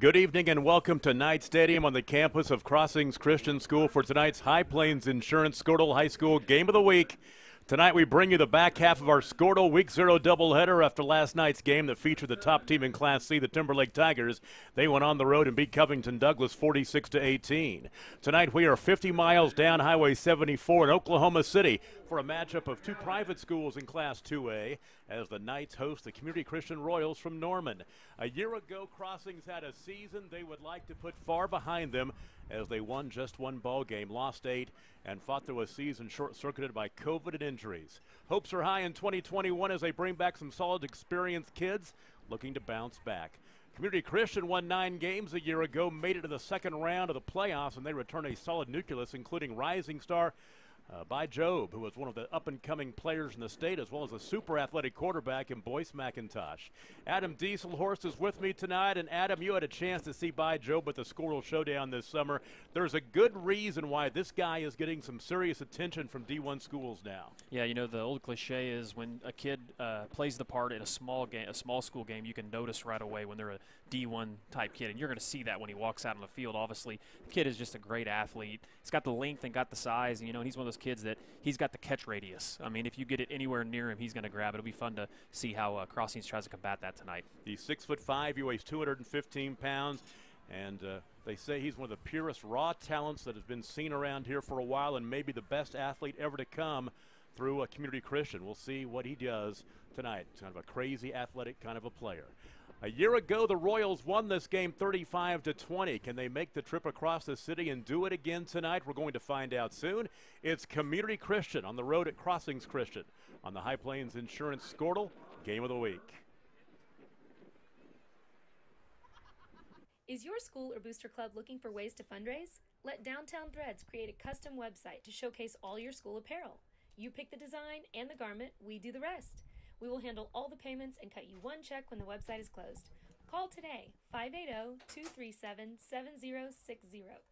Good evening and welcome to Knight Stadium on the campus of Crossings Christian School for tonight's High Plains Insurance Squirtle High School Game of the Week. Tonight we bring you the back half of our Squirtle Week 0 doubleheader after last night's game that featured the top team in Class C, the Timberlake Tigers. They went on the road and beat Covington Douglas 46-18. Tonight we are 50 miles down Highway 74 in Oklahoma City for a matchup of two private schools in Class 2A as the Knights host the Community Christian Royals from Norman. A year ago, Crossings had a season they would like to put far behind them as they won just one ball game, lost 8, and fought through a season short-circuited by COVID and injuries. Hopes are high in 2021 as they bring back some solid, experienced kids looking to bounce back. Community Christian won 9 games a year ago, made it to the second round of the playoffs, and they return a solid nucleus, including rising star by Job, who was one of the up-and-coming players in the state, as well as a super athletic quarterback in Boyce McIntosh. Adam Dieselhorst is with me tonight, and Adam, you had a chance to see by Job at the Squirtle Showdown this summer. There's a good reason why this guy is getting some serious attention from D1 schools now. Yeah, you know, the old cliche is when a kid plays the part in a small school game, you can notice right away when they're a D1 type kid, and you're going to see that when he walks out on the field. Obviously, the kid is just a great athlete. He's got the length and got the size, and, you know, he's one of those kids that he's got the catch radius. I mean, if you get it anywhere near him, he's going to grab it. It'll be fun to see how Crossings tries to combat that tonight. He's 6'5", he weighs 215 pounds, and they say he's one of the purest raw talents that has been seen around here for a while, and maybe the best athlete ever to come through a Community Christian. We'll see what he does tonight. It's kind of a crazy athletic kind of a player. A year ago, the Royals won this game 35-20. Can they make the trip across the city and do it again tonight? We're going to find out soon. It's Community Christian on the road at Crossings Christian on the High Plains Insurance Squirtle Game of the Week. Is your school or booster club looking for ways to fundraise? Let Downtown Threads create a custom website to showcase all your school apparel. You pick the design and the garment, we do the rest. We will handle all the payments and cut you one check when the website is closed. Call today, 580-237-7060.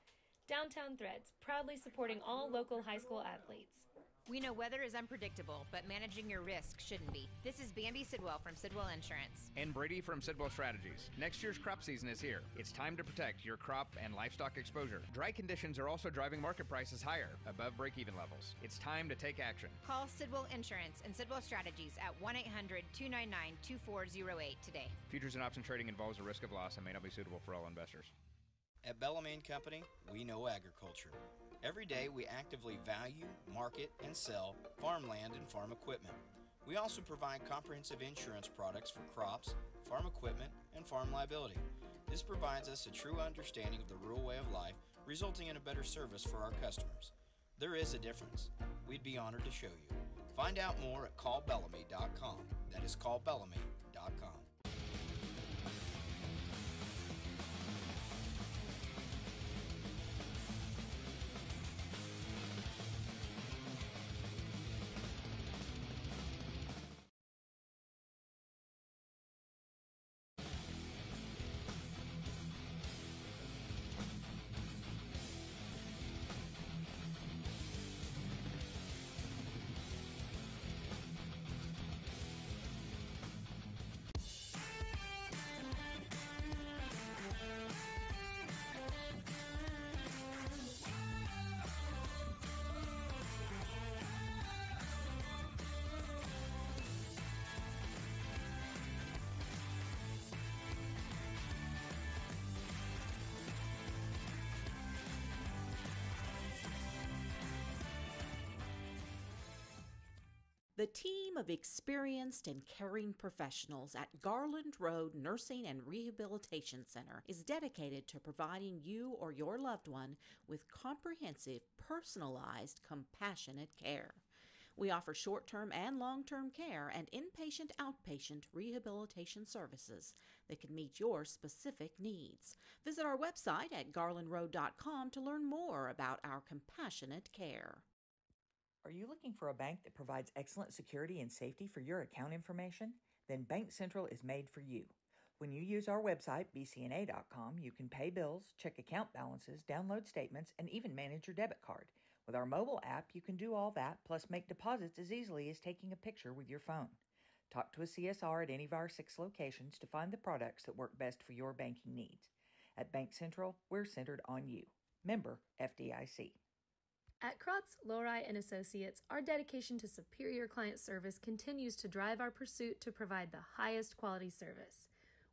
Downtown Threads, proudly supporting all local high school athletes. We know weather is unpredictable, but managing your risk shouldn't be. This is Bambi Sidwell from Sidwell Insurance. And Brady from Sidwell Strategies. Next year's crop season is here. It's time to protect your crop and livestock exposure. Dry conditions are also driving market prices higher, above break-even levels. It's time to take action. Call Sidwell Insurance and Sidwell Strategies at 1-800-299-2408 today. Futures and option trading involves a risk of loss and may not be suitable for all investors. At Bellarmine Company, we know agriculture. Every day we actively value, market, and sell farmland and farm equipment. We also provide comprehensive insurance products for crops, farm equipment, and farm liability. This provides us a true understanding of the rural way of life, resulting in a better service for our customers. There is a difference. We'd be honored to show you. Find out more at callbellamy.com. That is callbellamy.com. The team of experienced and caring professionals at Garland Road Nursing and Rehabilitation Center is dedicated to providing you or your loved one with comprehensive, personalized, compassionate care. We offer short-term and long-term care and inpatient-outpatient rehabilitation services that can meet your specific needs. Visit our website at garlandroad.com to learn more about our compassionate care. Are you looking for a bank that provides excellent security and safety for your account information? Then Bank Central is made for you. When you use our website, bcna.com, you can pay bills, check account balances, download statements, and even manage your debit card. With our mobile app, you can do all that, plus make deposits as easily as taking a picture with your phone. Talk to a CSR at any of our 6 locations to find the products that work best for your banking needs. At Bank Central, we're centered on you. Member FDIC. At Krotz, Lori & Associates, our dedication to superior client service continues to drive our pursuit to provide the highest quality service.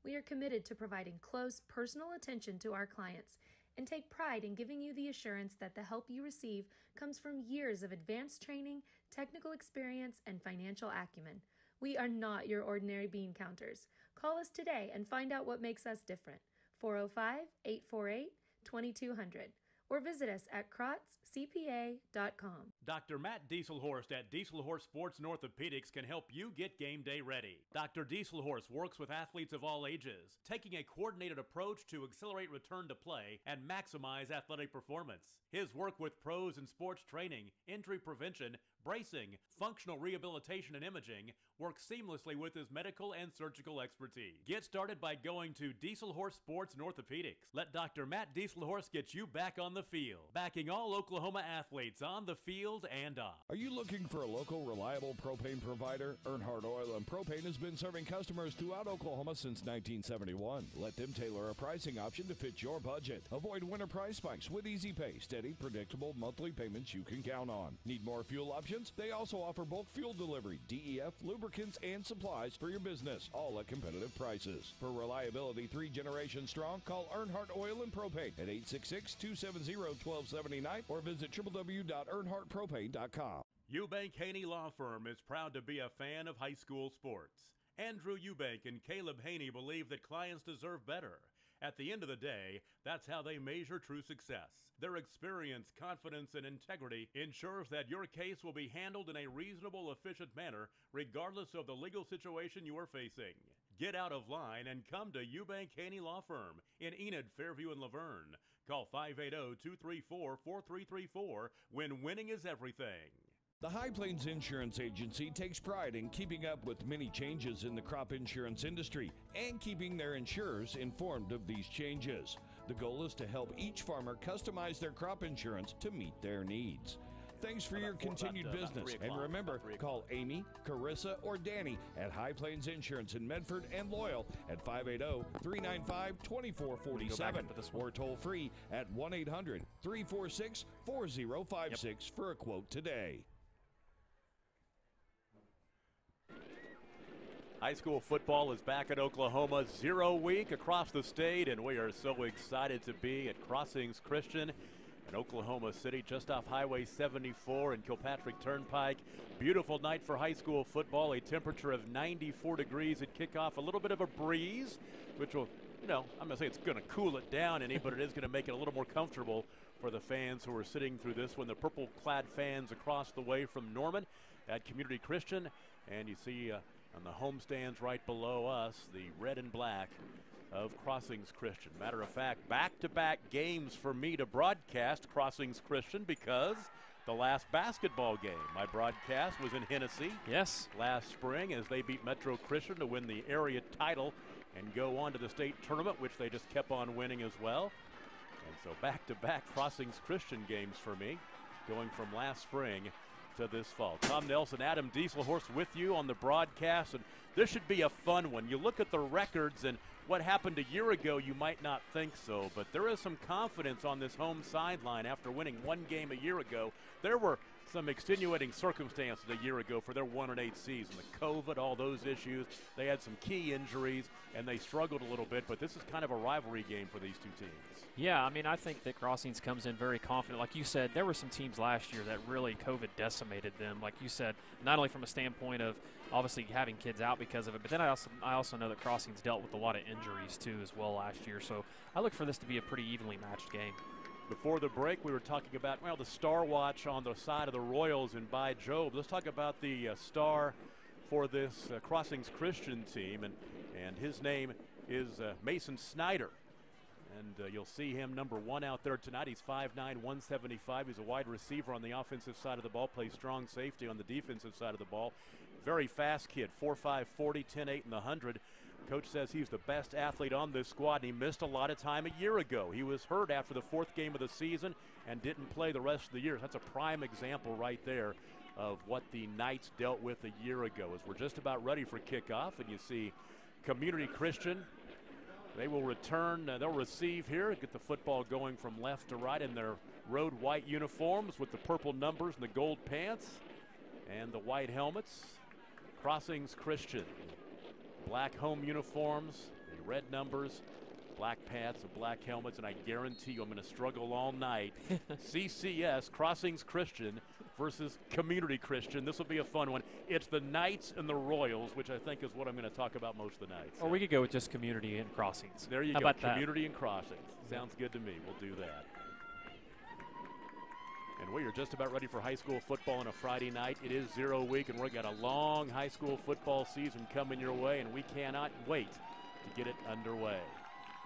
We are committed to providing close, personal attention to our clients and take pride in giving you the assurance that the help you receive comes from years of advanced training, technical experience, and financial acumen. We are not your ordinary bean counters. Call us today and find out what makes us different. 405-848-2200. Or visit us at krotzcpa.com. Dr. Matt Dieselhorst at Dieselhorst Sports and Orthopedics can help you get game day ready. Dr. Dieselhorst works with athletes of all ages, taking a coordinated approach to accelerate return to play and maximize athletic performance. His work with pros in sports training, injury prevention, bracing, functional rehabilitation, and imaging works seamlessly with his medical and surgical expertise. Get started by going to Dieselhorst Sports and Orthopedics. Let Dr. Matt Dieselhorst get you back on the field, backing all Oklahoma athletes on the field and off. Are you looking for a local, reliable propane provider? Earnhardt Oil and Propane has been serving customers throughout Oklahoma since 1971. Let them tailor a pricing option to fit your budget. Avoid winter price spikes with easy pay, steady, predictable monthly payments you can count on. Need more fuel options? They also offer bulk fuel delivery, DEF, lubricants, and supplies for your business, all at competitive prices. For reliability 3 generations strong, call Earnhardt Oil and Propane at 866-270-1279 or visit www.earnhardtpropane.com. Eubank Haney Law Firm is proud to be a fan of high school sports. Andrew Eubank and Caleb Haney believe that clients deserve better. At the end of the day, that's how they measure true success. Their experience, confidence, and integrity ensures that your case will be handled in a reasonable, efficient manner, regardless of the legal situation you are facing. Get out of line and come to Eubank Haney Law Firm in Enid, Fairview, and Laverne. Call 580-234-4334 when winning is everything. The High Plains Insurance Agency takes pride in keeping up with many changes in the crop insurance industry and keeping their insurers informed of these changes. The goal is to help each farmer customize their crop insurance to meet their needs. Thanks for your continued business. And remember, call Amy, Carissa, or Danny at High Plains Insurance in Medford and Loyal at 580-395-2447 or toll free at 1-800-346-4056 for a quote today. High school football is back at Oklahoma 0 week across the state, and we are so excited to be at Crossings Christian in Oklahoma City, just off Highway 74 and Kilpatrick Turnpike. Beautiful night for high school football, a temperature of 94 degrees at kickoff, a little bit of a breeze, which will, I'm going to say it's going to cool it down any, but it is going to make it a little more comfortable for the fans who are sitting through this one. The purple-clad fans across the way from Norman at Community Christian, and you see on the homestands right below us, the red and black of Crossings Christian. Matter of fact, back-to-back games for me to broadcast Crossings Christian because the last basketball game my broadcast was in Hennessy. Yes. Last spring as they beat Metro Christian to win the area title and go on to the state tournament, which they just kept on winning as well. And so back-to-back Crossings Christian games for me, going from last spring to this fall. Tom Nelson, Adam Dieselhorst with you on the broadcast, and this should be a fun one. You look at the records and what happened a year ago, you might not think so, but there is some confidence on this home sideline after winning one game a year ago. There were some extenuating circumstances a year ago for their 1-8 season. The COVID, all those issues. They had some key injuries, and they struggled a little bit, but this is kind of a rivalry game for these two teams. Yeah, I mean, I think that Crossings comes in very confident. Like you said, there were some teams last year that really COVID decimated them. Like you said, not only from a standpoint of obviously having kids out because of it, but then I also know that Crossings dealt with a lot of injuries too as well last year. So I look for this to be a pretty evenly matched game. Before the break, we were talking about, the Star Watch on the side of the Royals and by Job. Let's talk about the star for this Crossings Christian team, and his name is Mason Snyder. And you'll see him number 1 out there tonight. He's 5'9", 175. He's a wide receiver on the offensive side of the ball, plays strong safety on the defensive side of the ball. Very fast kid, 4'5", 40, 10'8", and the 100. Coach says he's the best athlete on this squad, and he missed a lot of time a year ago. He was hurt after the 4th game of the season and didn't play the rest of the year. That's a prime example right there of what the Knights dealt with a year ago. As we're just about ready for kickoff, and you see Community Christian They will return, they'll receive here, get the football going from left to right in their road white uniforms with the purple numbers and the gold pants and the white helmets. Crossings Christian, black home uniforms, the red numbers, black pants and black helmets, and I guarantee you I'm going to struggle all night. CCS, Crossings Christian versus Community Christian. This will be a fun one. It's the Knights and the Royals, which I think is what I'm going to talk about most of the night. Or we could go with just Community and Crossings. There you How go, about Community that? and Crossings. Sounds good to me. We'll do that. And we are just about ready for high school football on a Friday night. It is 0 week, and we've got a long high school football season coming your way, and we cannot wait to get it underway.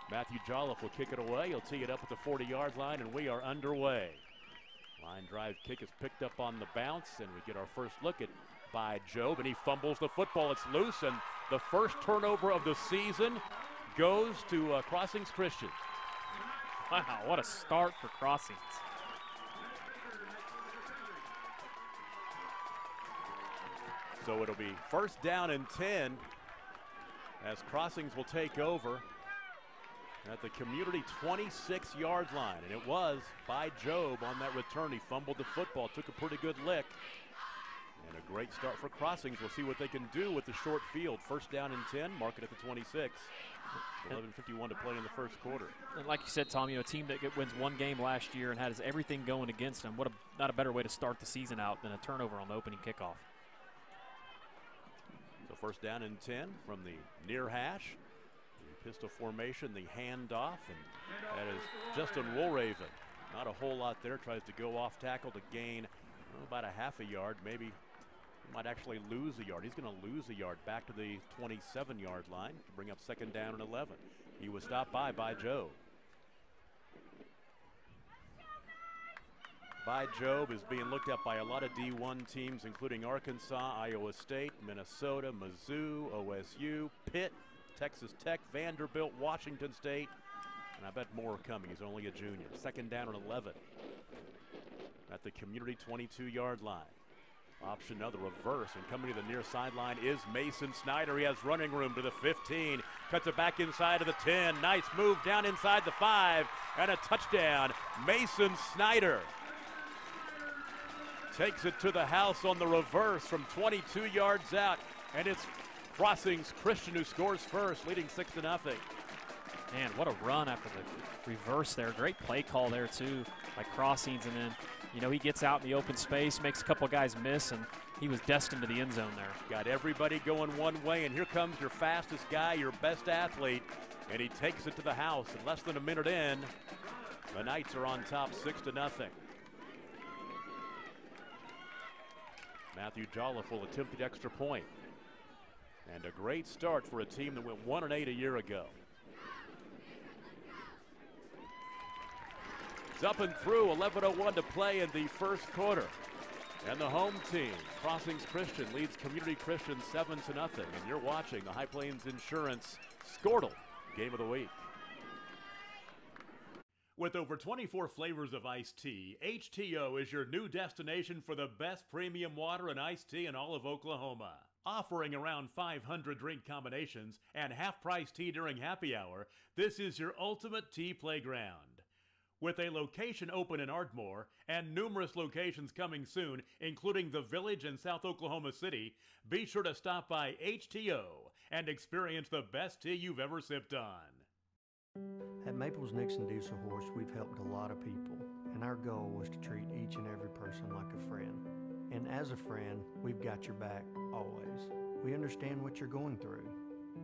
Matthew Jolliffe will kick it away. He'll tee it up at the 40-yard line, and we are underway. Line drive kick is picked up on the bounce, and we get our first look at by Job, and he fumbles the football. It's loose, and the first turnover of the season goes to Crossings Christian. Wow, what a start for Crossings. So it'll be first down and 10 as Crossings will take over at the Community 26-yard line. And it was by Job on that return. He fumbled the football, took a pretty good lick. And a great start for Crossings. We'll see what they can do with the short field. First down and 10, mark it at the 26. 11:51 to play in the first quarter. And like you said, Tom, a team that wins one game last year and has everything going against them. Not a better way to start the season out than a turnover on the opening kickoff. So first down and 10 from the near hash. The pistol formation, the handoff, and that is Justin Woolraven. Not a whole lot there. Tries to go off tackle to gain about a half a yard. Maybe he might actually lose a yard. He's going to lose a yard back to the 27-yard line to bring up second down and 11. He was stopped by Job. Job is being looked at by a lot of D1 teams, including Arkansas, Iowa State, Minnesota, Mizzou, OSU, Pitt, Texas Tech, Vanderbilt, Washington State, and I bet more are coming. He's only a junior. Second down and 11 at the Community 22-yard line. Option now, the reverse, and coming to the near sideline is Mason Snyder. He has running room to the 15, cuts it back inside of the 10. Nice move down inside the 5, and a touchdown. Mason Snyder takes it to the house on the reverse from 22 yards out, and it's Crossings Christian who scores first, leading 6-0. Man, what a run after the reverse there. Great play call there, too, by Crossings. And then, he gets out in the open space, makes a couple guys miss, and he was destined to the end zone there. Got everybody going one way, and here comes your fastest guy, your best athlete, and he takes it to the house. And less than a minute in, the Knights are on top 6-0. Matthew Jolliffe will attempt the extra point. And a great start for a team that went 1-8 a year ago. It's up and through, 11:01 to play in the first quarter. And the home team, Crossings Christian, leads Community Christian 7-0. And you're watching the High Plains Insurance Squirtle Game of the Week. With over 24 flavors of iced tea, HTO is your new destination for the best premium water and iced tea in all of Oklahoma. Offering around 500 drink combinations and half-price tea during happy hour, this is your ultimate tea playground. With a location open in Ardmore and numerous locations coming soon, including the Village in South Oklahoma City, be sure to stop by HTO and experience the best tea you've ever sipped on. At Maples Nixon Diesel Horse, we've helped a lot of people, and our goal was to treat each and every person like a friend. And as a friend, we've got your back, always. We understand what you're going through.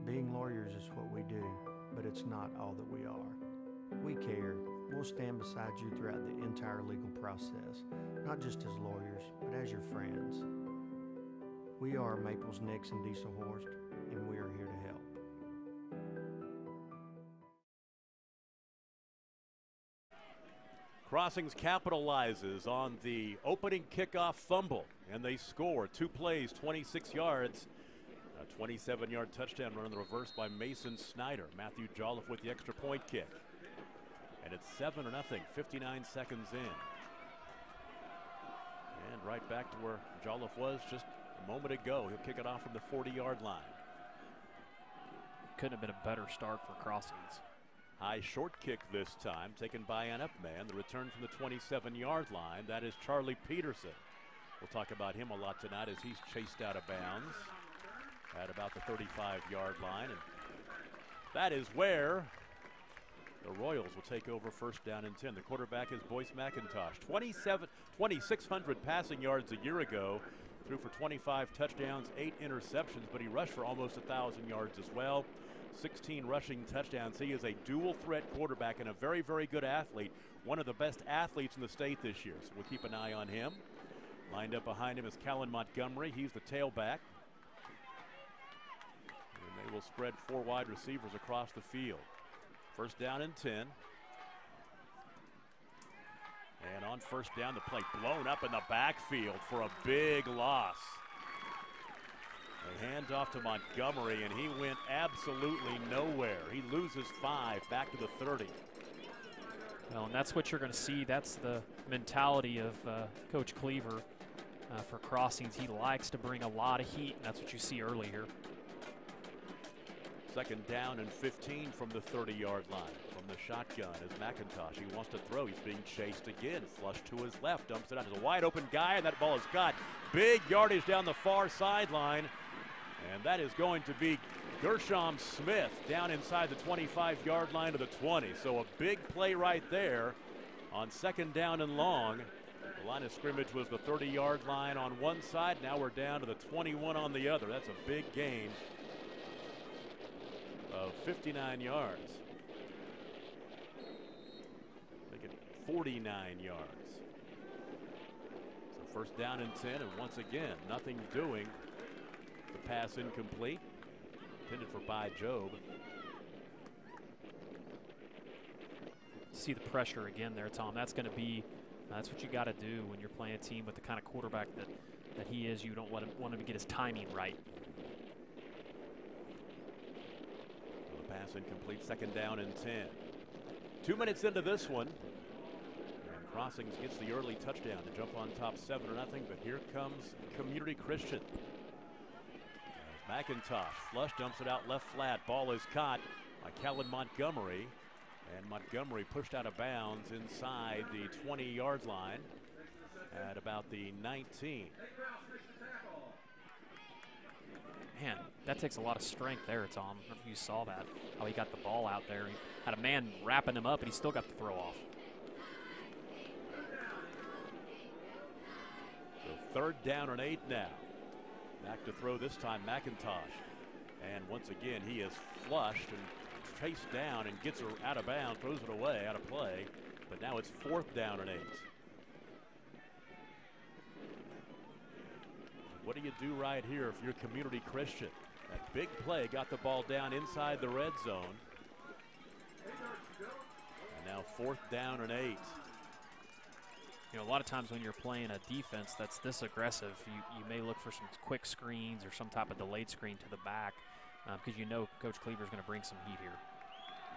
Being lawyers is what we do, but it's not all that we are. We care. We'll stand beside you throughout the entire legal process, not just as lawyers, but as your friends. We are Maples Nixon Diesel Horse, and we are here to help. Crossings capitalizes on the opening kickoff fumble, and they score. 2 plays, 26 yards. A 27-yard touchdown run in the reverse by Mason Snyder. Matthew Jolliffe with the extra point kick. And it's 7-0, 59 seconds in. And right back to where Jolliffe was just a moment ago. He'll kick it off from the 40-yard line. couldn't have been a better start for Crossings. High short kick this time, taken by an Upman. The return from the 27-yard line. That is Charlie Peterson. We'll talk about him a lot tonight as he's chased out of bounds at about the 35-yard line. And that is where the Royals will take over first down and 10. The quarterback is Boyce McIntosh. 2,600 passing yards a year ago. Threw for 25 touchdowns, 8 interceptions, but he rushed for almost 1,000 yards as well. 16 rushing touchdowns. He is a dual threat quarterback and a very, very good athlete. One of the best athletes in the state this year. So we'll keep an eye on him. Lined up behind him is Callan Montgomery. He's the tailback. And they will spread 4 wide receivers across the field. First down and 10. And on first down, the play blown up in the backfield for a big loss. A handoff to Montgomery, and he went absolutely nowhere. He loses 5 back to the 30. Well, and that's what you're going to see. That's the mentality of Coach Cleaver for Crossings. He likes to bring a lot of heat, and that's what you see early here. Second down and 15 from the 30-yard line. From the shotgun is McIntosh. He wants to throw. He's being chased again. Flush to his left. Dumps it out. There's a wide open guy, and that ball is caught. Big yardage down the far sideline. And that is going to be Gershom Smith down inside the 25-yard line to the 20. So a big play right there on second down and long. The line of scrimmage was the 30-yard line on one side. Now we're down to the 21 on the other. That's a big gain of 59 yards. Make it 49 yards. So first down and 10, and once again, nothing doing. The pass incomplete. Intended for By Job. See the pressure again there, Tom. That's going to be, that's what you got to do when you're playing a team with the kind of quarterback that he is. You don't want him to get his timing right. Pass incomplete, second down and 10. 2 minutes into this one. And Crossings gets the early touchdown to jump on top 7-0, but here comes Community Christian. McIntosh flush, dumps it out left flat. Ball is caught by Callan Montgomery. And Montgomery pushed out of bounds inside the 20-yard line at about the 19. Man, that takes a lot of strength there, Tom. I don't know if you saw that, how he got the ball out there. He had a man wrapping him up, and he still got the throw off. So third down and 8 now. Back to throw this time, McIntosh. And once again, he is flushed and chased down and gets her out of bounds, throws it away, out of play. But now it's fourth down and 8. What do you do right here if you're Community Christian? That big play got the ball down inside the red zone. And now fourth down and 8. You know, a lot of times when you're playing a defense that's this aggressive, you may look for some quick screens or some type of delayed screen to the back because you know Coach Cleaver's going to bring some heat here.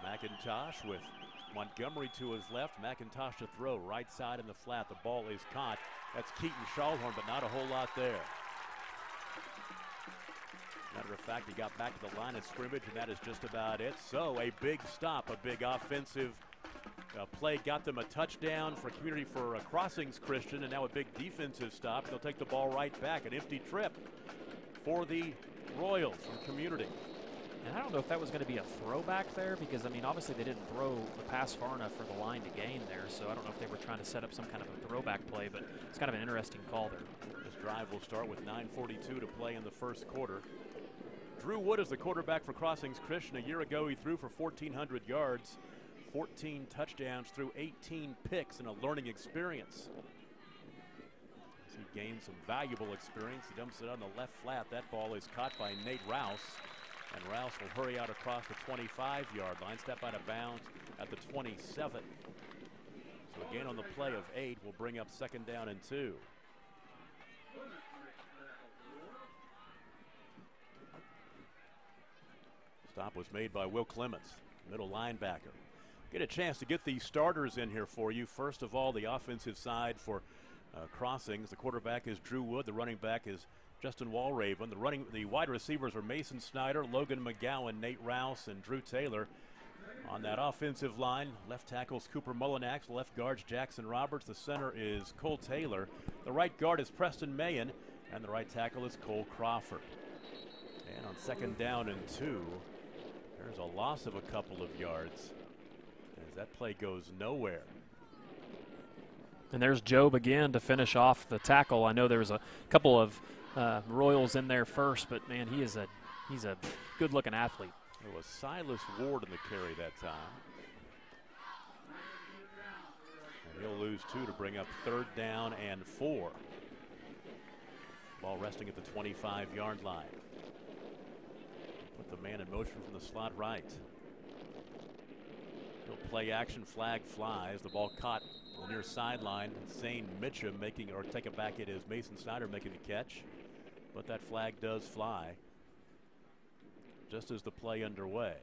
McIntosh with Montgomery to his left. McIntosh to throw right side in the flat. The ball is caught. That's Keaton Schallhorn, but not a whole lot there. Matter of fact, he got back to the line of scrimmage, and that is just about it. So a big stop, a big offensive play got them a touchdown for Crossings Christian, and now a big defensive stop. They'll take the ball right back. An empty trip for the Royals from Community. And I don't know if that was going to be a throwback there because, I mean, obviously they didn't throw the pass far enough for the line to gain there. So I don't know if they were trying to set up some kind of a throwback play, but it's kind of an interesting call there. This drive will start with 9:42 to play in the first quarter. Drew Wood is the quarterback for Crossings Christian. A year ago, he threw for 1,400 yards, 14 touchdowns, threw 18 picks in a learning experience. As he gained some valuable experience, he dumps it on the left flat. That ball is caught by Nate Rouse. And Rouse will hurry out across the 25-yard line, step out of bounds at the 27. So a gain on the play of 8 will bring up second down and 2. Stop was made by Will Clements, middle linebacker. Get a chance to get these starters in here for you. First of all, the offensive side for Crossings. The quarterback is Drew Wood. The running back is Justin Walraven. The wide receivers are Mason Snyder, Logan McGowan, Nate Rouse, and Drew Taylor. On that offensive line, left tackle's Cooper Mullinax, left guard's Jackson Roberts, the center is Cole Taylor, the right guard is Preston Mayen, and the right tackle is Cole Crawford. And on 2nd down and 2, there's a loss of a couple of yards as that play goes nowhere. And there's Job again to finish off the tackle. I know there was a couple of Royals in there first, but man, he's a good-looking athlete. It was Silas Ward in the carry that time. And he'll lose 2 to bring up 3rd down and 4. Ball resting at the 25-yard line. Put the man in motion from the slot right. He'll play action, flag flies. The ball caught on the near sideline. Zane Mitchum take it back. It is Mason Snyder making the catch. But that flag does fly just as the play underway.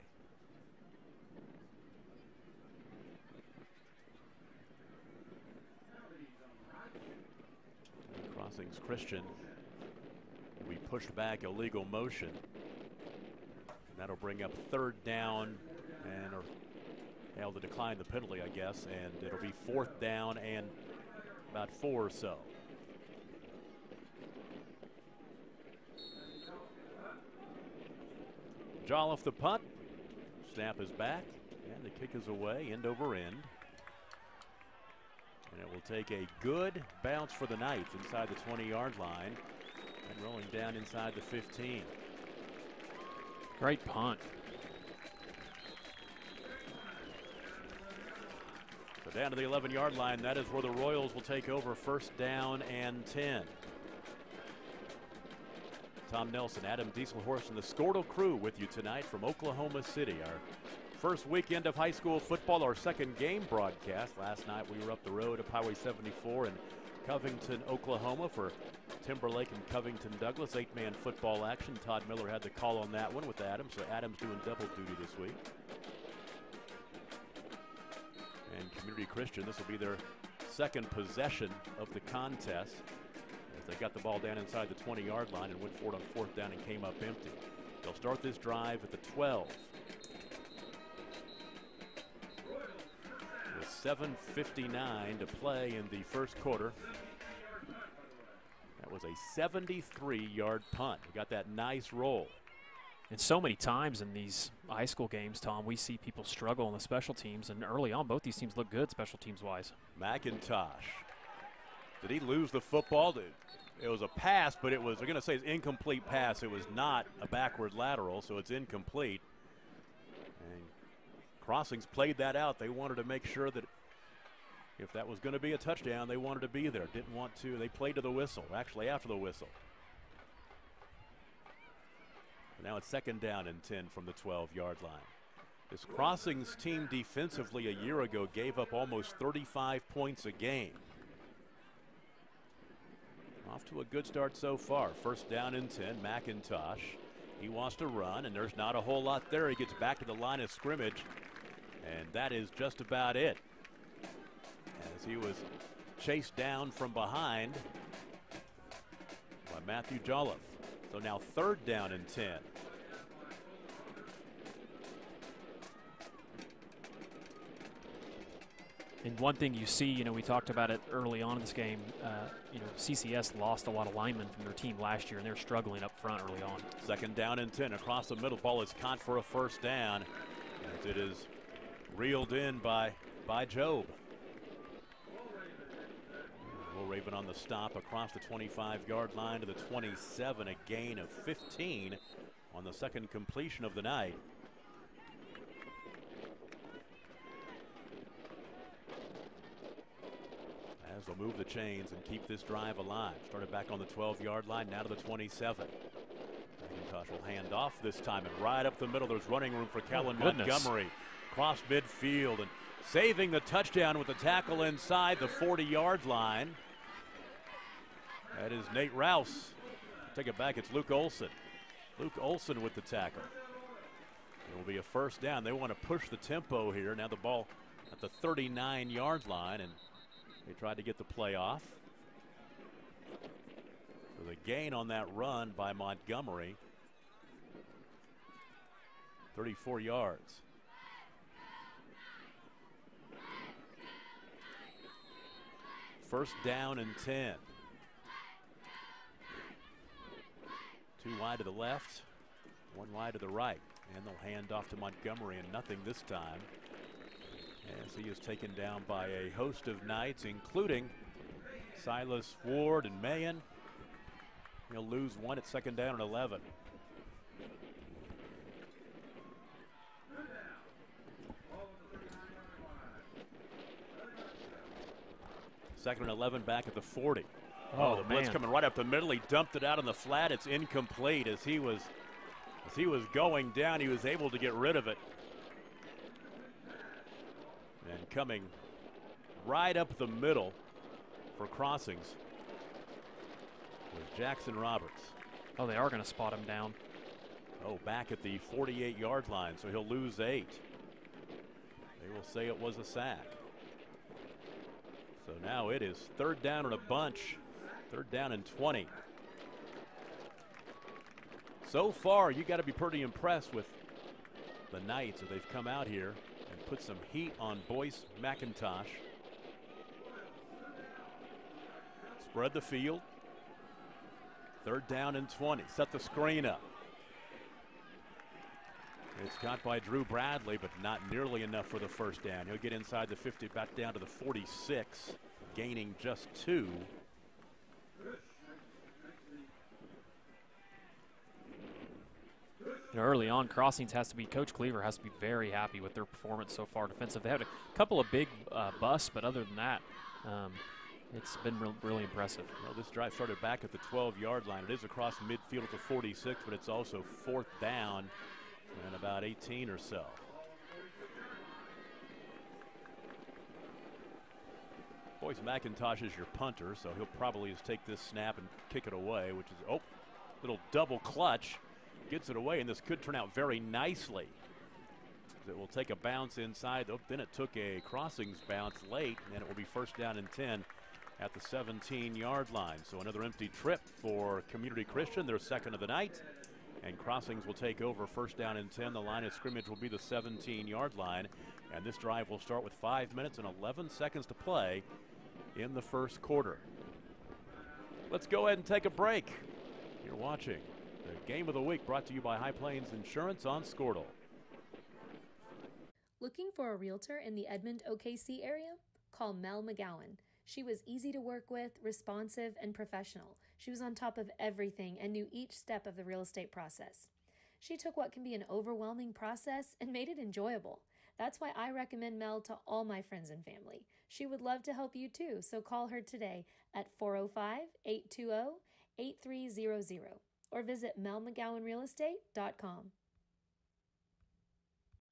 Crossings Christian will be pushed back, illegal motion. And that'll bring up 3rd down and they'll decline the penalty, I guess, and it'll be 4th down and about 4 or so. Jolliffe the punt. Snap is back, and the kick is away, end over end. And it will take a good bounce for the Knights inside the 20-yard line and rolling down inside the 15. Great punt. So down to the 11-yard line, that is where the Royals will take over, 1st down and 10. Tom Nelson, Adam Dieselhorst, and the Skortle crew with you tonight from Oklahoma City. Our first weekend of high school football, our 2nd game broadcast. Last night we were up the road up Highway 74 in Covington, Oklahoma for Timberlake and Covington Douglas 8-man football action. Todd Miller had the call on that one with Adam, so Adam's doing double duty this week. And Community Christian, this will be their 2nd possession of the contest. They got the ball down inside the 20-yard line and went for it on 4th down and came up empty. They'll start this drive at the 12. With 7:59 to play in the first quarter. That was a 73-yard punt. He got that nice roll. And so many times in these high school games, Tom, we see people struggle on the special teams, and early on both these teams look good special teams-wise. McIntosh. Did he lose the football? It was a pass, but it was, they're going to say it's incomplete pass. It was not a backward lateral, so it's incomplete. And Crossings played that out. They wanted to make sure that if that was going to be a touchdown, they wanted to be there. Didn't want to. They played to the whistle, actually after the whistle. And now it's 2nd down and 10 from the 12-yard line. This Crossings team defensively a year ago gave up almost 35 points a game. Off to a good start so far. 1st down and 10. McIntosh. He wants to run, and there's not a whole lot there. He gets back to the line of scrimmage, and that is just about it. As he was chased down from behind by Matthew Jolliffe. So now 3rd down and 10. And one thing you see, we talked about it early on in this game, CCS lost a lot of linemen from their team last year, and they're struggling up front early on. 2nd down and 10 across the middle. Ball is caught for a 1st down as it is reeled in by Job. Raven on the stop across the 25-yard line to the 27, a gain of 15 on the 2nd completion of the night. As they'll move the chains and keep this drive alive. Started back on the 12-yard line, now to the 27. McIntosh will hand off this time, and right up the middle there's running room for Kellen Montgomery. Cross midfield and saving the touchdown with the tackle inside the 40-yard line. That is Nate Rouse. Take it back, it's Luke Olson. Luke Olson with the tackle. It will be a 1st down. They want to push the tempo here. Now the ball at the 39-yard line, and they tried to get the play off. So So the gain on that run by Montgomery, 34 yards. First down and 10. 2 wide to the left, 1 wide to the right. And they'll hand off to Montgomery, and nothing this time, as he is taken down by a host of Knights, including Silas Ward and Mayen. He'll lose 1 at second down and 11. Second and 11 back at the 40. Oh, the blitz coming right up the middle. He dumped it out on the flat. It's incomplete. As he was going down, he was able to get rid of it. And coming right up the middle for Crossings was Jackson Roberts. Oh, they are going to spot him down. Oh, back at the 48-yard line, so he'll lose 8. They will say it was a sack. So now it is third down and a bunch. Third down and 20. So far, you got to be pretty impressed with the Knights as they've come out here and put some heat on Boyce McIntosh. Spread the field. Third down and 20. Set the screen up. It's caught by Drew Bradley, but not nearly enough for the first down. He'll get inside the 50, back down to the 46, gaining just 2. Early on, Crossings Coach Cleaver has to be very happy with their performance so far defensive. They had a couple of big busts, but other than that, it's been really impressive. Well, this drive started back at the 12-yard line. It is across midfield at the 46, but it's also fourth down and about 18 or so. Boyce McIntosh is your punter, so he'll probably just take this snap and kick it away, which is, oh, little double clutch. Gets it away, and this could turn out very nicely. It will take a bounce inside. Oh, then it took a Crossings bounce late, and it will be first down and 10 at the 17-yard line. So another empty trip for Community Christian, their second of the night. And Crossings will take over first down and 10. The line of scrimmage will be the 17-yard line. And this drive will start with 5 minutes and 11 seconds to play in the first quarter. Let's go ahead and take a break. You're watching the Game of the Week, brought to you by High Plains Insurance on Squirtle. Looking for a realtor in the Edmond, OKC area? Call Mel McGowan. She was easy to work with, responsive, and professional. She was on top of everything and knew each step of the real estate process. She took what can be an overwhelming process and made it enjoyable. That's why I recommend Mel to all my friends and family. She would love to help you too, so call her today at 405-820-8300 or visit melmcgowanrealestate.com.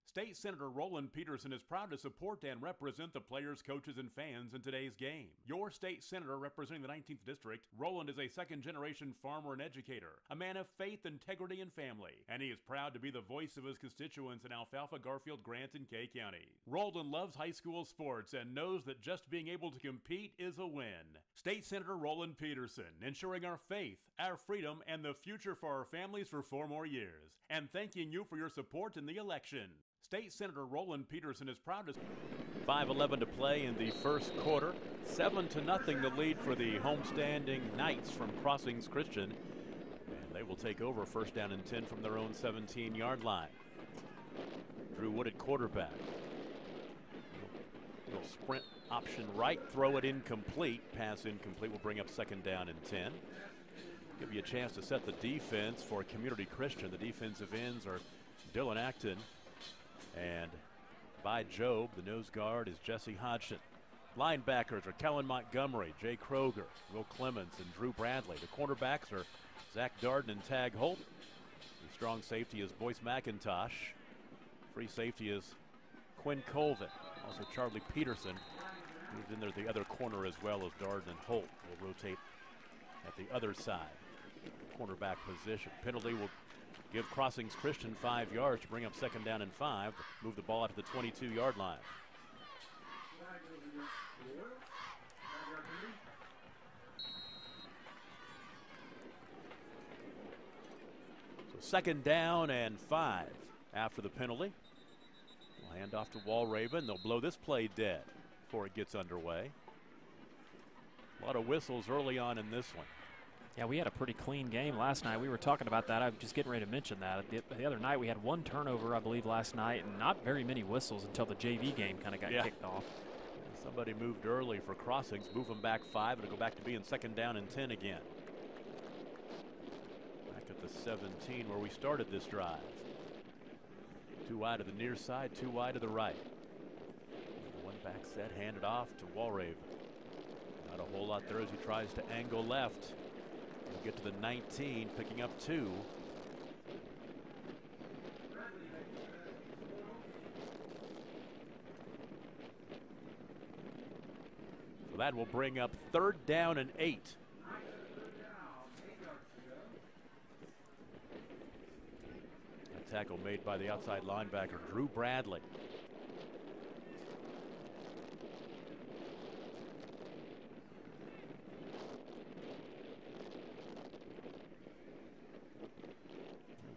State Senator Roland Peterson is proud to support and represent the players, coaches, and fans in today's game. Your state senator representing the 19th District, Roland is a second-generation farmer and educator, a man of faith, integrity, and family, and he is proud to be the voice of his constituents in Alfalfa, Garfield, Grant, and Kay County. Roland loves high school sports and knows that just being able to compete is a win. State Senator Roland Peterson, ensuring our faith, our freedom, and the future for our families for 4 more years, and thanking you for your support in the election. State Senator Roland Peterson is proud to... 5:11 to play in the first quarter. 7-0 the lead for the homestanding Knights from Crossings Christian. And they will take over first down and 10 from their own 17-yard line. Drew Wood at quarterback. Little sprint option right, throw it incomplete. Pass incomplete will bring up second down and 10. Give you a chance to set the defense for Community Christian. The defensive ends are Dylan Acton and by Job. The nose guard is Jesse Hodgson. Linebackers are Kellen Montgomery, Jay Kroger, Will Clemens, and Drew Bradley. The cornerbacks are Zach Darden and Tag Holt. The strong safety is Boyce McIntosh. Free safety is Quinn Colvin. Also Charlie Peterson, who's in there the other corner as well as Darden and Holt. Will rotate at the other side. Cornerback position. Penalty will give Crossings Christian 5 yards to bring up second down and 5. Move the ball out to the 22-yard line. 2nd down and 5 after the penalty. We'll hand off to Walraven. They'll blow this play dead before it gets underway. A lot of whistles early on in this one. Yeah, we had a pretty clean game last night. We were talking about that. I'm just getting ready to mention that. The other night we had 1 turnover, I believe, last night, and not very many whistles until the JV game kind of got kicked off. Somebody moved early for Crossings, move them back 5. It'll go back to being 2nd down and 10 again. Back at the 17 where we started this drive. 2 wide to the near side, 2 wide to the right. 1 back set, handed off to Walraven. Not a whole lot there as he tries to angle left. He'll get to the 19, picking up 2. So that will bring up 3rd down and 8. A tackle made by the outside linebacker, Drew Bradley.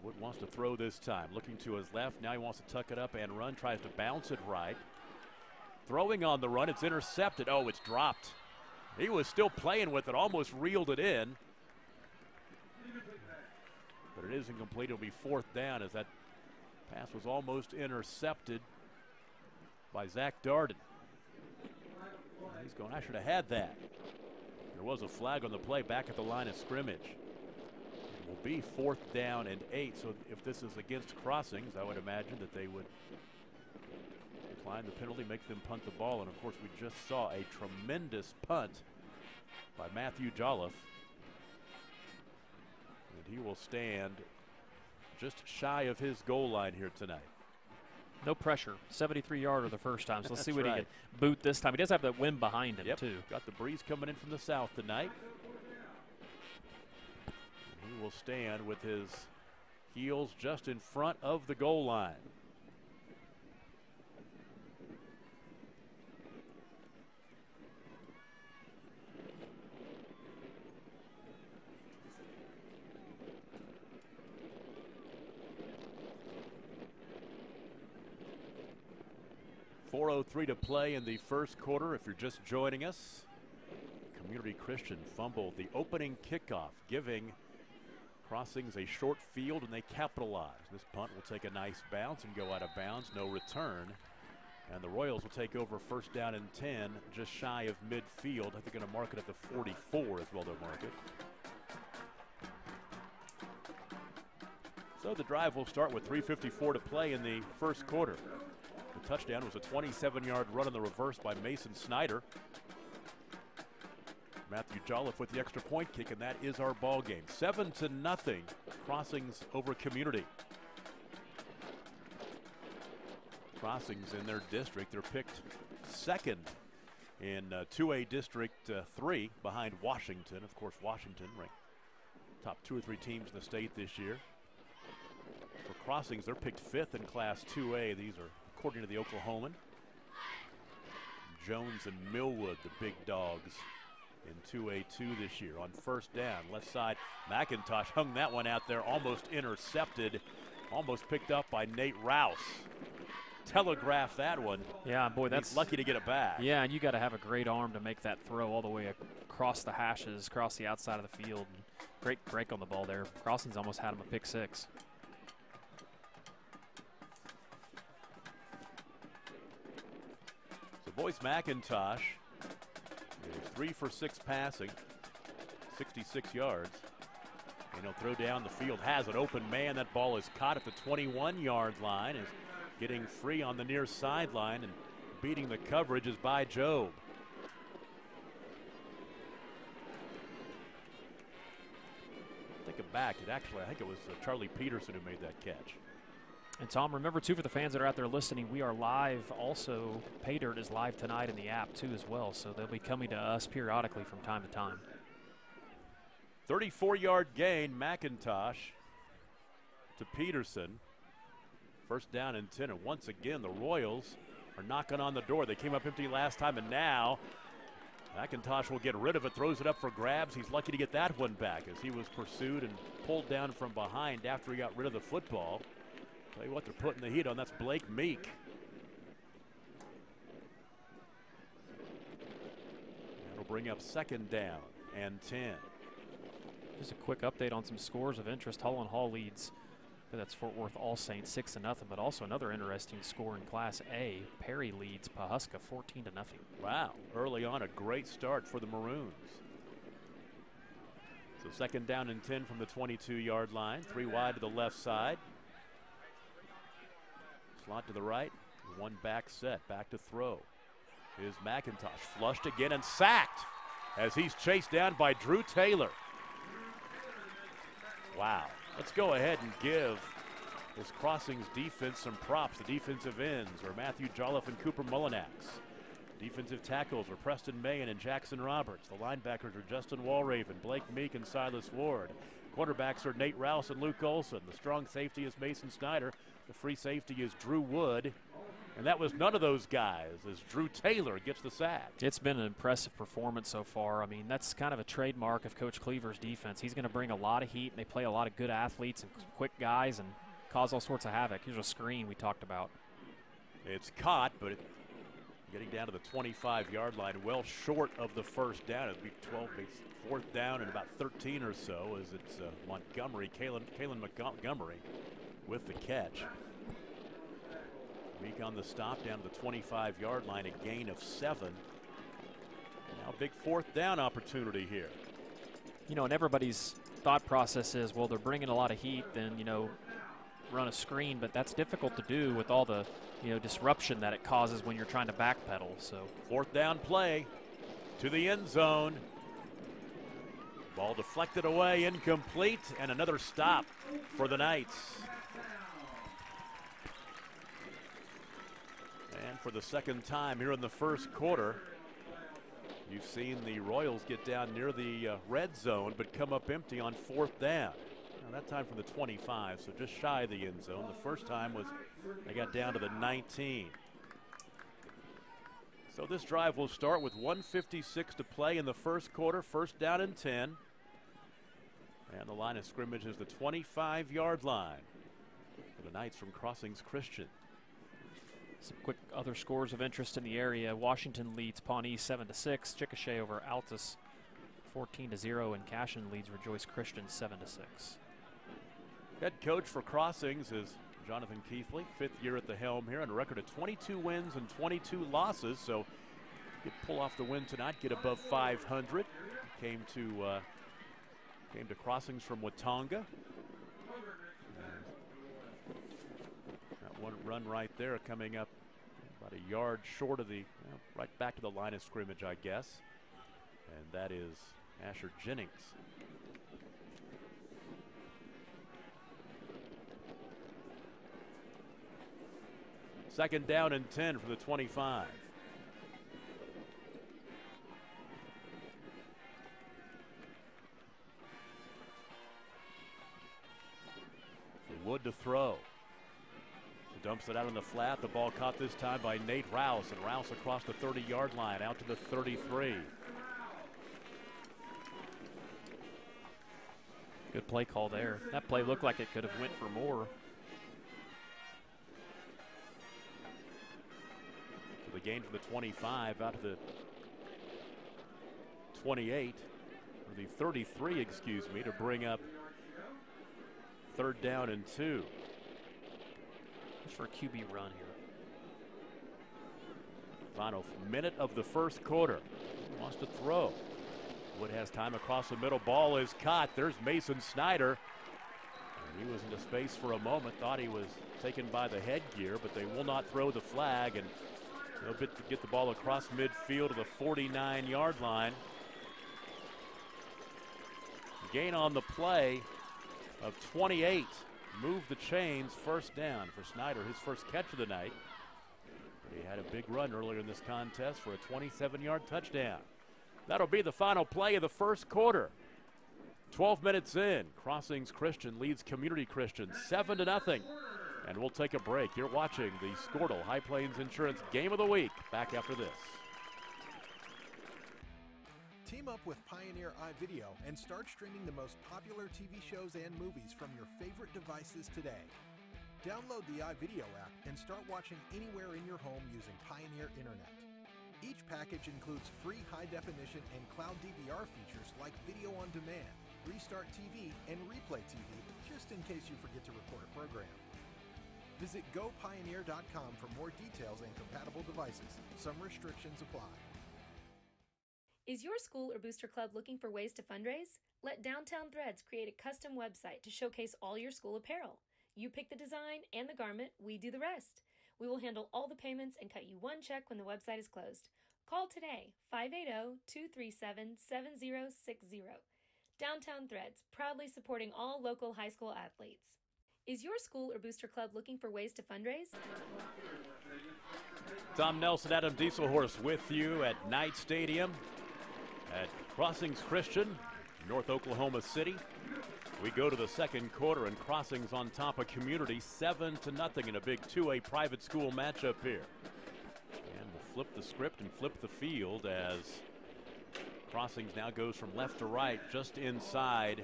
Wood wants to throw this time, looking to his left. Now he wants to tuck it up and run, tries to bounce it right. Throwing on the run, it's intercepted. Oh, it's dropped. He was still playing with it, almost reeled it in. But it is incomplete. It'll be 4th down as that pass was almost intercepted by Zach Darden. He's going, I should have had that. There was a flag on the play back at the line of scrimmage. It will be 4th down and 8. So if this is against Crossings, I would imagine that they would decline the penalty, make them punt the ball. And of course, we just saw a tremendous punt by Matthew Jolliffe. And he will stand just shy of his goal line here tonight. No pressure. 73-yarder the first time. So let's see what he can boot this time. He does have that wind behind him, too. Got the breeze coming in from the south tonight. And he will stand with his heels just in front of the goal line. .403 to play in the first quarter. If you're just joining us, Community Christian fumbled the opening kickoff, giving Crossings a short field, and they capitalize. This punt will take a nice bounce and go out of bounds. No return. And the Royals will take over 1st down and 10, just shy of midfield. I think they're going to mark it at the 44 as well. They'll mark it. So the drive will start with 3:54 to play in the first quarter. The touchdown was a 27-yard run on the reverse by Mason Snyder. Matthew Jolliffe with the extra point kick, and that is our ball game. 7-0, Crossings over Community. Crossings in their district, they're picked 2nd in 2A District 3 behind Washington. Of course, Washington ranked top 2 or 3 teams in the state this year. For Crossings, they're picked 5th in Class 2A. These are according to the Oklahoman. Jones and Millwood, the big dogs in 2A2 this year. On 1st down, left side, McIntosh hung that one out there, almost intercepted, almost picked up by Nate Rouse. Telegraphed that one. Yeah, boy, that's lucky to get it back. Yeah, and you got to have a great arm to make that throw all the way across the hashes, across the outside of the field. Great break on the ball there. Crossings almost had him a pick 6. Boyce McIntosh is 3 for 6 passing, 66 yards. And he'll throw down the field, has an open man. That ball is caught at the 21-yard line. Is getting free on the near sideline, and beating the coverage is by Job. Thinking back, I think it was Charlie Peterson who made that catch. And Tom, remember too, for the fans that are out there listening, we are live also. Pay Dirt is live tonight in the app too as well, so they'll be coming to us periodically from time to time. 34-yard gain, McIntosh to Peterson. 1st down and 10, and once again the Royals are knocking on the door. They came up empty last time, and now McIntosh will get rid of it, throws it up for grabs. He's lucky to get that one back as he was pursued and pulled down from behind after he got rid of the football. Tell you what, they're putting the heat on. That's Blake Meek. That'll bring up 2nd down and 10. Just a quick update on some scores of interest. Holland Hall leads. That's Fort Worth All Saints 6-0, but also another interesting score in Class A. Perry leads Pawhuska 14-0. Wow, early on a great start for the Maroons. So 2nd down and 10 from the 22-yard line. 3 wide to the left side. Slot to the right. 1 back set. Back to throw. Is McIntosh flushed again and sacked as he's chased down by Drew Taylor. Wow. Let's go ahead and give this Crossings defense some props. The defensive ends are Matthew Jolliffe and Cooper Mullinax. Defensive tackles are Preston Mayen and Jackson Roberts. The linebackers are Justin Walraven, Blake Meek, and Silas Ward. Quarterbacks are Nate Rouse and Luke Olson. The strong safety is Mason Snyder. The free safety is Drew Wood. And that was none of those guys as Drew Taylor gets the sack. It's been an impressive performance so far. I mean, that's kind of a trademark of Coach Cleaver's defense. He's going to bring a lot of heat, and they play a lot of good athletes and quick guys and cause all sorts of havoc. Here's a screen we talked about. It's caught, but getting down to the 25-yard line, well short of the 1st down. It'll be 4th down and about 13 or so as it's Montgomery, Kalen Montgomery with the catch. Meek on the stop down to the 25-yard line, a gain of 7. Now big 4th down opportunity here. You know, and everybody's thought process is, well, they're bringing a lot of heat, then, you know, run a screen, but that's difficult to do with all the, you know, disruption that it causes when you're trying to backpedal. So 4th down play to the end zone. Ball deflected away, incomplete, and another stop for the Knights. And for the 2nd time here in the 1st quarter, you've seen the Royals get down near the red zone, but come up empty on 4th down. Now that time from the 25, so just shy of the end zone. The 1st time was they got down to the 19. So this drive will start with 1:56 to play in the 1st quarter. 1st down and 10. And the line of scrimmage is the 25-yard line for the Knights from Crossings Christian. Some quick other scores of interest in the area. Washington leads Pawnee 7-6. Chickasha over Altus 14-0, and Cashion leads Rejoice Christian 7-6. Head coach for Crossings is Jonathan Keithley, 5th year at the helm here, and a record of 22 wins and 22 losses. So you pull off the win tonight, get above 500. Came to Crossings from Watonga. That one run right there coming up about a yard short of the, right back to the line of scrimmage, I guess. And that is Asher Jennings. Second down and 10 for the 25. Wood to throw. He dumps it out on the flat. The ball caught this time by Nate Rouse, and Rouse across the 30-yard line out to the 33. Good play call there. That play looked like it could have went for more. So the gain for the 25 out to the 28, or the 33, excuse me, to bring up 3rd down and 2. Just for a QB run here. Final minute of the 1st quarter. Wants to throw. Wood has time across the middle. Ball is caught. There's Mason Snyder. And he was into space for a moment. Thought he was taken by the headgear, but they will not throw the flag. And they'll get the ball across midfield to the 49-yard line. Gain on the play of 28. Move the chains. 1st down for Snyder, his first catch of the night. But he had a big run earlier in this contest for a 27-yard touchdown. That'll be the final play of the 1st quarter. 12 minutes in, Crossings Christian leads Community Christian 7-0. And we'll take a break. You're watching the Squirtle High Plains Insurance Game of the Week. Back after this. Team up with Pioneer iVideo and start streaming the most popular TV shows and movies from your favorite devices today. Download the iVideo app and start watching anywhere in your home using Pioneer Internet. Each package includes free high-definition and cloud DVR features like video on demand, Restart TV, and Replay TV, just in case you forget to record a program. Visit GoPioneer.com for more details and compatible devices. Some restrictions apply. Is your school or booster club looking for ways to fundraise? Let Downtown Threads create a custom website to showcase all your school apparel. You pick the design and the garment, we do the rest. We will handle all the payments and cut you one check when the website is closed. Call today, 580-237-7060. Downtown Threads, proudly supporting all local high school athletes. Is your school or booster club looking for ways to fundraise? Tom Nelson, Adam Dieselhorst with you at Knight Stadium at Crossings Christian, North Oklahoma City. We go to the second quarter, and Crossings on top of Community 7-0 in a big 2A private school matchup here. And we'll flip the script and flip the field as Crossings now goes from left to right just inside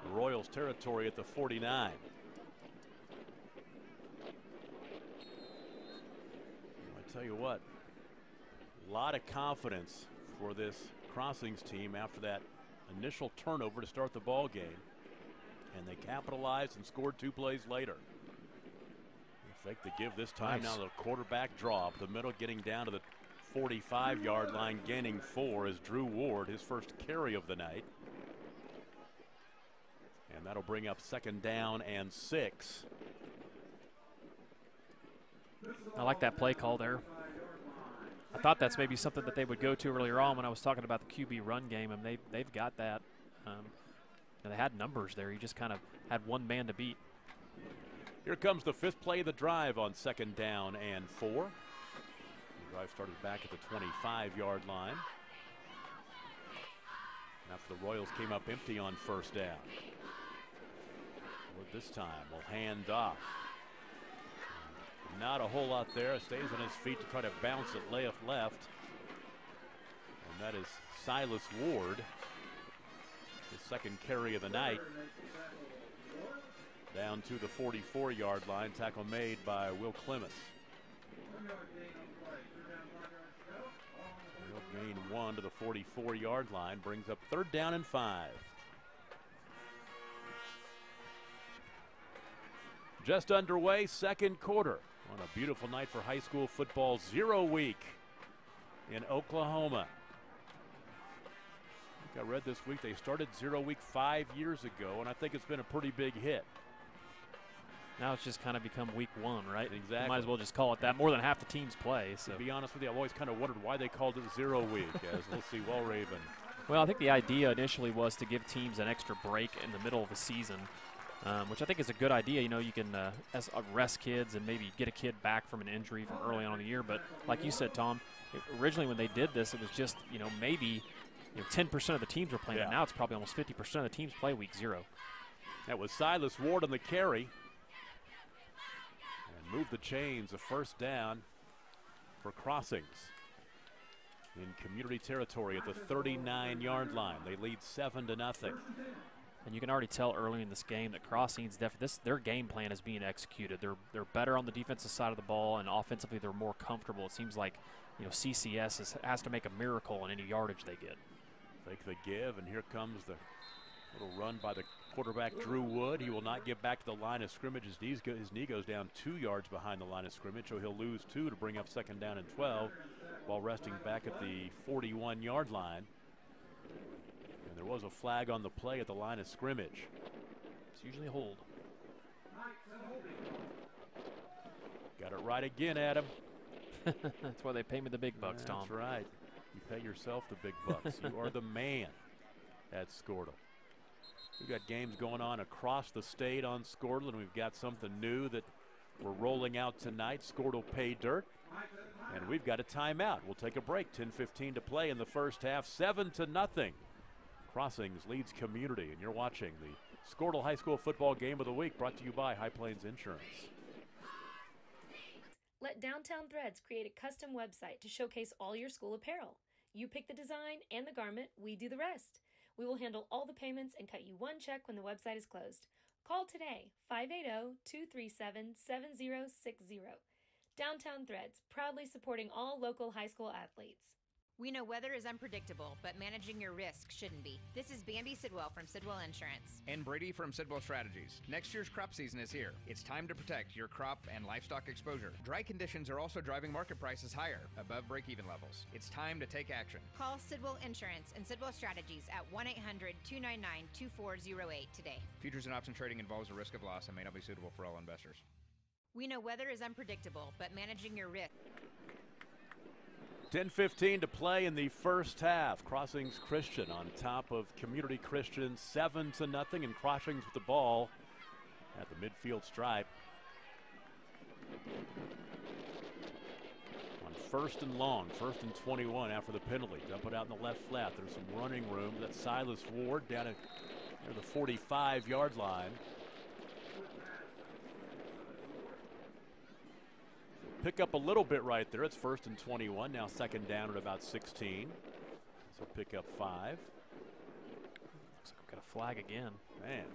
the Royals territory at the 49. I tell you what, a lot of confidence for this Crossings team after that initial turnover to start the ball game. And they capitalized and scored 2 plays later. They fake the give this time. Nice. Now the quarterback draw up the middle, getting down to the 45-yard line, gaining 4 is Drew Ward, his first carry of the night. And that'll bring up 2nd down and 6. I like that play call there. I thought that's maybe something that they would go to earlier on when I was talking about the QB run game, and they've got that. And they had numbers there. You just kind of had one man to beat. Here comes the 5th play of the drive on 2nd down and 4. The drive started back at the 25-yard line. After the Royals came up empty on 1st down. Ward this time will hand off. Not a whole lot there. Stays on his feet to try to bounce it left. And that is Silas Ward. His 2nd carry of the night. Down to the 44-yard line. Tackle made by Will Clements. He'll gain 1 to the 44-yard line. Brings up 3rd down and 5. Just underway, 2nd quarter. On a beautiful night for high school football, 0 week in Oklahoma. I read this week they started 0 week 5 years ago, and I think it's been a pretty big hit. Now it's just kind of become week 1, right? Exactly. You might as well just call it that. More than half the teams play. So. To be honest with you, I've always kind of wondered why they called it 0 week, as we'll see Wellraven. Well, I think the idea initially was to give teams an extra break in the middle of the season, which I think is a good idea. You know, you can rest kids and maybe get a kid back from an injury from early on in the year. But like you said, Tom, originally when they did this, it was just, maybe 10% of the teams were playing. Yeah. Now it's probably almost 50% of the teams play week 0. That was Silas Ward on the carry. And moved the chains, a 1st down for Crossings. In Community territory at the 39-yard line. They lead 7-0. And you can already tell early in this game that Crossings, their game plan is being executed. They're better on the defensive side of the ball, and offensively they're more comfortable. It seems like CCS has to make a miracle in any yardage they get. Fake the give, and here comes the little run by the quarterback, Drew Wood. He will not get back to the line of scrimmage. His knee goes down 2 yards behind the line of scrimmage, so he'll lose 2 to bring up 2nd down and 12 while resting back at the 41-yard line. And there was a flag on the play at the line of scrimmage. It's usually a hold. Got it right again, Adam. That's why they pay me the big bucks, Tom. That's right. You pay yourself the big bucks. You are the man at Scourtle. We've got games going on across the state on Scourtle, and we've got something new that we're rolling out tonight, Scourtle Pay Dirt. And we've got a timeout. We'll take a break. 10:15 to play in the first half. 7-0. Crossings leads Community, and you're watching the Scourtle High School Football Game of the Week, brought to you by High Plains Insurance. Let Downtown Threads create a custom website to showcase all your school apparel. You pick the design and the garment, we do the rest. We will handle all the payments and cut you one check when the website is closed. Call today, 580-237-7060. Downtown Threads, proudly supporting all local high school athletes. We know weather is unpredictable, but managing your risk shouldn't be. This is Bambi Sidwell from Sidwell Insurance. And Brady from Sidwell Strategies. Next year's crop season is here. It's time to protect your crop and livestock exposure. Dry conditions are also driving market prices higher, above break-even levels. It's time to take action. Call Sidwell Insurance and Sidwell Strategies at 1-800-299-2408 today. Futures and option trading involves a risk of loss and may not be suitable for all investors. We know weather is unpredictable, but managing your risk. 10:15 to play in the first half. Crossings Christian on top of Community Christian 7-0, and Crossings with the ball at the midfield stripe. On first and long, 1st and 21 after the penalty. Dump it out in the left flat. There's some running room. That's Silas Ward down at near the 45-yard line. Pick up a little bit right there. It's 1st and 21. Now 2nd down at about 16. So pick up 5. Looks like we've got a flag again. Man,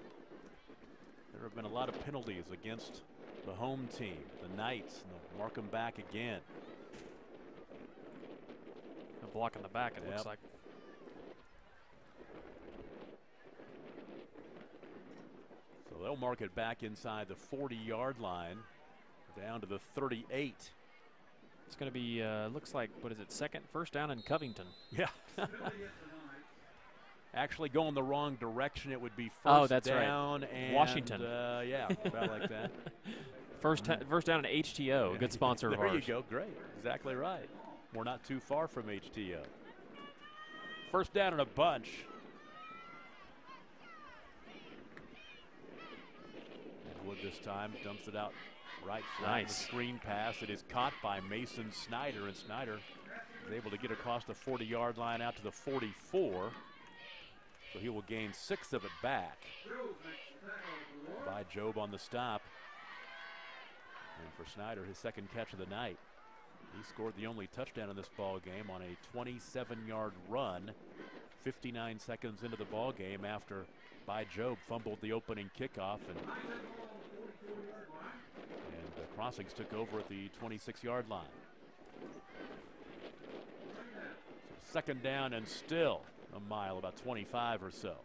there have been a lot of penalties against the home team, the Knights, and they'll mark them back again. A block in the back, it looks like. So they'll mark it back inside the 40-yard line. Down to the 38. It's going to be, looks like, what is it, first down in Covington. Yeah. Actually going the wrong direction. It would be first down and Washington. Yeah, about like that. First down in HTO, good sponsor of ours. There you go, great, exactly right. We're not too far from HTO. First down in a bunch. And Wood this time dumps it out. Right flat. Nice. The screen pass. It is caught by Mason Snyder, and Snyder is able to get across the 40-yard line out to the 44. So he will gain 6 of it back. By Job on the stop. And for Snyder, his 2nd catch of the night. He scored the only touchdown in this ball game on a 27-yard run. 59 seconds into the ball game after By Job fumbled the opening kickoff, and Crossings took over at the 26-yard line. So 2nd down and still a mile, about 25 or so.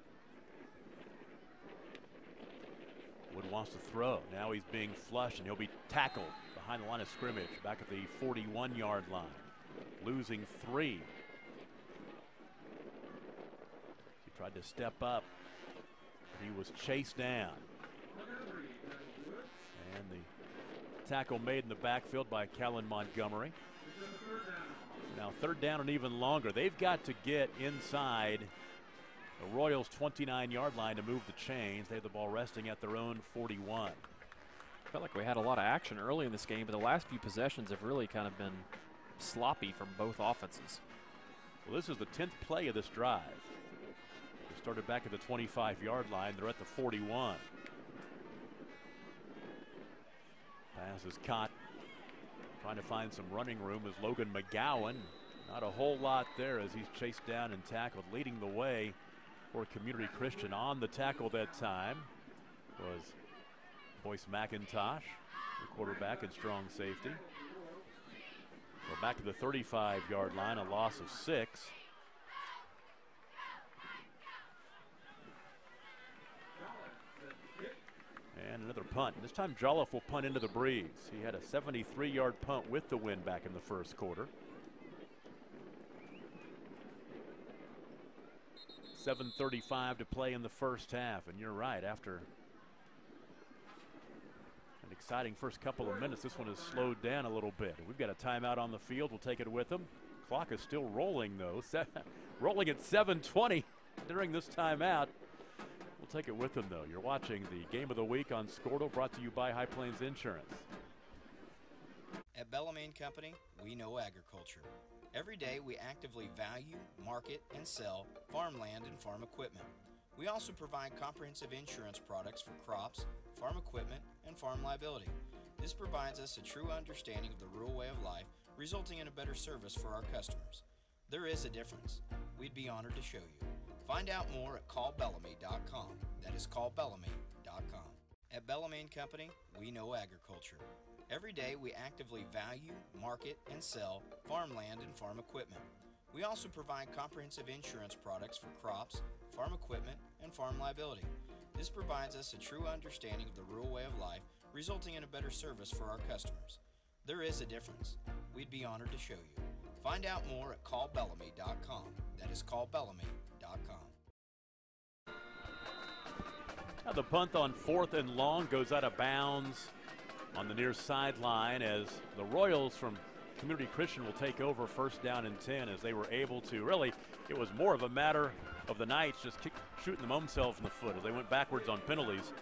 Wood wants to throw. Now he's being flushed, and he'll be tackled behind the line of scrimmage back at the 41-yard line, losing 3. He tried to step up, but he was chased down. And the tackle made in the backfield by Callan Montgomery. Now 3rd down and even longer. They've got to get inside the Royals' 29-yard line to move the chains. They have the ball resting at their own 41. Felt like we had a lot of action early in this game, but the last few possessions have really kind of been sloppy from both offenses. Well, this is the 10th play of this drive. They started back at the 25-yard line. They're at the 41. Pass is caught. Trying to find some running room is Logan McGowan. Not a whole lot there as he's chased down and tackled. Leading the way for Community Christian on the tackle that time was Boyce McIntosh, the quarterback and strong safety. So back to the 35-yard line, a loss of 6. And another punt. This time Jolliffe will punt into the breeze. He had a 73-yard punt with the win back in the first quarter. 7:35 to play in the first half. And you're right, after an exciting first couple of minutes, this one has slowed down a little bit. We've got a timeout on the field. We'll take it with them. Clock is still rolling, though. Rolling at 7:20 during this timeout. We'll take it with them, though. You're watching the Game of the Week on Scortal, brought to you by High Plains Insurance. At Bellarmine Company, we know agriculture. Every day we actively value, market, and sell farmland and farm equipment. We also provide comprehensive insurance products for crops, farm equipment, and farm liability. This provides us a true understanding of the rural way of life, resulting in a better service for our customers. There is a difference. We'd be honored to show you. Find out more at callbellamy.com. That is callbellamy.com. At Bellarmine Company, we know agriculture. Every day we actively value, market, and sell farmland and farm equipment. We also provide comprehensive insurance products for crops, farm equipment, and farm liability. This provides us a true understanding of the rural way of life, resulting in a better service for our customers. There is a difference. We'd be honored to show you. Find out more at callbellamy.com. That is callbellamy.com. Now the punt on 4th and long goes out of bounds on the near sideline as the Royals from Community Christian will take over 1st down and 10 as they were able to really, it was more of a matter of the Knights just shooting themselves in the foot as they went backwards on penalties.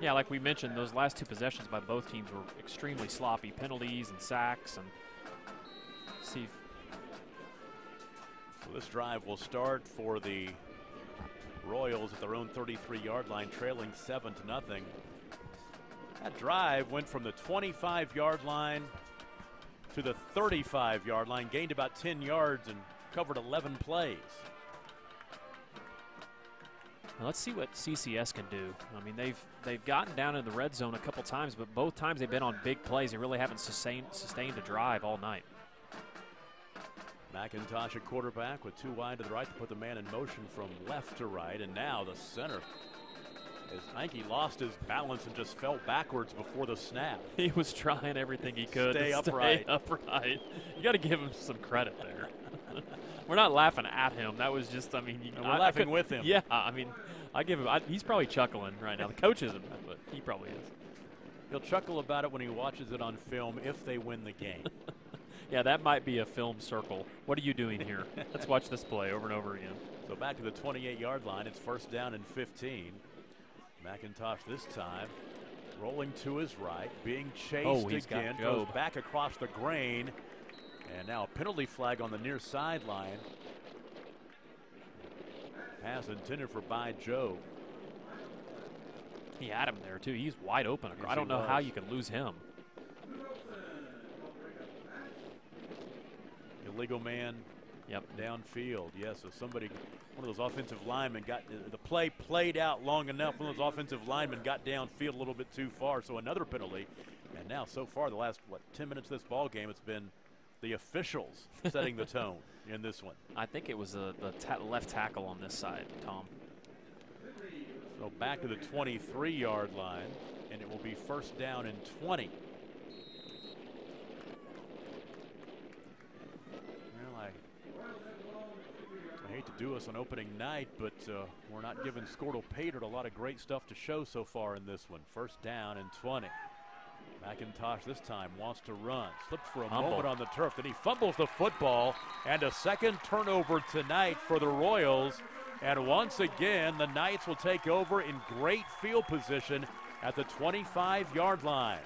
Yeah, like we mentioned, those last 2 possessions by both teams were extremely sloppy. Penalties and sacks. And see. So this drive will start for the Royals at their own 33-yard line, trailing 7-0. That drive went from the 25-yard line to the 35-yard line, gained about 10 yards and covered 11 plays. Now let's see what CCS can do. I mean, they've gotten down in the red zone a couple times, but both times they've been on big plays. They really haven't sustained a drive all night. McIntosh at quarterback with 2 wide to the right to put the man in motion from left to right, and now the center. As I think he lost his balance and just fell backwards before the snap. He was trying everything he could to stay upright. You got to give him some credit there. We're not laughing at him. That was just, I mean. We're laughing with him. Yeah, I mean, I give him, he's probably chuckling right now. The coach isn't, but he probably is. He'll chuckle about it when he watches it on film if they win the game. Yeah, that might be a film circle. What are you doing here? Let's watch this play over and over again. So back to the 28-yard line. It's 1st down and 15. McIntosh this time rolling to his right, being chased again, goes back across the grain, and now a penalty flag on the near sideline. Pass intended for by Joe. He had him there too. He's wide open. Yes, I don't know how you can lose him. Illegal man. Yep. Downfield. Yes, so somebody, one of those offensive linemen got, the play played out long enough. One of those offensive linemen got downfield a little bit too far, so another penalty. And now so far the last, 10 minutes of this ball game, it's been the officials setting the tone in this one. I think it was the left tackle on this side, Tom. So back to the 23-yard line, and it will be 1st down and 20. I hate to do us on opening night, but we're not giving Squirtle Pater a lot of great stuff to show so far in this one. 1st down and 20. McIntosh this time wants to run. Slipped for a moment on the turf. Then he fumbles the football, and a second turnover tonight for the Royals. And once again, the Knights will take over in great field position at the 25-yard line.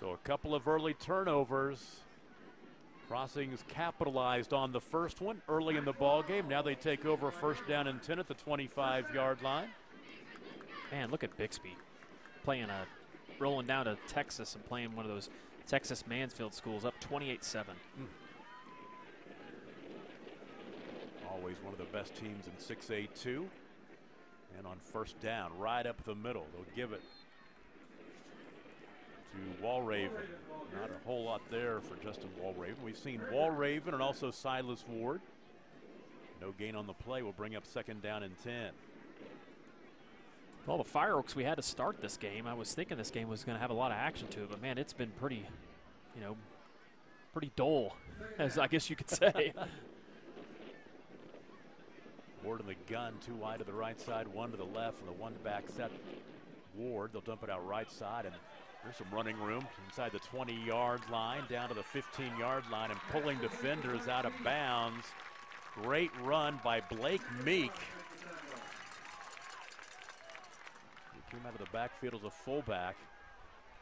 So a couple of early turnovers. Crossings capitalized on the first one early in the ball game. Now they take over 1st down and 10 at the 25-yard line. Man, look at Bixby rolling down to Texas and playing one of those Texas Mansfield schools, up 28-7. Always one of the best teams in 6A2. And on 1st down, right up the middle, they'll give it to Walraven. Not a whole lot there for Justin Walraven. We've seen Walraven and also Silas Ward. No gain on the play will bring up 2nd down and 10. Well, the fireworks we had to start this game, I was thinking this game was going to have a lot of action to it, but man, it's been pretty, pretty dull, as I guess you could say. Ward in the gun, 2 wide to the right side, 1 to the left, and the 1 back set. Ward, they'll dump it out right side, and there's some running room inside the 20-yard line, down to the 15-yard line, and pulling defenders out of bounds. Great run by Blake Meek. He came out of the backfield as a fullback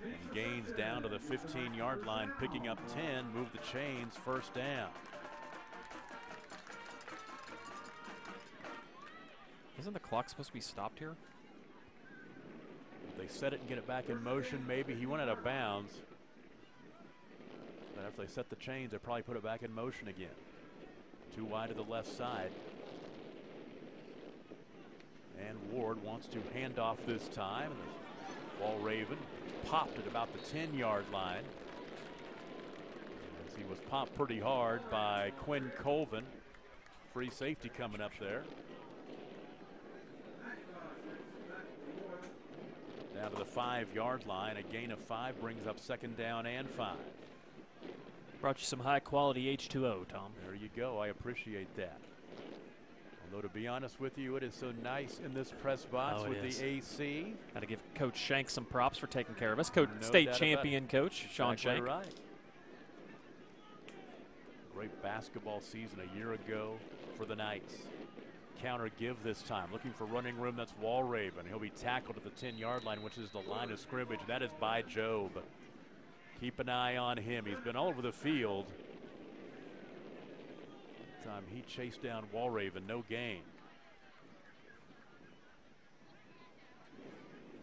and gains down to the 15-yard line, picking up 10, move the chains, 1st down. Isn't the clock supposed to be stopped here? They set it and get it back in motion. Maybe he went out of bounds. But after they set the chains, they probably put it back in motion again. Too wide to the left side. And Ward wants to hand off this time. Walraven popped at about the 10-yard line. As he was popped pretty hard by Quinn Colvin. Free safety coming up there. Down to the 5-yard line. A gain of 5 brings up 2nd down and 5. Brought you some high-quality H2O, Tom. There you go. I appreciate that. Although, to be honest with you, it is so nice in this press box with the AC. Got to give Coach Shank some props for taking care of us. Coach, No state doubt champion coach, Sean Shank. Right. Great basketball season a year ago for the Knights. Counter give this time. Looking for running room. That's Walraven. He'll be tackled at the 10-yard line, which is the line of scrimmage. That is by Job. Keep an eye on him. He's been all over the field. Time he chased down Walraven, no gain.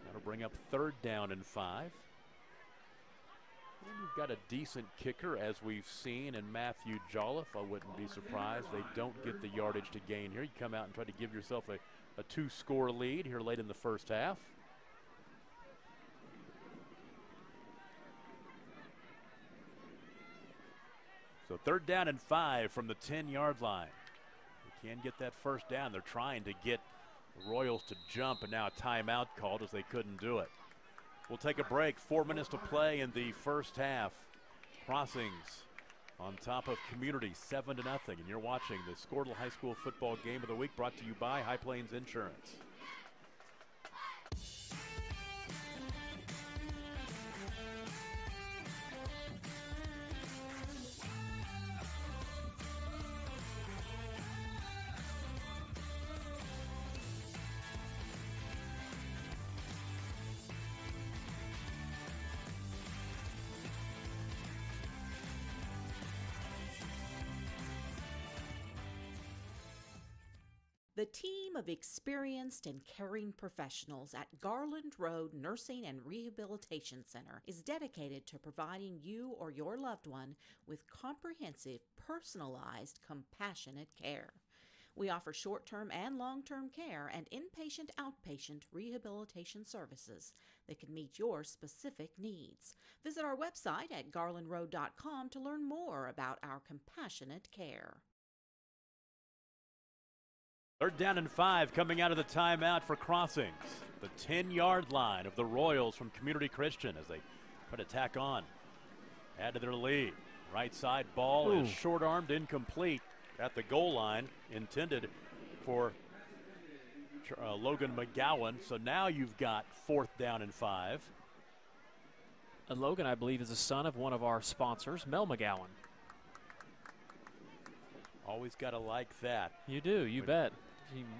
That'll bring up 3rd down and 5. And you've got a decent kicker, as we've seen in Matthew Jolliffe. I wouldn't be surprised they don't get the yardage to gain here. You come out and try to give yourself a 2-score lead here late in the first half. So 3rd down and 5 from the 10-yard line. They can get that first down. They're trying to get the Royals to jump, and now a timeout called as they couldn't do it. We'll take a break. 4 minutes to play in the first half. Crossings on top of Community 7-0. And you're watching the Squirtle High School Football Game of the Week, brought to you by High Plains Insurance. The team of experienced and caring professionals at Garland Road Nursing and Rehabilitation Center is dedicated to providing you or your loved one with comprehensive, personalized, compassionate care. We offer short-term and long-term care and inpatient-outpatient rehabilitation services that can meet your specific needs. Visit our website at garlandroad.com to learn more about our compassionate care. 3rd down and 5 coming out of the timeout for Crossings. The 10-yard line of the Royals from Community Christian as they try to tack on. Add to their lead. Right side ball is short-armed, incomplete at the goal line. Intended for Logan McGowan. So now you've got 4th down and 5. And Logan, I believe, is the son of one of our sponsors, Mel McGowan. Always got to like that. You do, you bet.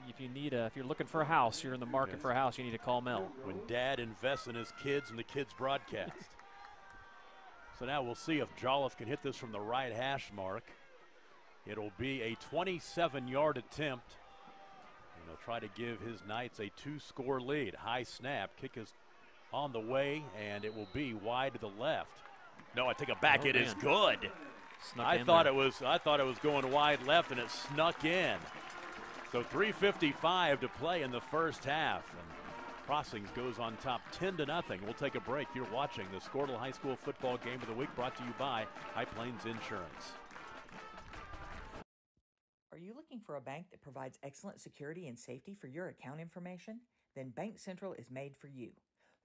If you need if you're looking for a house, you're in the market for a house, you need to call Mel. When Dad invests in his kids and the kids broadcast. So now we'll see if Jolliffe can hit this from the right hash mark. It'll be a 27-yard attempt. And he'll try to give his Knights a 2-score lead. High snap. Kick is on the way, and it will be wide to the left. No, I take it back. It is good. I thought it was going wide left, and it snuck in. So 3:55 to play in the first half. And Crossings goes on top 10-0. We'll take a break. You're watching the Squirtle High School Football Game of the Week, brought to you by High Plains Insurance. Are you looking for a bank that provides excellent security and safety for your account information? Then Bank Central is made for you.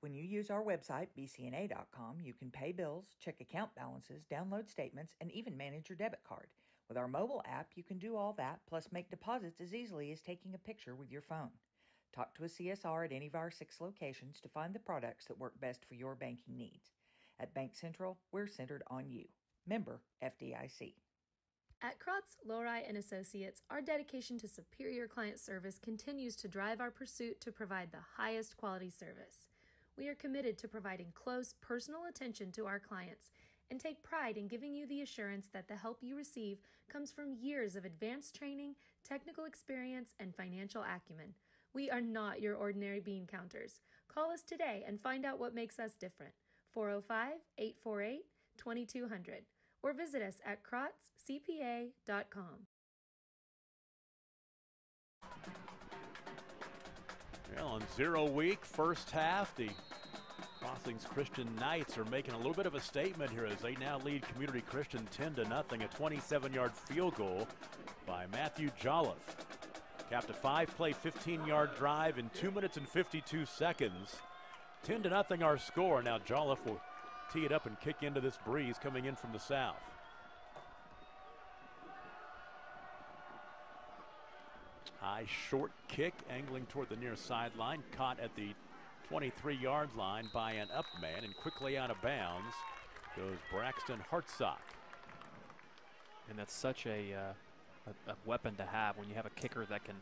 When you use our website, bcna.com, you can pay bills, check account balances, download statements, and even manage your debit card. With our mobile app, you can do all that, plus make deposits as easily as taking a picture with your phone. Talk to a CSR at any of our 6 locations to find the products that work best for your banking needs. At Bank Central, we're centered on you. Member FDIC. At Krotz, Lori & Associates, our dedication to superior client service continues to drive our pursuit to provide the highest quality service. We are committed to providing close, personal attention to our clients and take pride in giving you the assurance that the help you receive comes from years of advanced training, technical experience, and financial acumen. We are not your ordinary bean counters. Call us today and find out what makes us different. 405-848-2200 or visit us at krotzcpa.com. Well, on 0 week, first half, the Crossings Christian Knights are making a little bit of a statement here as they now lead Community Christian 10-0, a 27-yard field goal by Matthew Jolliffe. Capped a 5-play, 15-yard drive in 2 minutes and 52 seconds. 10-0 our score. Now Jolliffe will tee it up and kick into this breeze coming in from the south. High short kick angling toward the near sideline, caught at the 23-yard line by an up man, and quickly out of bounds goes Braxton Hartsock. And that's such a weapon to have when you have a kicker that can,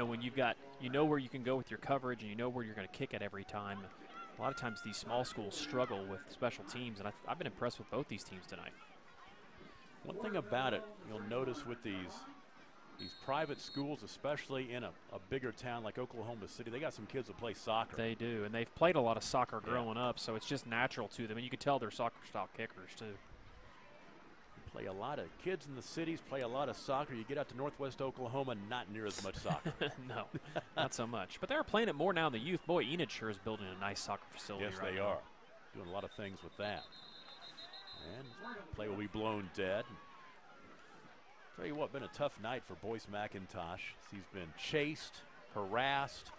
when you've got, where you can go with your coverage and you know where you're going to kick it every time. A lot of times these small schools struggle with special teams, and I've been impressed with both these teams tonight. One thing about it, you'll notice with these private schools, especially in a bigger town like Oklahoma City, they got some kids that play soccer. They do, and they've played a lot of soccer growing up, so it's just natural to them. And you can tell they're soccer-style kickers, too. Play a lot of kids in the cities, play a lot of soccer. You get out to Northwest Oklahoma, not near as much soccer. No, not so much. But they're playing it more now in the youth. Boy, Enid sure is building a nice soccer facility yes, right they now. are. Doing a lot of things with that. And play will be blown dead. Tell you what, been a tough night for Boyce McIntosh. He's been chased, harassed,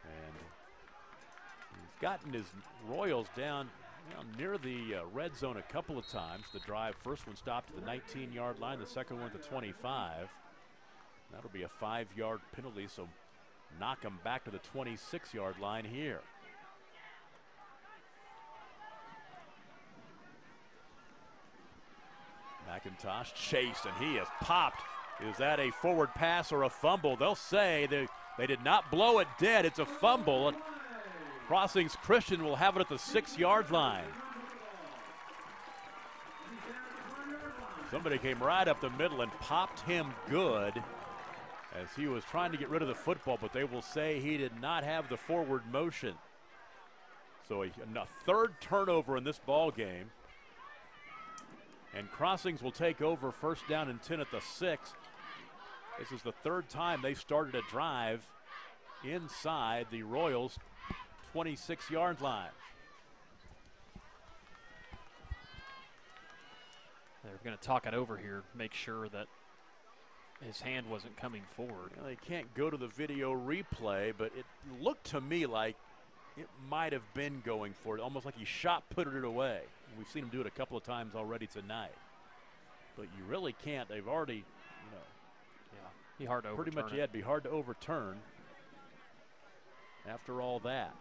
and he's gotten his Royals down near the red zone a couple of times. The drive, first one stopped at the 19-yard line, the second one at the 25. That'll be a 5-yard penalty, so knock him back to the 26-yard line here. McIntosh chased, and he has popped. Is that a forward pass or a fumble? They'll say they did not blow it dead. It's a fumble. And Crossings Christian will have it at the 6-yard line. Somebody came right up the middle and popped him good as he was trying to get rid of the football, but they will say he did not have the forward motion. So a third turnover in this ball game. And Crossings will take over first down and 10 at the 6. This is the third time they started a drive inside the Royals' 26-yard line. They're going to talk it over here, make sure that his hand wasn't coming forward. Well, they can't go to the video replay, but it looked to me like it might have been going for it, almost like he shot-putted it away. We've seen him do it a couple of times already tonight. But you really can't. They've already, be hard to overturn. Pretty much, it'd be hard to overturn after all that.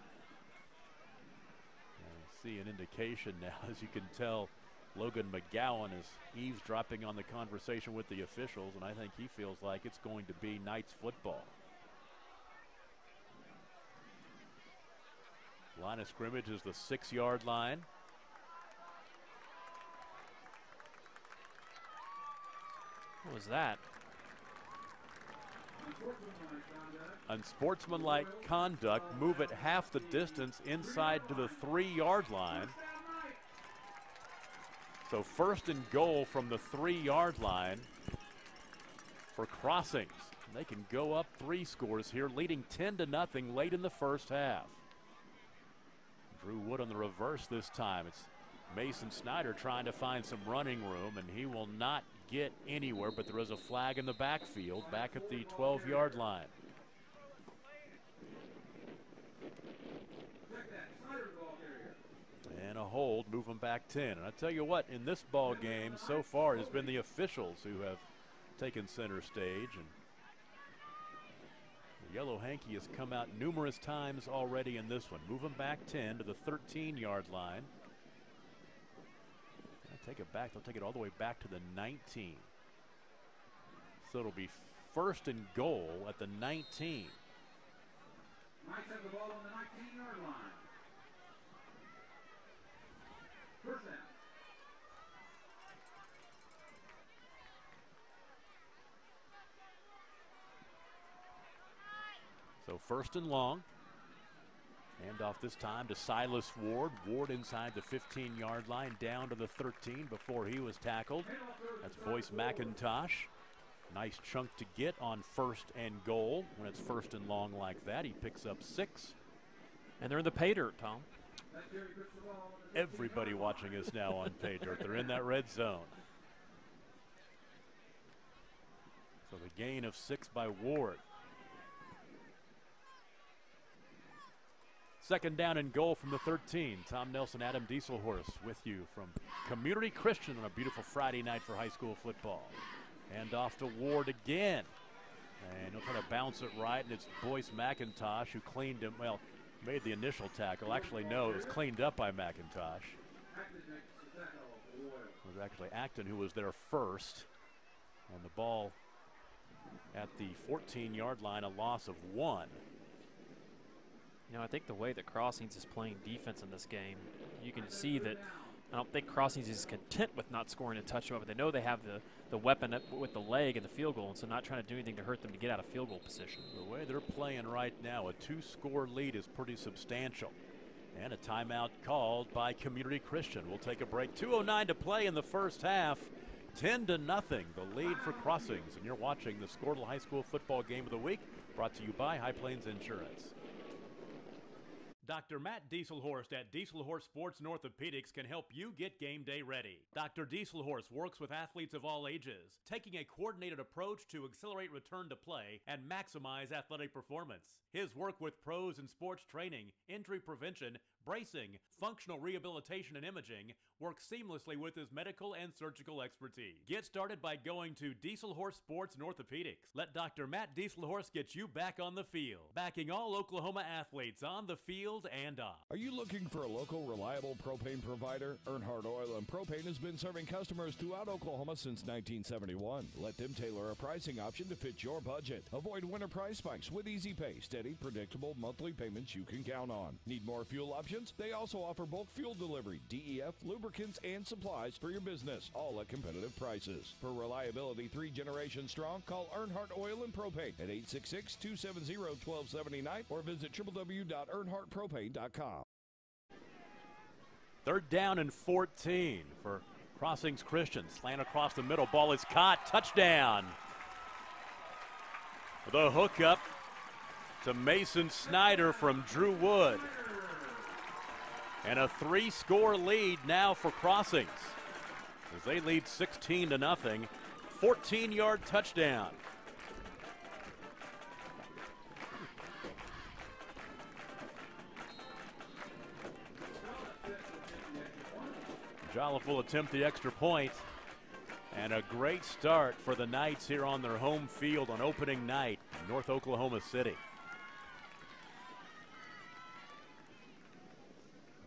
I see an indication now, as you can tell, Logan McGowan is eavesdropping on the conversation with the officials, and I think he feels like it's going to be Knights football. Line of scrimmage is the 6-yard line. What was that? Unsportsmanlike conduct. Move it half the distance inside to the 3-yard line. So first and goal from the 3-yard line for Crossings. They can go up 3 scores here, leading 10-0 late in the first half. Drew Wood on the reverse this time. It's Mason Snyder trying to find some running room, and he will not get anywhere, but there is a flag in the backfield back at the 12-yard line. And a hold, move them back 10. And I tell you what, in this ball game so far, it has been the officials who have taken center stage. And the Yellow Hanky has come out numerous times already in this one. Move them back 10 to the 13-yard line. Take it back. They'll take it all the way back to the 19. So it'll be first and goal at the 19. Knights have the ball on the 19-yard line. First down. first and long. Handoff this time to Silas Ward. Ward inside the 15-yard line, down to the 13 before he was tackled. That's Boyce McIntosh. Nice chunk to get on first and goal. When it's first and long like that, he picks up 6. And they're in the pay dirt, Tom. Everybody watching us now on pay dirt. They're in that red zone. So the gain of 6 by Ward. Second down and goal from the 13. Tom Nelson, Adam Dieselhorst with you from Community Christian on a beautiful Friday night for high school football. Hand off to Ward again. And he'll try to bounce it right, and it's Boyce McIntosh who cleaned him, well, made the initial tackle. Actually, no, it was cleaned up by McIntosh. It was actually Acton who was there first. And the ball at the 14-yard line, a loss of 1. You know, I think the way that Crossings is playing defense in this game, you can see that I don't think Crossings is content with not scoring a touchdown, but they know they have the weapon with the leg and the field goal, and so not trying to do anything to hurt them to get out of field goal position. The way they're playing right now, a 2-score lead is pretty substantial. And a timeout called by Community Christian. We'll take a break. 2:09 to play in the first half. 10-0, the lead for Crossings. And you're watching the Squirtle High School Football Game of the Week, brought to you by High Plains Insurance. Dr. Matt Dieselhorst at Dieselhorst Sports and Orthopedics can help you get game day ready. Dr. Dieselhorst works with athletes of all ages, taking a coordinated approach to accelerate return to play and maximize athletic performance. His work with pros in sports training, injury prevention, bracing, functional rehabilitation, and imaging works seamlessly with his medical and surgical expertise. Get started by going to Dieselhorst Sports and Orthopedics. Let Dr. Matt Dieselhorst get you back on the field, backing all Oklahoma athletes on the field and off. Are you looking for a local, reliable propane provider? Earnhardt Oil and Propane has been serving customers throughout Oklahoma since 1971. Let them tailor a pricing option to fit your budget. Avoid winter price spikes with easy pay, steady, predictable monthly payments you can count on. Need more fuel options? They also offer bulk fuel delivery, DEF, lubricants, and supplies for your business, all at competitive prices. For reliability 3 generations strong, call Earnhardt Oil and Propane at 866-270-1279 or visit www.earnhardtpropane.com. Third down and 14 for Crossings Christian. Slant across the middle. Ball is caught. Touchdown. The hookup to Mason Snyder from Drew Wood. And a 3-score lead now for Crossings as they lead 16-0. 14-yard touchdown. Jolliffe will attempt the extra point. And a great start for the Knights here on their home field on opening night in North Oklahoma City.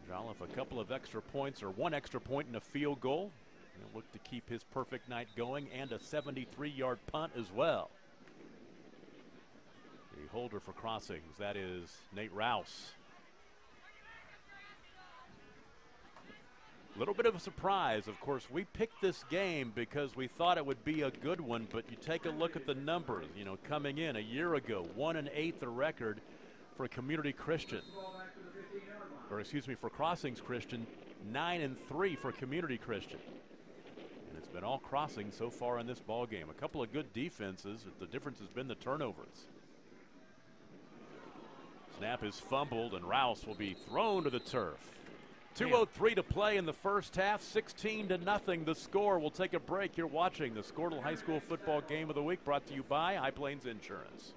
Jolliffe a couple of extra points, or 1 extra point and a field goal. He'll look to keep his perfect night going, and a 73-yard punt as well. The holder for Crossings, that is Nate Rouse. A little bit of a surprise. Of course, we picked this game because we thought it would be a good one, but you take a look at the numbers, you know, coming in a year ago, 1-8 the record for Community Christian. Or excuse me, for Crossings Christian, 9-3 for Community Christian. And it's been all Crossings so far in this ball game. A couple of good defenses. The difference has been the turnovers. Snap is fumbled, and Rouse will be thrown to the turf. 2:03 to play in the first half, 16-0 the score. We'll take a break. You're watching the Squirtle High School Football Game of the Week, brought to you by High Plains Insurance.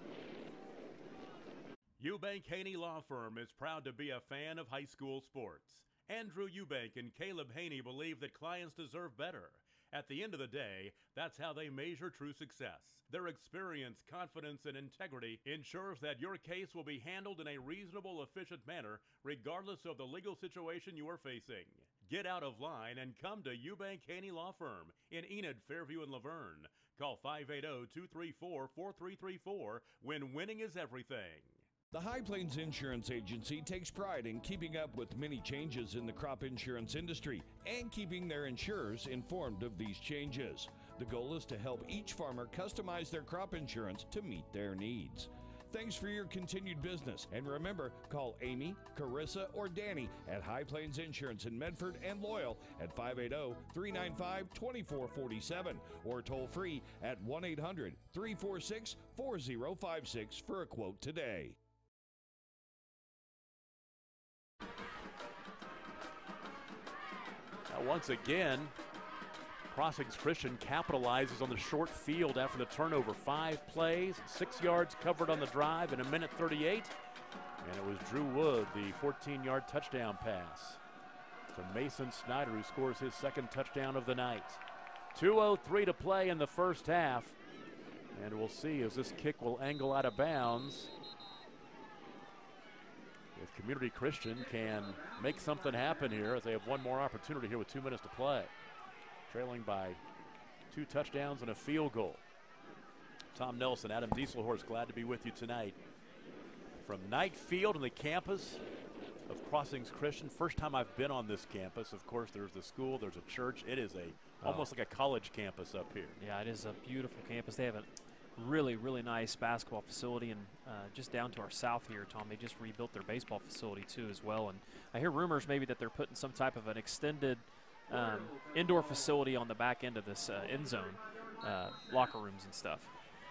Eubank Haney Law Firm is proud to be a fan of high school sports. Andrew Eubank and Caleb Haney believe that clients deserve better. At the end of the day, that's how they measure true success. Their experience, confidence, and integrity ensures that your case will be handled in a reasonable, efficient manner, regardless of the legal situation you are facing. Get out of line and come to Eubank Haney Law Firm in Enid, Fairview, and Laverne. Call 580-234-4334 when winning is everything. The High Plains Insurance Agency takes pride in keeping up with many changes in the crop insurance industry and keeping their insurers informed of these changes. The goal is to help each farmer customize their crop insurance to meet their needs. Thanks for your continued business. And remember, call Amy, Carissa, or Danny at High Plains Insurance in Medford and Loyal at 580-395-2447 or toll free at 1-800-346-4056 for a quote today. Now once again, Crossings Christian capitalizes on the short field after the turnover. 5 plays, 6 yards covered on the drive in 1:38. And it was Drew Wood, the 14-yard touchdown pass to Mason Snyder, who scores his 2nd touchdown of the night. 2:03 to play in the first half. And we'll see as this kick will angle out of bounds. If Community Christian can make something happen here, as they have one more opportunity here with 2 minutes to play. Trailing by 2 touchdowns and a field goal. Tom Nelson, Adam Dieselhorst, glad to be with you tonight. From Knight Field on the campus of Crossings Christian. First time I've been on this campus. Of course, there's the school, there's a church. It is almost like a college campus up here. Yeah, it is a beautiful campus. They have a really, really nice basketball facility, and just down to our south here, Tom, they just rebuilt their baseball facility too as well. And I hear rumors maybe that they're putting some type of an extended indoor facility on the back end of this end zone, locker rooms and stuff.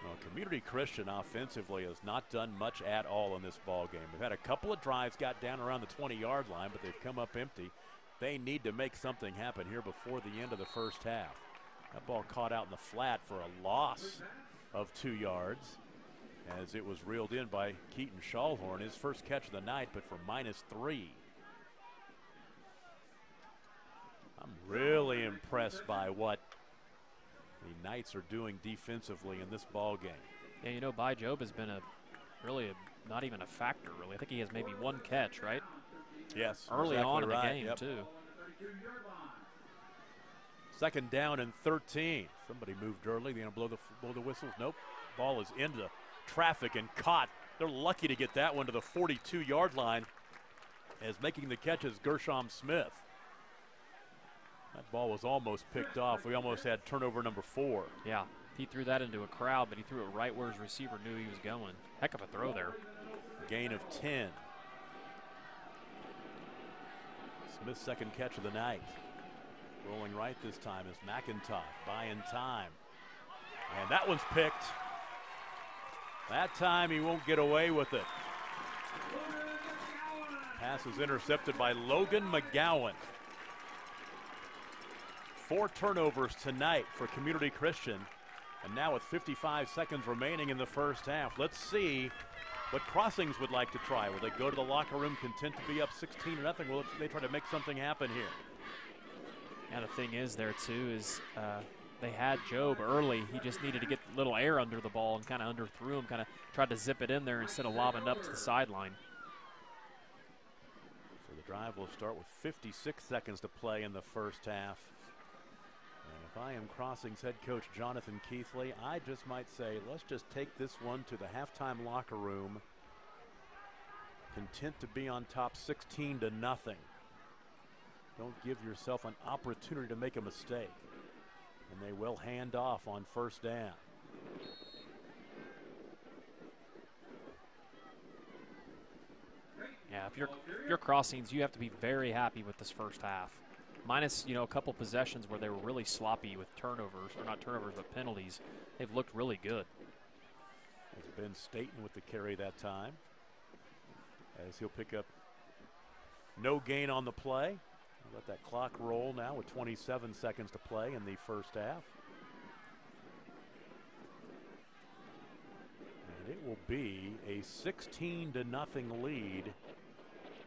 Well, Community Christian offensively has not done much at all in this ball game. They've had a couple of drives, got down around the 20-yard line, but they've come up empty. They need to make something happen here before the end of the first half. That ball caught out in the flat for a loss of 2 yards as it was reeled in by Keaton Schallhorn, his first catch of the night, but for -3. I'm really impressed by what the Knights are doing defensively in this ball game. Yeah, you know, Bai Job has been not even a factor, really. I think he has maybe 1 catch, right? Yes. Early exactly on in right. the game, Yep. too. 2nd down and 13. Somebody moved early. They're going to blow the whistles. Nope. Ball is into traffic and caught. They're lucky to get that one to the 42-yard line, as making the catch is Gershom Smith. That ball was almost picked off. We almost had turnover number 4. Yeah, he threw that into a crowd, but he threw it right where his receiver knew he was going. Heck of a throw there. Gain of 10. Smith's 2nd catch of the night. Rolling right this time is McIntosh, buying time. And that one's picked. That time he won't get away with it. Pass is intercepted by Logan McGowan. 4 turnovers tonight for Community Christian. And now with 55 seconds remaining in the first half, let's see what Crossings would like to try. Will they go to the locker room content to be up 16-0? Will they try to make something happen here? Yeah, the thing is there, too, is they had Job early. He just needed to get a little air under the ball and kind of underthrew him, kind of tried to zip it in there instead of lobbing it up to the sideline. So the drive will start with 56 seconds to play in the first half. And if I am Crossings head coach Jonathan Keithley, I just might say, let's just take this one to the halftime locker room. Content to be on top 16-0. Don't give yourself an opportunity to make a mistake. And they will hand off on first down. Yeah, if you're Crossings, you have to be very happy with this first half. Minus, a couple possessions where they were really sloppy with turnovers, or not turnovers, but penalties. They've looked really good. It's Ben Staten with the carry that time, as he'll pick up no gain on the play. Let that clock roll now with 27 seconds to play in the first half. And it will be a 16-0 lead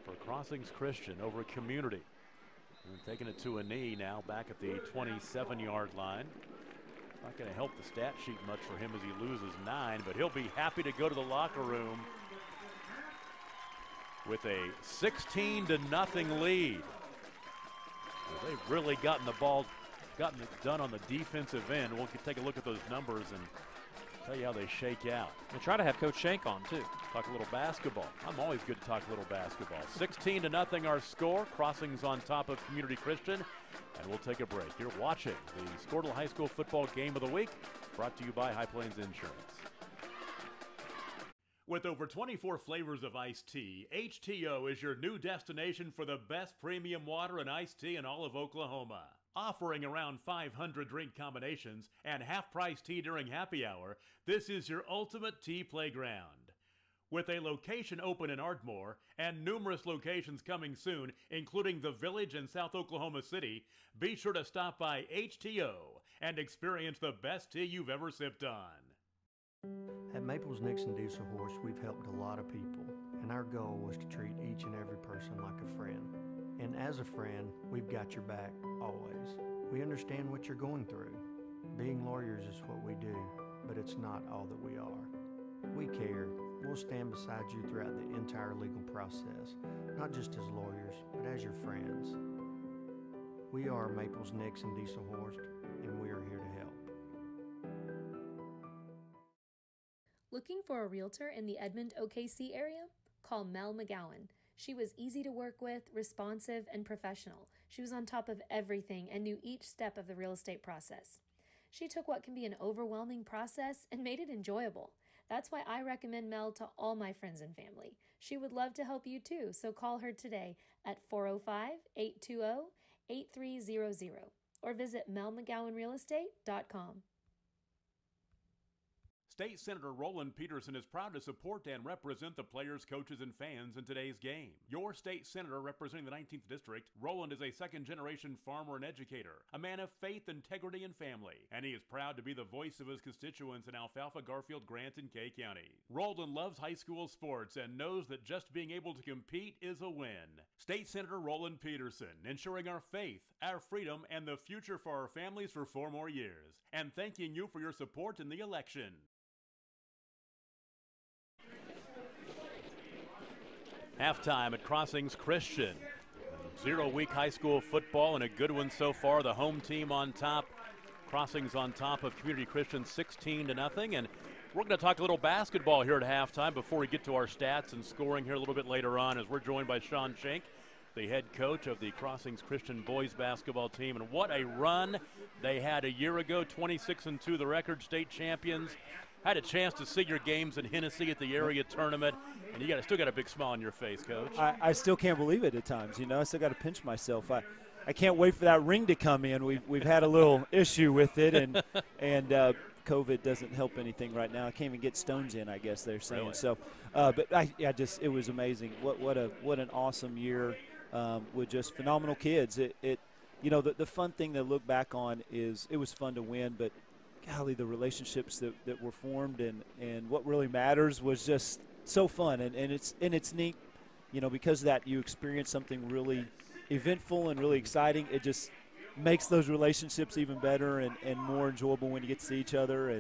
for Crossings Christian over Community. And taking it to a knee now back at the 27-yard line. Not going to help the stat sheet much for him as he loses 9, but he'll be happy to go to the locker room with a 16-0 lead. They've really gotten it done on the defensive end. We'll take a look at those numbers and tell you how they shake out. We'll try to have Coach Shank on, too. Talk a little basketball. I'm always good to talk a little basketball. 16-0 our score. Crossings on top of Community Christian. And we'll take a break. You're watching the Squirtle High School Football Game of the Week, brought to you by High Plains Insurance. With over 24 flavors of iced tea, HTO is your new destination for the best premium water and iced tea in all of Oklahoma. Offering around 500 drink combinations and half-price tea during happy hour, this is your ultimate tea playground. With a location open in Ardmore and numerous locations coming soon, including the Village in South Oklahoma City, be sure to stop by HTO and experience the best tea you've ever sipped on. At Maples Nixon Diesel Horse, we've helped a lot of people, and our goal was to treat each and every person like a friend. And as a friend, we've got your back, always. We understand what you're going through. Being lawyers is what we do, but it's not all that we are. We care. We'll stand beside you throughout the entire legal process, not just as lawyers, but as your friends. We are Maples Nixon Diesel Horse, and we are here to help. Looking for a realtor in the Edmond, OKC area? Call Mel McGowan. She was easy to work with, responsive, and professional. She was on top of everything and knew each step of the real estate process. She took what can be an overwhelming process and made it enjoyable. That's why I recommend Mel to all my friends and family. She would love to help you too, so call her today at 405-820-8300 or visit melmcgowanrealestate.com. State Senator Roland Peterson is proud to support and represent the players, coaches, and fans in today's game. Your state senator representing the 19th District, Roland is a second-generation farmer and educator, a man of faith, integrity, and family, and he is proud to be the voice of his constituents in Alfalfa, Garfield, Grant, and Kay County. Roland loves high school sports and knows that just being able to compete is a win. State Senator Roland Peterson, ensuring our faith, our freedom, and the future for our families for 4 more years, and thanking you for your support in the election. Halftime at Crossings Christian. 0-week high school football and a good one so far. The home team on top. Crossings on top of Community Christian 16-0. And we're going to talk a little basketball here at halftime before we get to our stats and scoring here a little bit later on, as we're joined by Sean Shank, the head coach of the Crossings Christian boys basketball team. And what a run they had a year ago, 26-2, the record, state champions. Had a chance to see your games in Hennessy at the area tournament, and you still got a big smile on your face, Coach. I still can't believe it at times. You know, I still got to pinch myself. I can't wait for that ring to come in. We've had a little issue with it, and COVID doesn't help anything right now. I can't even get stones in, I guess they're saying. Really? So, but it was amazing. What an awesome year with just phenomenal kids. The fun thing to look back on is it was fun to win, but golly, the relationships that were formed and what really matters was just so fun. And it's neat, because of that you experience something really eventful and really exciting. It just makes those relationships even better and more enjoyable when you get to see each other.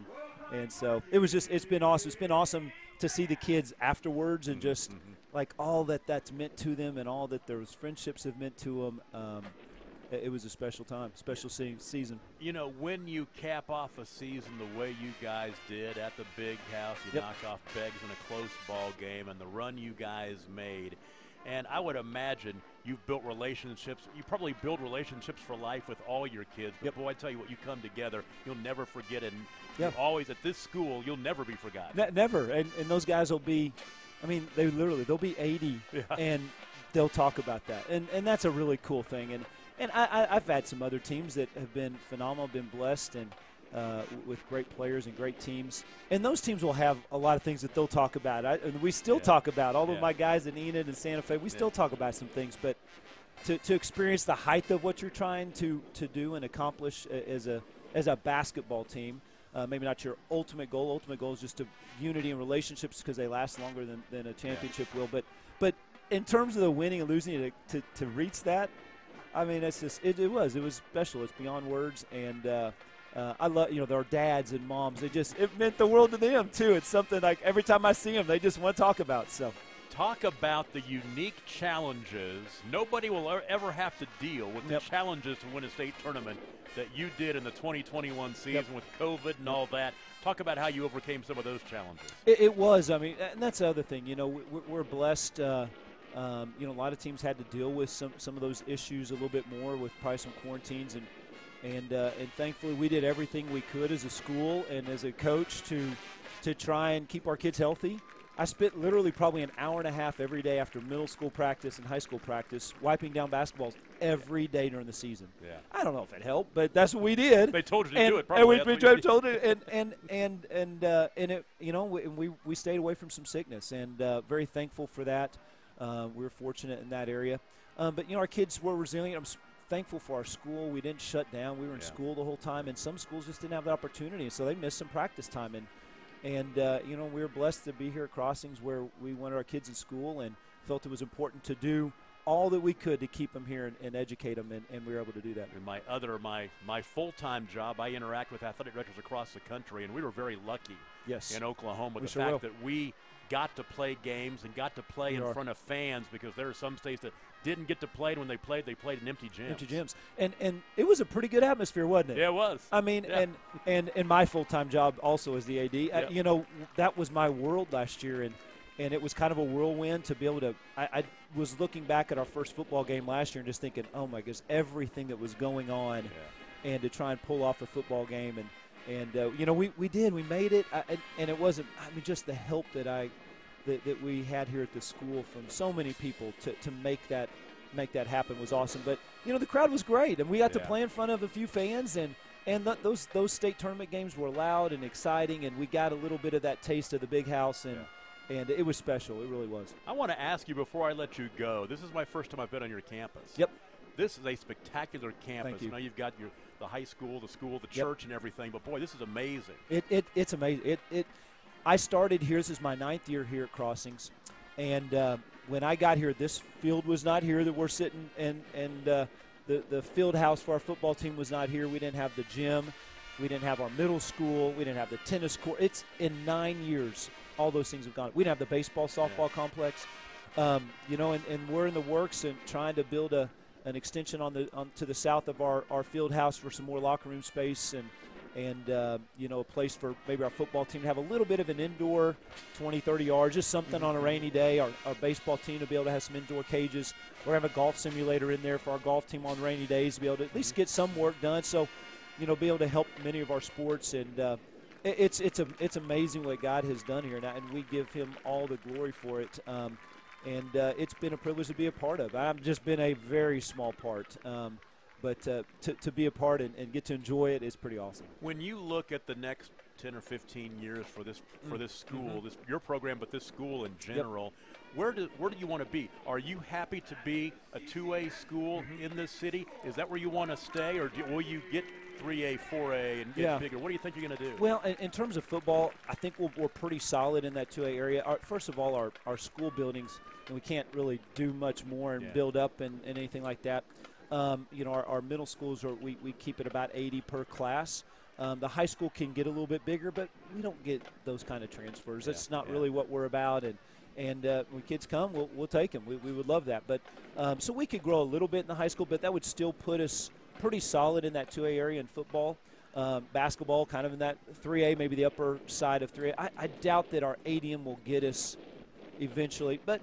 And so it's been awesome. It's been awesome to see the kids afterwards and just like all that's meant to them and all that those friendships have meant to them. It was a special time, special season. When you cap off a season the way you guys did at the Big House, you knock off Beggs in a close ball game, and the run you guys made. And I would imagine you've built relationships. You probably build relationships for life with all your kids. But boy, I tell you what, you come together, you'll never forget it. And you're always at this school, you'll never be forgotten. Never. And those guys will be, they'll be 80, and they'll talk about that. And that's a really cool thing. And I've had some other teams that have been phenomenal, been blessed, and with great players and great teams. And those teams will have a lot of things that they'll talk about. And we still talk about. All of my guys in Enid and Santa Fe, we still talk about some things. But to experience the height of what you're trying to do and accomplish as a basketball team, maybe not your ultimate goal. Ultimate goal is just unity and relationships because they last longer than a championship will. But in terms of the winning and losing, to reach that, it's just it was special. It's beyond words, and I love their dads and moms. It meant the world to them too. It's something like every time I see them, they just want to talk about. So talk about the unique challenges. Nobody will ever have to deal with the challenges to win a state tournament that you did in the 2021 season with COVID and all that. Talk about how you overcame some of those challenges. It was. And that's the other thing. We're blessed. A lot of teams had to deal with some of those issues a little bit more with probably some quarantines, and thankfully we did everything we could as a school and as a coach to try and keep our kids healthy. I spent literally probably an hour and a half every day after middle school practice and high school practice wiping down basketballs every day during the season. Yeah. I don't know if it helped, but that's what we did. They told you to and, do it. Probably. And we told it, and it, you know, we stayed away from some sickness, and very thankful for that. We were fortunate in that area. But, you know, our kids were resilient. I'm thankful for our school. We didn't shut down. We were in school the whole time, and some schools just didn't have the opportunity, so they missed some practice time. And you know, we were blessed to be here at Crossings where we wanted our kids in school and felt it was important to do all that we could to keep them here and educate them, and we were able to do that. In my full-time job, I interact with athletic directors across the country, and we were very lucky in Oklahoma. The fact that we got to play games and got to play in front of fans, because there are some states that didn't get to play, and when they played in empty gyms. Empty gyms. And it was a pretty good atmosphere, wasn't it? Yeah, it was. I mean, and my full-time job also as the AD, you know, that was my world last year, and it was kind of a whirlwind to be able to I was looking back at our first football game last year and just thinking, oh, my goodness, everything that was going on, and to try and pull off a football game. And you know, we did. We made it, and it wasn't, I mean, just the help that we had here at the school from so many people to make that happen was awesome. But, you know, the crowd was great, and we got to play in front of a few fans, and those state tournament games were loud and exciting, and we got a little bit of that taste of the big house, and it was special. It really was. I want to ask you before I let you go, this is my first time I've been on your campus. Yep. This is a spectacular campus. Thank you. Now you've got the high school, the church, and everything, but, boy, this is amazing. It's amazing. I started here. This is my 9th year here at Crossings, and when I got here, this field was not here that we're sitting, and the field house for our football team was not here. We didn't have the gym. We didn't have our middle school. We didn't have the tennis court. It's in 9 years, all those things have gone. We didn't have the baseball, softball complex. You know, and we're in the works and trying to build an extension to the south of our field house for some more locker room space and you know, a place for maybe our football team to have a little bit of an indoor 20, 30 yards, just something on a rainy day. Our baseball team to be able to have some indoor cages. Or have a golf simulator in there for our golf team on rainy days to be able to at least get some work done. So, you know, be able to help many of our sports. And it's amazing what God has done here, and we give him all the glory for it. It's been a privilege to be a part of. I've just been a very small part. But to be a part and get to enjoy it is pretty awesome. When you look at the next 10 or 15 years for this school, your program, but this school in general, where do you want to be? Are you happy to be a 2A school in this city? Is that where you want to stay, or will you get 3A, 4A, and get bigger? What do you think you're going to do? Well, in terms of football, I think we're pretty solid in that 2A area. First of all, our school buildings, and we can't really do much more and build up and anything like that. You know, our middle schools, we keep it about 80 per class. The high school can get a little bit bigger, but we don't get those kind of transfers. That's not really what we're about. And when kids come, we'll take them. We would love that. But so we could grow a little bit in the high school, but that would still put us pretty solid in that 2A area in football. Basketball kind of in that 3A, maybe the upper side of 3A. I doubt that our ADM will get us eventually, but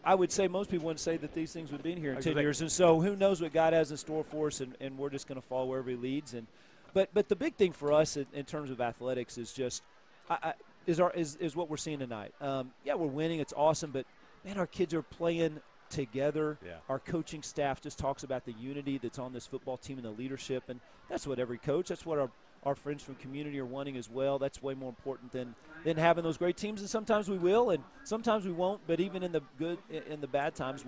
I would say most people wouldn't say that these things would be in here in 10 years. And so who knows what God has in store for us, and we're just going to follow wherever he leads. But the big thing for us in terms of athletics is just is what we're seeing tonight. We're winning. It's awesome. But, man, our kids are playing together. Yeah. Our coaching staff just talks about the unity that's on this football team and the leadership. And that's what every coach, that's what our friends from community are wanting as well. That's way more important than having those great teams. And sometimes we will, and sometimes we won't. But even in the good and the bad times,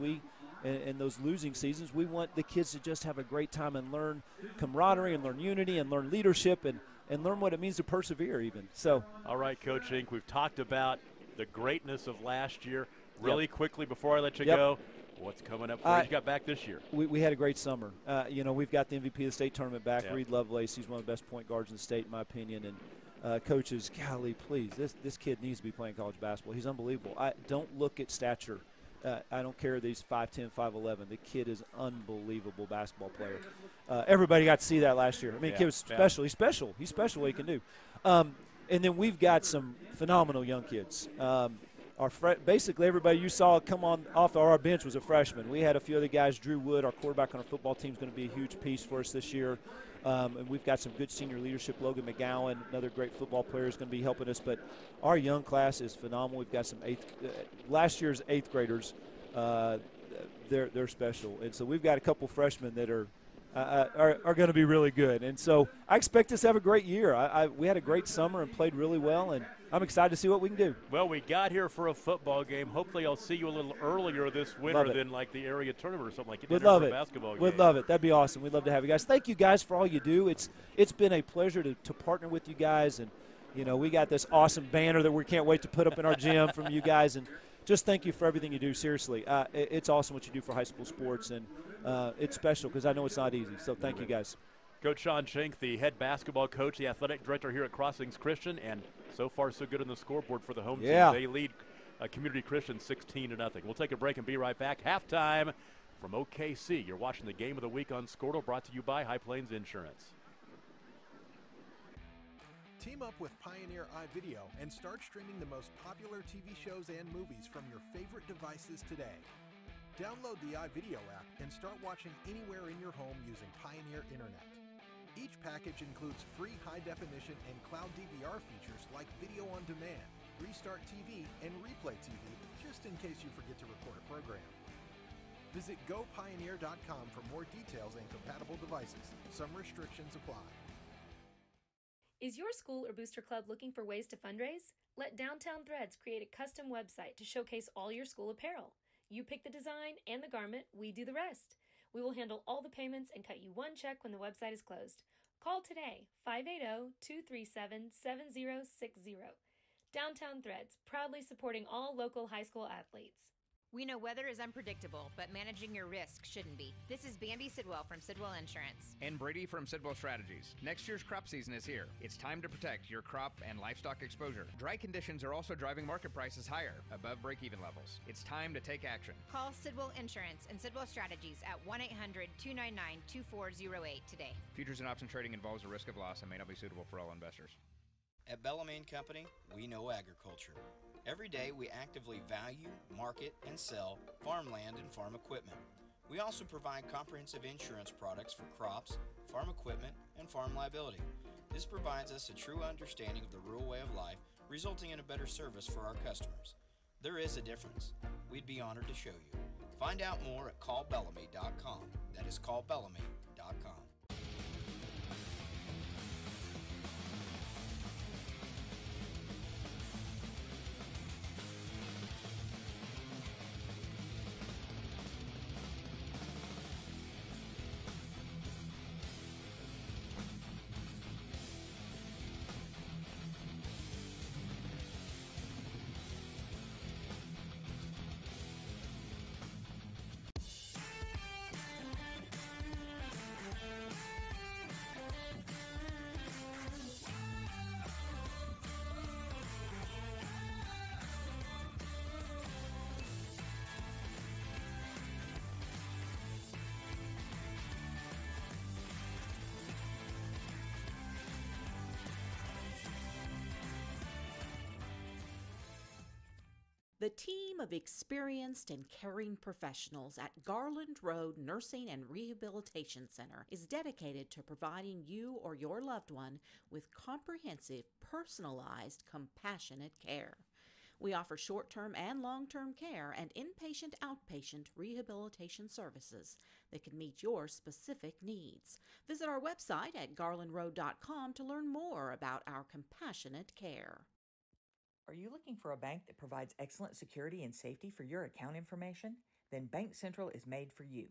in those losing seasons, we want the kids to just have a great time and learn camaraderie and learn unity and learn leadership and learn what it means to persevere even. So, all right, Coach Ink, we've talked about the greatness of last year. Really quickly before I let you go, what's coming up for you? You got back this year. We had a great summer. You know, we've got the MVP of the state tournament back, Reed Lovelace. He's one of the best point guards in the state, in my opinion. And coaches, golly, please, this kid needs to be playing college basketball. He's unbelievable. Don't look at stature. I don't care that he's 5'10", 5'11". The kid is unbelievable basketball player. Everybody got to see that last year. I mean, the kid was special. He's special. He's special what he can do. And then we've got some phenomenal young kids. basically everybody you saw come on off our bench was a freshman. We had a few other guys. Drew Wood, our quarterback on our football team, is going to be a huge piece for us this year. And we've got some good senior leadership. Logan McGowan, another great football player, is going to be helping us. But our young class is phenomenal. We've got some last year's eighth graders. They're special. And so we've got a couple freshmen that are going to be really good. And so I expect us to have a great year. We had a great summer and played really well, and I'm excited to see what we can do. Well, we got here for a football game. Hopefully I'll see you a little earlier this winter than like the area tournament or something like that. We'd love for it. A basketball game. We'd love it. That'd be awesome. We'd love to have you guys. Thank you guys for all you do. It's been a pleasure to partner with you guys. And, you know, we got this awesome banner that we can't wait to put up in our gym from you guys. And just thank you for everything you do. Seriously, it's awesome what you do for high school sports. And it's special because I know it's not easy. So thank you guys. Coach Sean Schenk, the head basketball coach, the athletic director here at Crossings Christian, and so far so good on the scoreboard for the home team. They lead Community Christian 16-0. We'll take a break and be right back. Halftime from OKC. You're watching the Game of the Week on Scortal, brought to you by High Plains Insurance. Team up with Pioneer iVideo and start streaming the most popular TV shows and movies from your favorite devices today. Download the iVideo app and start watching anywhere in your home using Pioneer Internet. Each package includes free high-definition and cloud DVR features like Video on Demand, Restart TV, and Replay TV, just in case you forget to record a program. Visit GoPioneer.com for more details and compatible devices. Some restrictions apply. Is your school or booster club looking for ways to fundraise? Let Downtown Threads create a custom website to showcase all your school apparel. You pick the design and the garment, we do the rest. We will handle all the payments and cut you one check when the website is closed. Call today, 580-237-7060. Downtown Threads, proudly supporting all local high school athletes. We know weather is unpredictable, but managing your risk shouldn't be. This is Bambi Sidwell from Sidwell Insurance. And Brady from Sidwell Strategies. Next year's crop season is here. It's time to protect your crop and livestock exposure. Dry conditions are also driving market prices higher, above break-even levels. It's time to take action. Call Sidwell Insurance and Sidwell Strategies at 1-800-299-2408 today. Futures and option trading involves a risk of loss and may not be suitable for all investors. At Bellarmine Company, we know agriculture. Every day we actively value, market, and sell farmland and farm equipment. We also provide comprehensive insurance products for crops, farm equipment, and farm liability. This provides us a true understanding of the rural way of life, resulting in a better service for our customers. There is a difference. We'd be honored to show you. Find out more at callbellamy.com. That is callbellamy.com. The team of experienced and caring professionals at Garland Road Nursing and Rehabilitation Center is dedicated to providing you or your loved one with comprehensive, personalized, compassionate care. We offer short-term and long-term care and inpatient-outpatient rehabilitation services that can meet your specific needs. Visit our website at garlandroad.com to learn more about our compassionate care. Are you looking for a bank that provides excellent security and safety for your account information? Then Bank Central is made for you.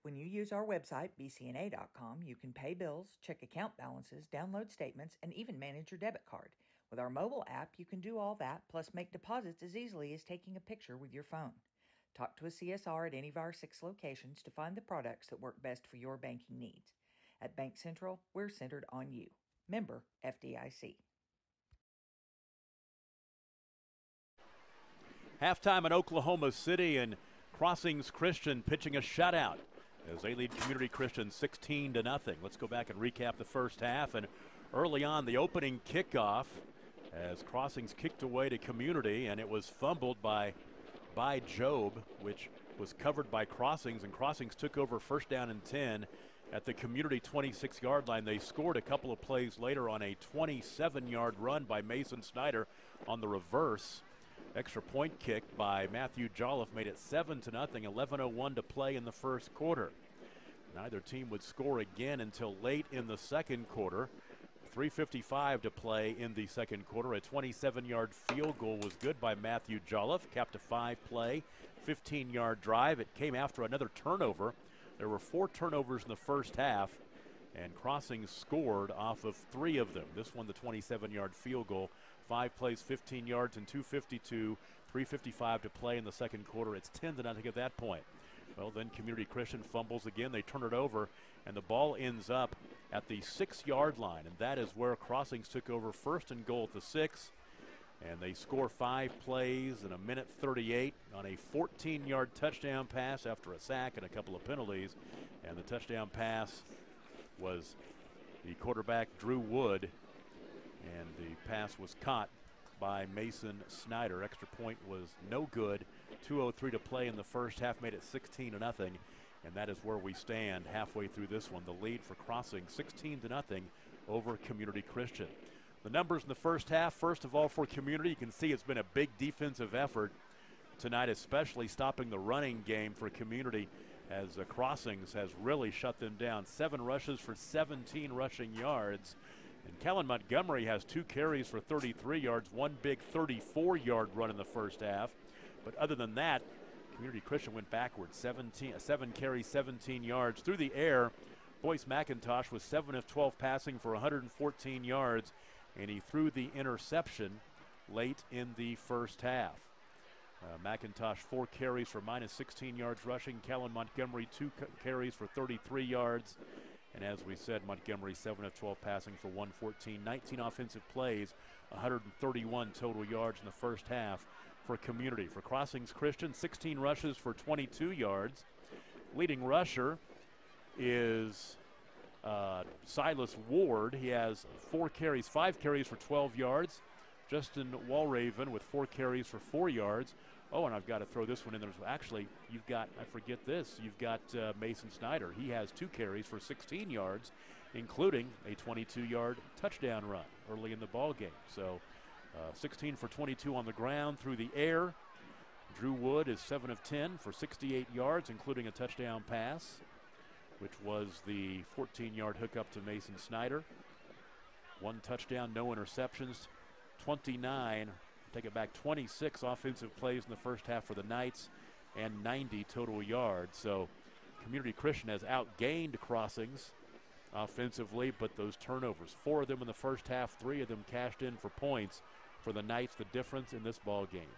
When you use our website, bcna.com, you can pay bills, check account balances, download statements, and even manage your debit card. With our mobile app, you can do all that, plus make deposits as easily as taking a picture with your phone. Talk to a CSR at any of our 6 locations to find the products that work best for your banking needs. At Bank Central, we're centered on you. Member FDIC. Halftime in Oklahoma City, and Crossings Christian pitching a shutout as they lead Community Christian 16-0. Let's go back and recap the first half. And early on, the opening kickoff as Crossings kicked away to Community, and it was fumbled by Job, which was covered by Crossings, and Crossings took over first down and 10 at the Community 26-yard line. They scored a couple of plays later on a 27-yard run by Mason Snyder on the reverse. Extra point kick by Matthew Jolliffe made it 7-0, 11:01 to play in the first quarter. Neither team would score again until late in the second quarter. 3:55 to play in the second quarter. A 27-yard field goal was good by Matthew Jolliffe, capped a 5-play, 15-yard drive. It came after another turnover. There were 4 turnovers in the first half, and Crossings scored off of 3 of them. This one, the 27-yard field goal. 5 plays, 15 yards, and 2:52. 3:55 to play in the second quarter. It's 10-0 at that point. Well, then Community Christian fumbles again. They turn it over, and the ball ends up at the 6-yard line, and that is where Crossings took over first and goal at the 6. And they score 5 plays in 1:38 on a 14-yard touchdown pass after a sack and a couple of penalties. And the touchdown pass was the quarterback, Drew Wood, and the pass was caught by Mason Snyder. Extra point was no good. 2:03 to play in the first half made it 16-0, and that is where we stand halfway through this one. The lead for Crossings, 16-0 over Community Christian. The numbers in the first half, first of all for Community, you can see it's been a big defensive effort tonight, especially stopping the running game for Community, as Crossings has really shut them down. 7 rushes for 17 rushing yards. And Kellen Montgomery has 2 carries for 33 yards, 1 big 34-yard run in the first half. But other than that, Community Christian went backwards, 7 carries, 17 yards. Through the air, Boyce McIntosh was 7 of 12 passing for 114 yards, and he threw the interception late in the first half. McIntosh 4 carries for -16 yards rushing. Kellen Montgomery 2 carries for 33 yards. And as we said, Montgomery 7 of 12 passing for 114. 19 offensive plays, 131 total yards in the first half for Community. For Crossings Christian, 16 rushes for 22 yards. Leading rusher is Silas Ward. He has 5 carries for 12 yards. Justin Walraven with 4 carries for 4 yards. Oh, and I've got to throw this one in there. Actually, you've got Mason Snyder. He has 2 carries for 16 yards, including a 22-yard touchdown run early in the ball game. So 16 for 22 on the ground. Through the air, Drew Wood is 7 of 10 for 68 yards, including a touchdown pass, which was the 14-yard hookup to Mason Snyder. 1 touchdown, no interceptions, 26 offensive plays in the first half for the Knights, and 90 total yards. So Community Christian has outgained Crossings offensively, but those turnovers, 4 of them in the first half, 3 of them cashed in for points for the Knights, the difference in this ball game.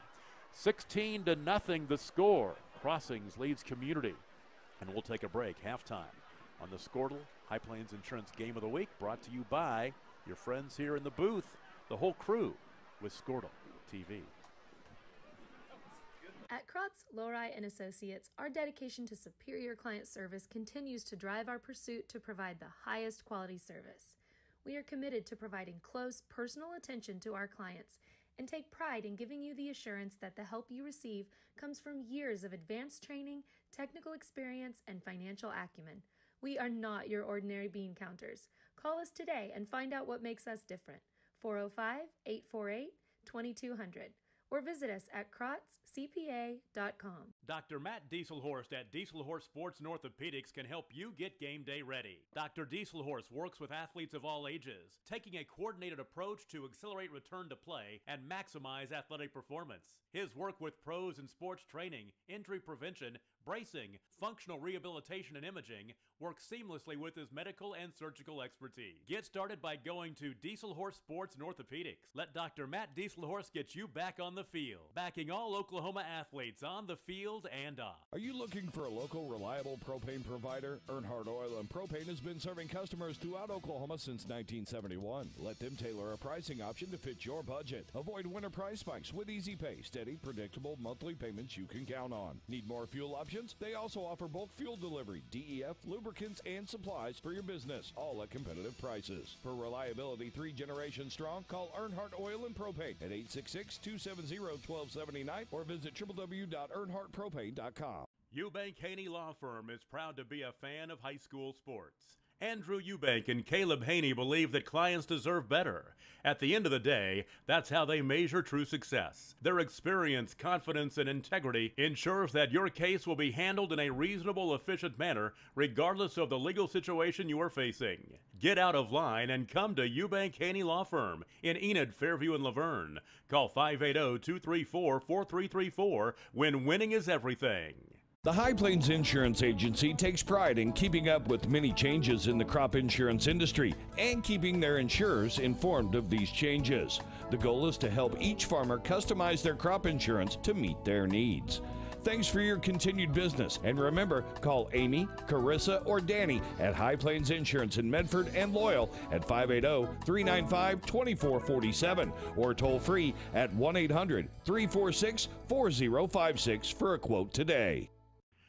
16-0 the score. Crossings leads Community. And we'll take a break, halftime, on the Squirtle High Plains Insurance Game of the Week, brought to you by your friends here in the booth, the whole crew with Squirtle TV. At Krotz, Lori & Associates, our dedication to superior client service continues to drive our pursuit to provide the highest quality service. We are committed to providing close, personal attention to our clients and take pride in giving you the assurance that the help you receive comes from years of advanced training, technical experience, and financial acumen. We are not your ordinary bean counters. Call us today and find out what makes us different. 405-848-2200. Or visit us at krotzcpa.com. Dr. Matt Dieselhorst at Dieselhorst Sports and Orthopedics can help you get game day ready. Dr. Dieselhorst works with athletes of all ages, taking a coordinated approach to accelerate return to play and maximize athletic performance. His work with pros in sports training, injury prevention, bracing, functional rehabilitation, and imaging works seamlessly with his medical and surgical expertise. Get started by going to Dieselhorst Sports and Orthopedics. Let Dr. Matt Dieselhorst get you back on the the field. Backing all Oklahoma athletes on the field and off. Are you looking for a local, reliable propane provider? Earnhardt Oil and Propane has been serving customers throughout Oklahoma since 1971. Let them tailor a pricing option to fit your budget. Avoid winter price spikes with easy pay, steady, predictable monthly payments you can count on. Need more fuel options? They also offer bulk fuel delivery, DEF, lubricants, and supplies for your business, all at competitive prices. For reliability 3 generations strong, call Earnhardt Oil and Propane at 866-270-1279 or visit www.earnhardtpropane.com. Eubank Haney Law Firm is proud to be a fan of high school sports. Andrew Eubank and Caleb Haney believe that clients deserve better. At the end of the day, that's how they measure true success. Their experience, confidence, and integrity ensures that your case will be handled in a reasonable, efficient manner, regardless of the legal situation you are facing. Get out of line and come to Eubank Haney Law Firm in Enid, Fairview, and Laverne. Call 580-234-4334 when winning is everything. The High Plains Insurance Agency takes pride in keeping up with many changes in the crop insurance industry and keeping their insurers informed of these changes. The goal is to help each farmer customize their crop insurance to meet their needs. Thanks for your continued business, and remember, call Amy, Carissa, or Danny at High Plains Insurance in Medford and Loyal at 580-395-2447 or toll free at 1-800-346-4056 for a quote today.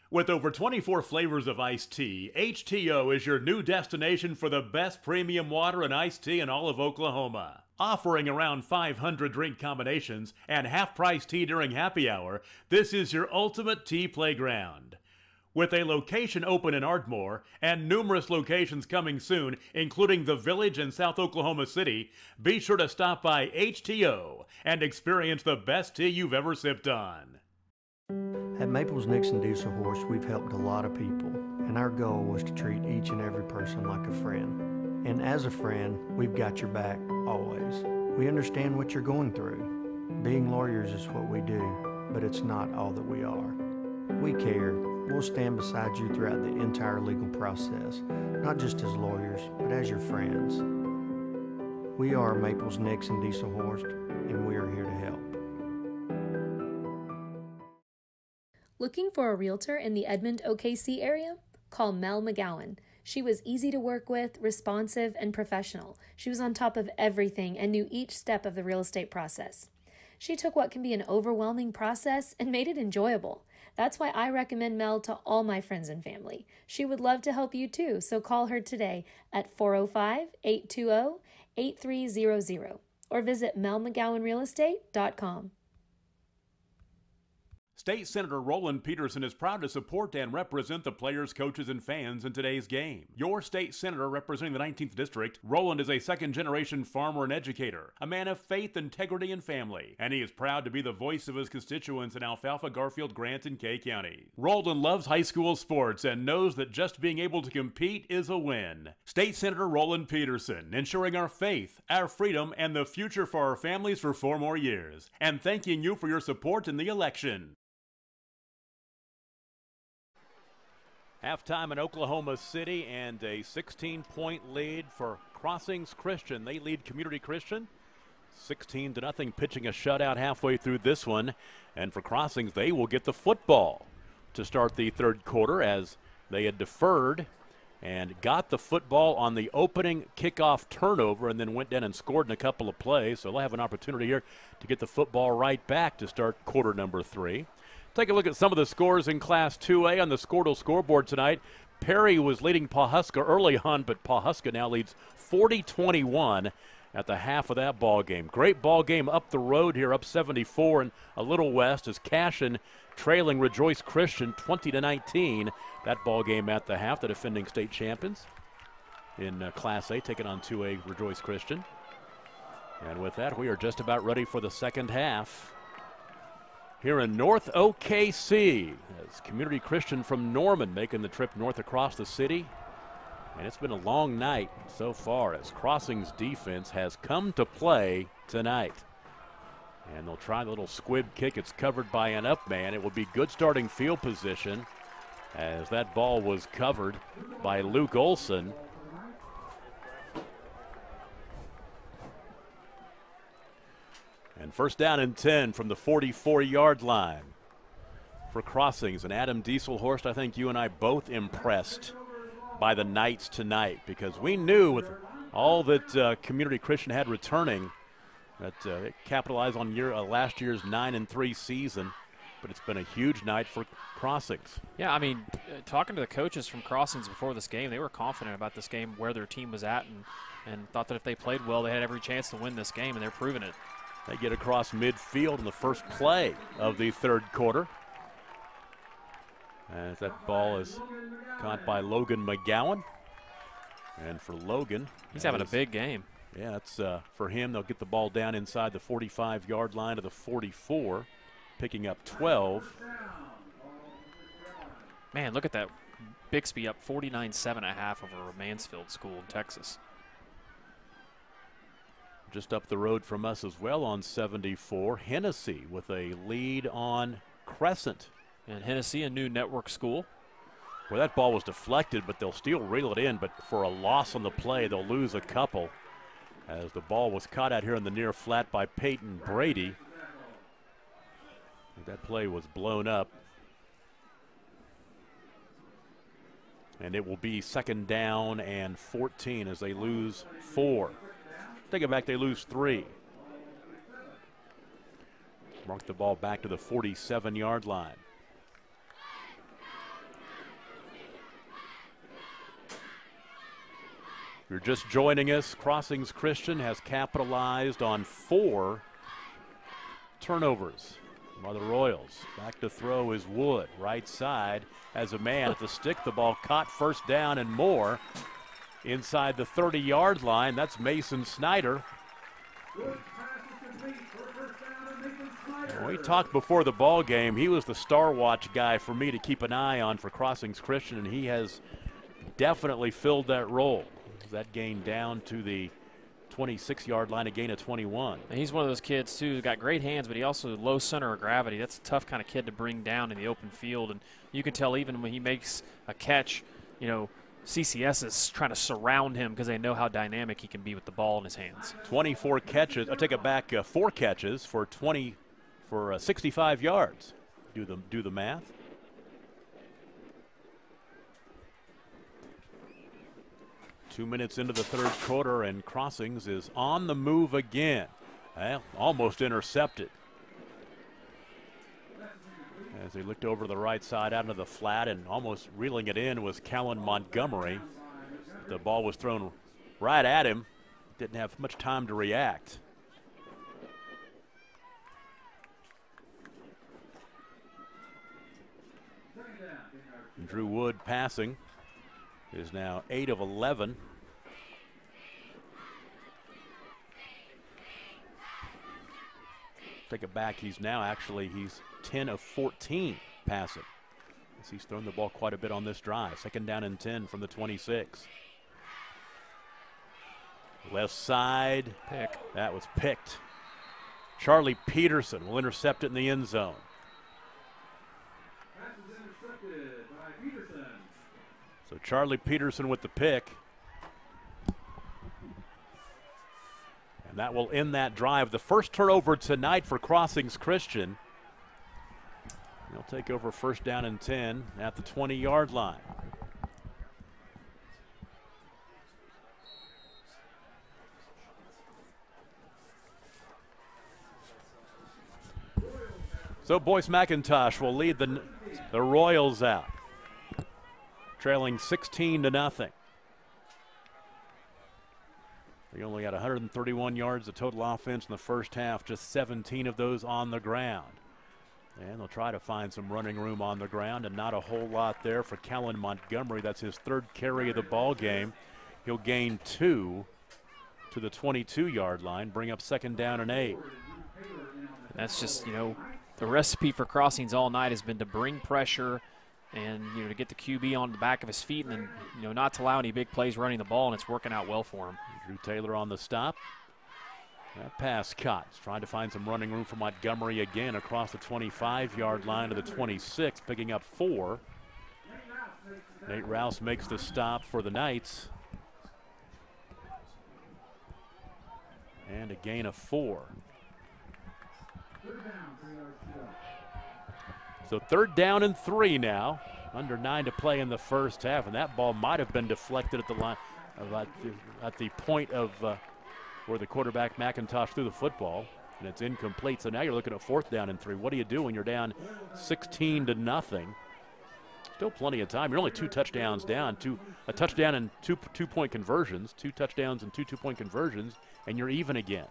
With over 24 flavors of iced tea, HTO is your new destination for the best premium water and iced tea in all of Oklahoma. Offering around 500 drink combinations and half-price tea during happy hour, this is your ultimate tea playground. With a location open in Ardmore and numerous locations coming soon, including the Village and South Oklahoma City, be sure to stop by HTO and experience the best tea you've ever sipped on. At Maples Nixon Diesel Horse, we've helped a lot of people, and our goal was to treat each and every person like a friend. And as a friend, we've got your back always. We understand what you're going through. Being lawyers is what we do, but it's not all that we are. We care. We'll stand beside you throughout the entire legal process, not just as lawyers, but as your friends. We are Maples Nixon Diesel Horse, and we are here to help. Looking for a realtor in the Edmond, OKC area? Call Mel McGowan. She was easy to work with, responsive, and professional. She was on top of everything and knew each step of the real estate process. She took what can be an overwhelming process and made it enjoyable. That's why I recommend Mel to all my friends and family. She would love to help you too, so call her today at 405-820-8300 or visit melmcgowanrealestate.com. State Senator Roland Peterson is proud to support and represent the players, coaches, and fans in today's game. Your state senator representing the 19th District, Roland is a second-generation farmer and educator, a man of faith, integrity, and family, and he is proud to be the voice of his constituents in Alfalfa, Garfield, Grant, and Kay County. Roland loves high school sports and knows that just being able to compete is a win. State Senator Roland Peterson, ensuring our faith, our freedom, and the future for our families for 4 more years, and thanking you for your support in the election. Halftime in Oklahoma City and a 16-point lead for Crossings Christian. They lead Community Christian 16-0, pitching a shutout halfway through this one. And for Crossings, they will get the football to start the third quarter as they had deferred and got the football on the opening kickoff turnover and then went down and scored in a couple of plays. So they'll have an opportunity here to get the football right back to start quarter number 3. Take a look at some of the scores in Class 2A on the Squirtle scoreboard tonight. Perry was leading Pawhuska early on, but Pawhuska now leads 40-21 at the half of that ball game. Great ball game up the road here, up 74 and a little west as Cashin trailing Rejoice Christian 20-19. That ball game at the half, the defending state champions in Class A taking on 2A Rejoice Christian. And with that, we are just about ready for the second half here in North OKC, as Community Christian from Norman making the trip north across the city. And it's been a long night so far as Crossings defense has come to play tonight. And they'll try the little squib kick. It's covered by an up man. It will be good starting field position as that ball was covered by Luke Olson. And first down and 10 from the 44-yard line for Crossings. And Adam Dieselhorst, I think you and I both impressed by the Knights tonight, because we knew with all that Community Christian had returning that it capitalized on last year's 9-3 season, but it's been a huge night for Crossings. Yeah, I mean, talking to the coaches from Crossings before this game, they were confident about this game, where their team was at, and thought that if they played well, they had every chance to win this game, and they're proving it. They get across midfield in the first play of the third quarter, as that ball is caught by Logan McGowan. And for Logan, he's having a big game. Yeah, it's for him. They'll get the ball down inside the 45-yard line to the 44, picking up 12. Man, look at that. Bixby up 49.5 over Mansfield School in Texas. Just up the road from us as well on 74, Hennessy with a lead on Crescent. And Hennessy, a new network school. Well, that ball was deflected, but they'll still reel it in. But for a loss on the play, they'll lose a couple, as the ball was caught out here in the near flat by Peyton Brady. That play was blown up. And it will be second down and 14 as they lose 4. Take it back, they lose 3. Mark the ball back to the 47-yard line. If you're just joining us, Crossings Christian has capitalized on 4 turnovers by the Royals. Back to throw is Wood. Right side has a man at the stick. The ball caught, first down and more. Inside the 30-yard line, that's Mason Snyder. We talked before the ball game. He was the star watch guy for me to keep an eye on for Crossings Christian, and he has definitely filled that role. That gain down to the 26-yard line, a gain of 21. And he's one of those kids, too, who's got great hands, but he also low center of gravity. That's a tough kind of kid to bring down in the open field, and you can tell even when he makes a catch, you know, CCS is trying to surround him because they know how dynamic he can be with the ball in his hands. 24 catches. I'll take it back. 4 catches for 65 yards. Do the math. Two minutes into the third quarter, and Crossings is on the move again. Well, almost intercepted. As he looked over to the right side out into the flat, and almost reeling it in was Callan Montgomery. The ball was thrown right at him. Didn't have much time to react. Drew Wood passing is now 8 of 11. Take it back. He's 10 of 14 passing, as he's thrown the ball quite a bit on this drive. Second down and 10 from the 26. Left side. Pick. That was picked. Charlie Peterson will intercept it in the end zone. So Charlie Peterson with the pick. And that will end that drive. The first turnover tonight for Crossings Christian. They'll take over first down and 10 at the 20-yard line. So Boyce McIntosh will lead the Royals out, trailing 16-0. They only had 131 yards of total offense in the first half, just 17 of those on the ground. And they'll try to find some running room on the ground, and not a whole lot there for Callan Montgomery. That's his third carry of the ball game. He'll gain 2 to the 22-yard line, bring up second down and 8. And that's just, the recipe for Crossings all night has been to bring pressure and, to get the QB on the back of his feet and then, not to allow any big plays running the ball, and it's working out well for him. Drew Taylor on the stop. That pass caught. He's trying to find some running room for Montgomery again across the 25-yard line to the 26, picking up 4. Nate Rouse makes the stop for the Knights. And a gain of 4. So 3rd down and 3 now. Under 9 to play in the first half, and that ball might have been deflected at the line, at the point of where the quarterback McIntosh threw the football, and it's incomplete. So now you're looking at 4th down and 3. What do you do when you're down 16-0? Still plenty of time. You're only 2 touchdowns down, a touchdown and two-point conversions, 2 touchdowns and 2 two-point conversions, and you're even again.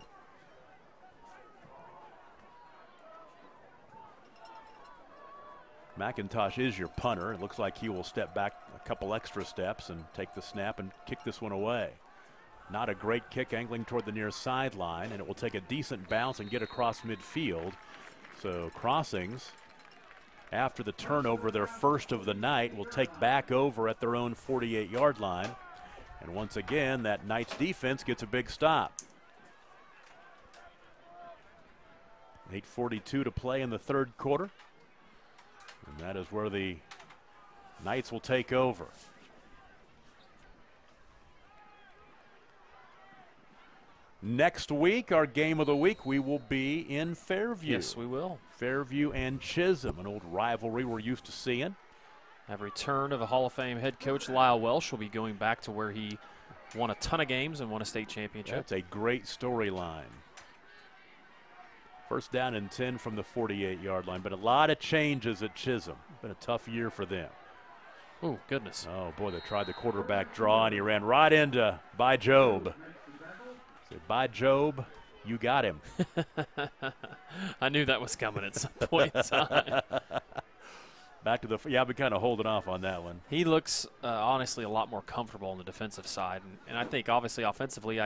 McIntosh is your punter. It looks like he will step back a couple extra steps and take the snap and kick this one away. Not a great kick, angling toward the near sideline, and it will take a decent bounce and get across midfield. So Crossings, after the turnover, their first of the night, will take back over at their own 48-yard line. And once again, that Knights defense gets a big stop. 8:42 to play in the 3rd quarter. And that is where the Knights will take over. Next week, our game of the week, we will be in Fairview. Yes, we will. Fairview and Chisholm, an old rivalry we're used to seeing. A return of a Hall of Fame head coach, Lyle Welsh, will be going back to where he won a ton of games and won a state championship. That's a great storyline. 1st down and 10 from the 48-yard line, but a lot of changes at Chisholm. Been a tough year for them. Oh, goodness. Oh, boy, they tried the quarterback draw, and he ran right into By Job. Said, By Job, you got him. I knew that was coming at some point in time. Back to the, yeah, I've been kind of holding off on that one. He looks, honestly, a lot more comfortable on the defensive side. And I think, obviously, offensively,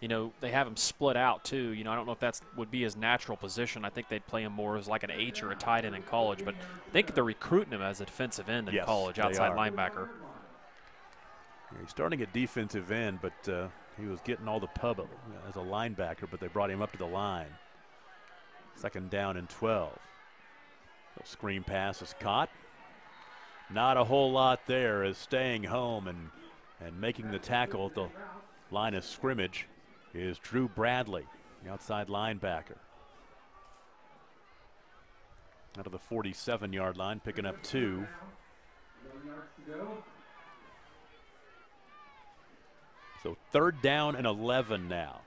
you know, they have him split out, too. You know, I don't know if that would be his natural position. I think they'd play him more as like an H or a tight end in college. But I think they're recruiting him as a defensive end in college, outside linebacker. Yeah, he's starting at defensive end, but he was getting all the pub as a linebacker, but they brought him up to the line. 2nd down and 12. The screen pass is caught. Not a whole lot there, as staying home and making the tackle at the line of scrimmage is Drew Bradley, the outside linebacker. Out of the 47-yard line, picking up 2. So 3rd down and 11 now.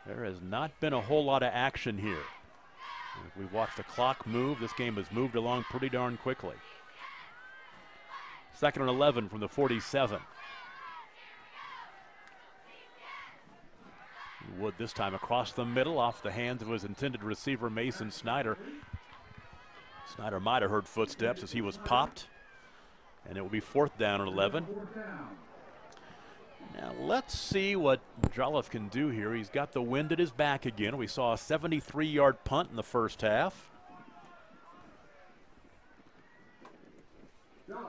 There has not been a whole lot of action here. If we watch the clock move, this game has moved along pretty darn quickly. 2nd and 11 from the 47. Wood this time across the middle, off the hands of his intended receiver, Mason Snyder. Snyder might have heard footsteps as he was popped. And it will be 4th down and 11. Now let's see what Jolliffe can do here. He's got the wind at his back again. We saw a 73-yard punt in the first half. Now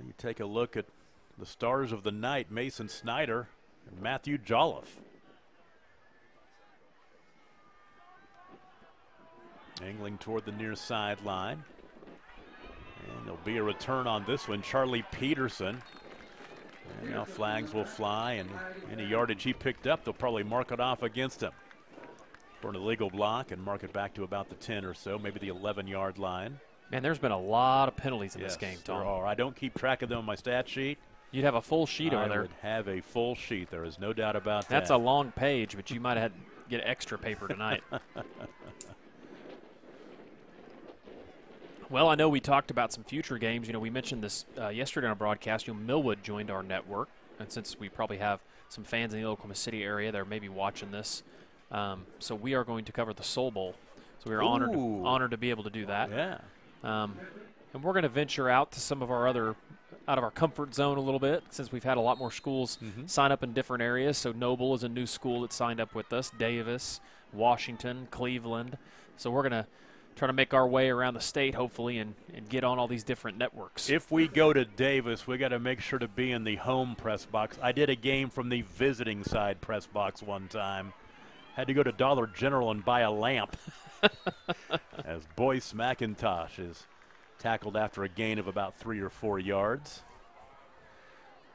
you take a look at the stars of the night, Mason Snyder and Matthew Jolliffe. Angling toward the near sideline. And there'll be a return on this one, Charlie Peterson. And now flags will fly, and any yardage he picked up, they'll probably mark it off against him for an illegal block and mark it back to about the 10 or so, maybe the 11-yard line. Man, there's been a lot of penalties in this game, Tom. There are. I don't keep track of them on my stat sheet. You'd have a full sheet over there. I would have a full sheet. There is no doubt about that. That's a long page, but you might have had to get extra paper tonight. Well, I know we talked about some future games. You know, we mentioned this yesterday on our broadcast. You know, Millwood joined our network, and since we probably have some fans in the Oklahoma City area that are maybe watching this, so we are going to cover the Soul Bowl. So we're honored to be able to do that. Yeah. And we're going to venture out to some of our out of our comfort zone a little bit, since we've had a lot more schools sign up in different areas. So Noble is a new school that signed up with us, Davis, Washington, Cleveland. So we're going to try to make our way around the state, hopefully, and get on all these different networks. If we go to Davis, we got to make sure to be in the home press box. I did a game from the visiting side press box one time. Had to go to Dollar General and buy a lamp as Boyce McIntosh is tackled after a gain of about 3 or 4 yards.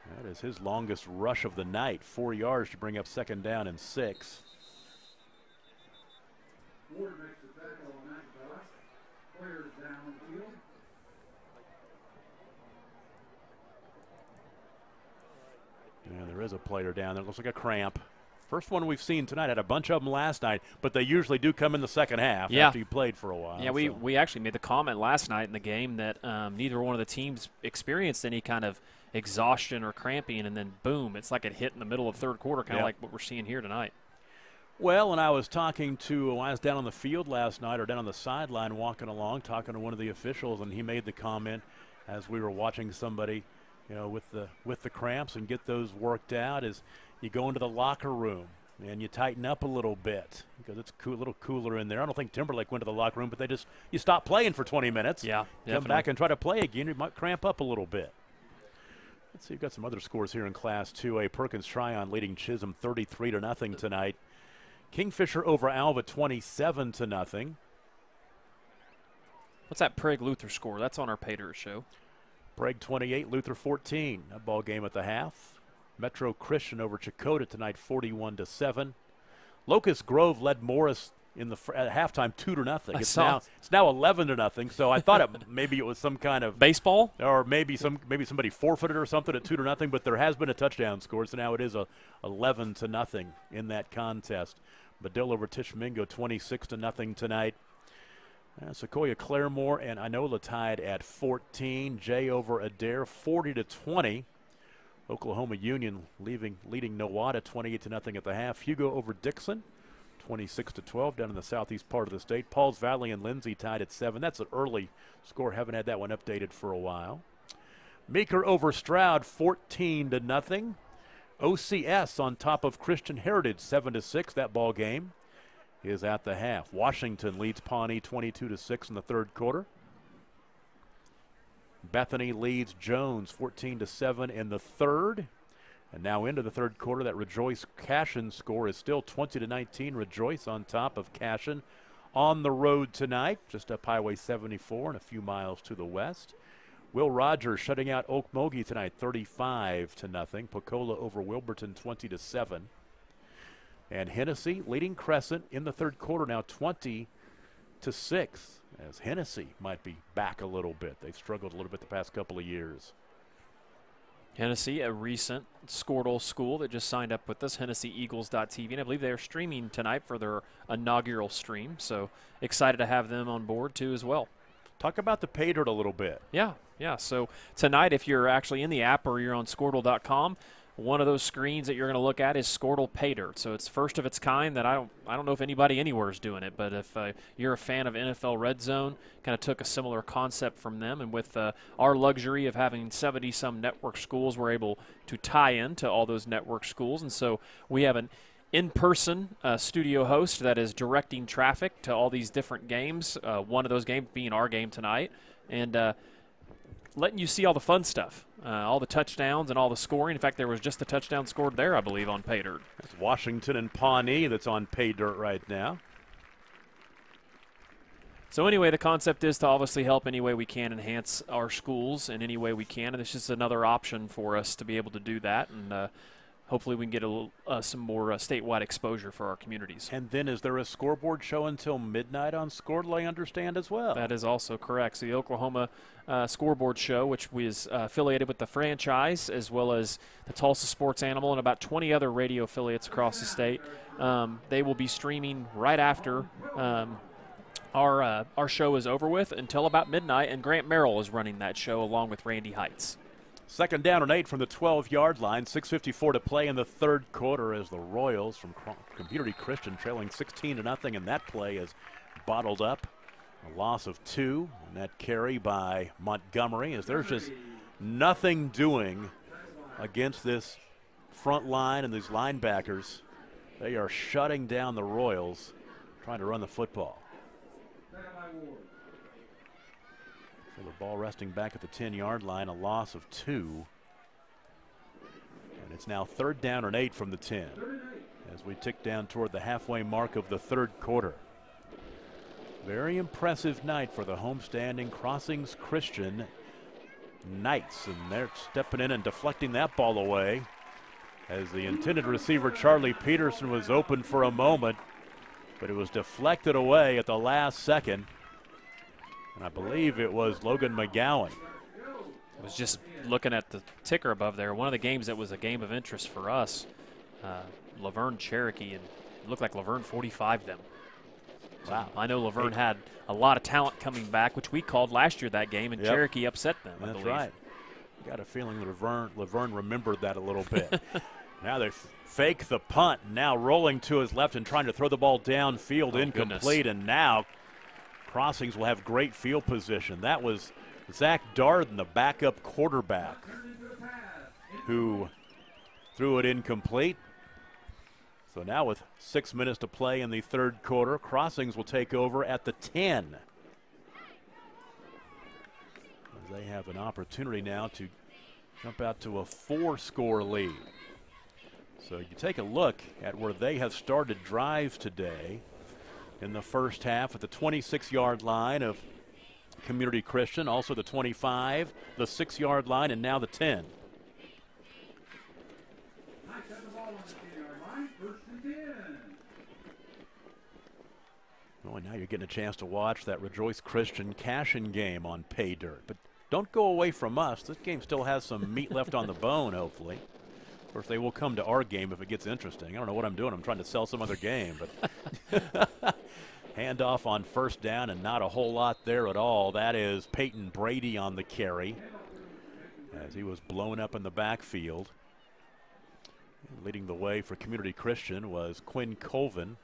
That is his longest rush of the night, 4 yards to bring up 2nd down and 6. Ward makes the tackle on that pass. Players down the field. And there is a player down there. Looks like a cramp. First one we've seen tonight. Had a bunch of them last night, but they usually do come in the second half after you played for a while. Yeah, we actually made the comment last night in the game that neither one of the teams experienced any kind of exhaustion or cramping, and then boom, it's like it hit in the middle of third quarter, kind of like what we're seeing here tonight. Well, and I was talking to, I was down on the field last night or down on the sideline walking along, talking to one of the officials, and he made the comment as we were watching somebody, you know, with the cramps and get those worked out, is you go into the locker room and you tighten up a little bit because it's a little cooler in there. I don't think Timberlake went to the locker room, but you stop playing for 20 minutes. Yeah, come back and try to play again. You might cramp up a little bit. Let's see, we've got some other scores here in Class 2A. Perkins Tryon leading Chisholm 33-0 tonight. Kingfisher over Alva 27-0. What's that Prague Luther score? That's on our Pay Dirt show. Prague 28, Luther 14. A ball game at the half. Metro Christian over Chakotah tonight 41-7. Locust Grove led Morris in the at halftime 2-0. It's now 11-0. So I thought maybe it was some kind of baseball, or maybe somebody forfeited or something at 2-0. But there has been a touchdown scored, so now it is 11-0 in that contest. Medill over Tishmingo 26-0 tonight. Sequoia Claremore and Inola tied at 14. Jay over Adair 40-20. Oklahoma Union leading Nowata 28-0 at the half. Hugo over Dixon 26-12 down in the southeast part of the state. Pauls Valley and Lindsay tied at 7. That's an early score. Haven't had that one updated for a while. Meeker over Stroud 14-0. OCS on top of Christian Heritage 7-6. That ball game is at the half. Washington leads Pawnee 22-6 in the third quarter. Bethany leads Jones 14-7 in the third. And now into the third quarter, that Rejoice-Cashin score is still 20-19. Rejoice on top of Cashin on the road tonight, just up Highway 74 and a few miles to the west. Will Rogers shutting out Okmulgee tonight 35-0. Pocola over Wilburton 20-7. And Hennessy leading Crescent in the third quarter now 20-6. As Hennessy might be back a little bit. They've struggled a little bit the past couple of years. Hennessy, a recent Squirtle school that just signed up with us, HennessyEagles.tv, and I believe they're streaming tonight for their inaugural stream, so excited to have them on board too as well. Talk about the Pay Dirt a little bit. Yeah, so tonight if you're actually in the app or you're on Squirtle.com, one of those screens that you're going to look at is Squirtle Pay Dirt. So it's first of its kind that I don't know if anybody anywhere is doing it, but if you're a fan of NFL Red Zone, kind of took a similar concept from them. And with our luxury of having 70-some network schools, we're able to tie in to all those network schools. And so we have an in-person studio host that is directing traffic to all these different games, one of those games being our game tonight, and letting you see all the fun stuff. All the touchdowns and all the scoring. In fact, there was just a touchdown scored there, I believe, on Pay Dirt. That's Washington and Pawnee that's on Pay Dirt right now. So anyway, the concept is to obviously help any way we can, enhance our schools in any way we can, and it's just another option for us to be able to do that, and hopefully we can get some more statewide exposure for our communities. And then is there a scoreboard show until midnight on Squirtle, I understand, as well? That is also correct. So the Oklahoma Scoreboard Show, which was affiliated with the franchise, as well as the Tulsa Sports Animal and about 20 other radio affiliates across the state, they will be streaming right after our show is over with until about midnight, and Grant Merrill is running that show along with Randy Heights. 2nd down and 8 from the 12-yard line. 6:54 to play in the third quarter as the Royals from Community Christian trailing 16-0, and that play is bottled up. A loss of 2, and that carry by Montgomery, as there's just nothing doing against this front line and these linebackers. They are shutting down the Royals, trying to run the football. So the ball resting back at the 10-yard line, a loss of 2. And it's now 3rd down and 8 from the 10 as we tick down toward the halfway mark of the third quarter. Very impressive night for the homestanding Crossings Christian Knights, and they're stepping in and deflecting that ball away as the intended receiver, Charlie Peterson, was open for a moment, but it was deflected away at the last second. And I believe it was Logan McGowan. I was just looking at the ticker above there. One of the games that was a game of interest for us, Laverne Cherokee, and it looked like Laverne 45'd them. Wow. I know Laverne had a lot of talent coming back, which we called last year that game, and Cherokee upset them. That's right. Got a feeling that Laverne remembered that a little bit. Now they fake the punt, now rolling to his left and trying to throw the ball downfield, incomplete, and now Crossings will have great field position. That was Zach Darden, the backup quarterback, who threw it incomplete. So now with 6 minutes to play in the third quarter, Crossings will take over at the 10. As they have an opportunity now to jump out to a 4-score lead. So you take a look at where they have started drives today in the first half at the 26-yard line of Community Christian, also the 25, the 6-yard line, and now the 10. Oh, and now you're getting a chance to watch that Rejoice Christian cash-in game on Pay Dirt. But don't go away from us. This game still has some meat left on the bone, hopefully. Of course, they will come to our game if it gets interesting. I don't know what I'm doing. I'm trying to sell some other game. But handoff on first down, and not a whole lot there at all. That is Peyton Brady on the carry as he was blown up in the backfield. And leading the way for Community Christian was Quinn Colvin.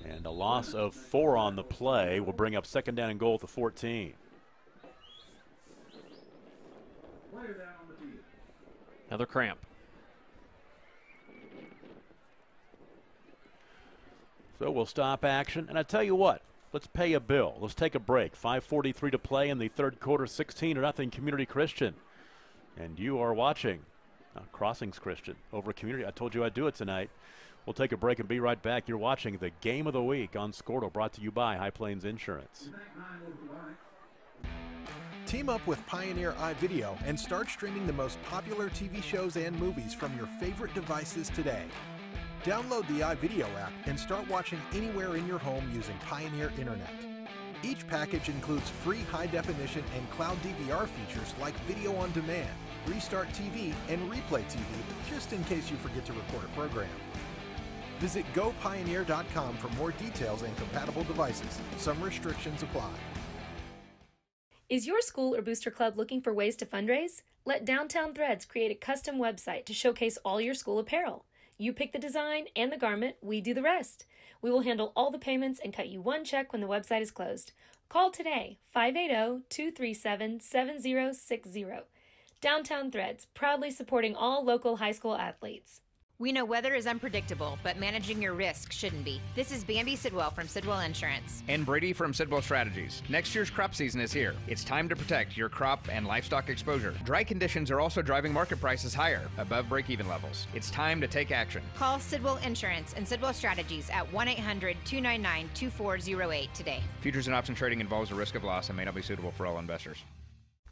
And a loss of 4 on the play will bring up second down and goal at the 14. Another cramp. So we'll stop action. And I tell you what, let's pay a bill. Let's take a break. 5:43 to play in the third quarter, 16-0 Community Christian. And you are watching Crossings Christian over Community. I told you I'd do it tonight. We'll take a break and be right back. You're watching the Game of the Week on Scordo, brought to you by High Plains Insurance. Team up with Pioneer iVideo and start streaming the most popular TV shows and movies from your favorite devices today. Download the iVideo app and start watching anywhere in your home using Pioneer Internet. Each package includes free high-definition and cloud DVR features like Video on Demand, Restart TV, and Replay TV, just in case you forget to record a program. Visit GoPioneer.com for more details and compatible devices. Some restrictions apply. Is your school or booster club looking for ways to fundraise? Let Downtown Threads create a custom website to showcase all your school apparel. You pick the design and the garment, we do the rest. We will handle all the payments and cut you one check when the website is closed. Call today, 580-237-7060. Downtown Threads, proudly supporting all local high school athletes. We know weather is unpredictable, but managing your risk shouldn't be. This is Bambi Sidwell from Sidwell Insurance. And Brady from Sidwell Strategies. Next year's crop season is here. It's time to protect your crop and livestock exposure. Dry conditions are also driving market prices higher, above break-even levels. It's time to take action. Call Sidwell Insurance and Sidwell Strategies at 1-800-299-2408 today. Futures and option trading involves a risk of loss and may not be suitable for all investors.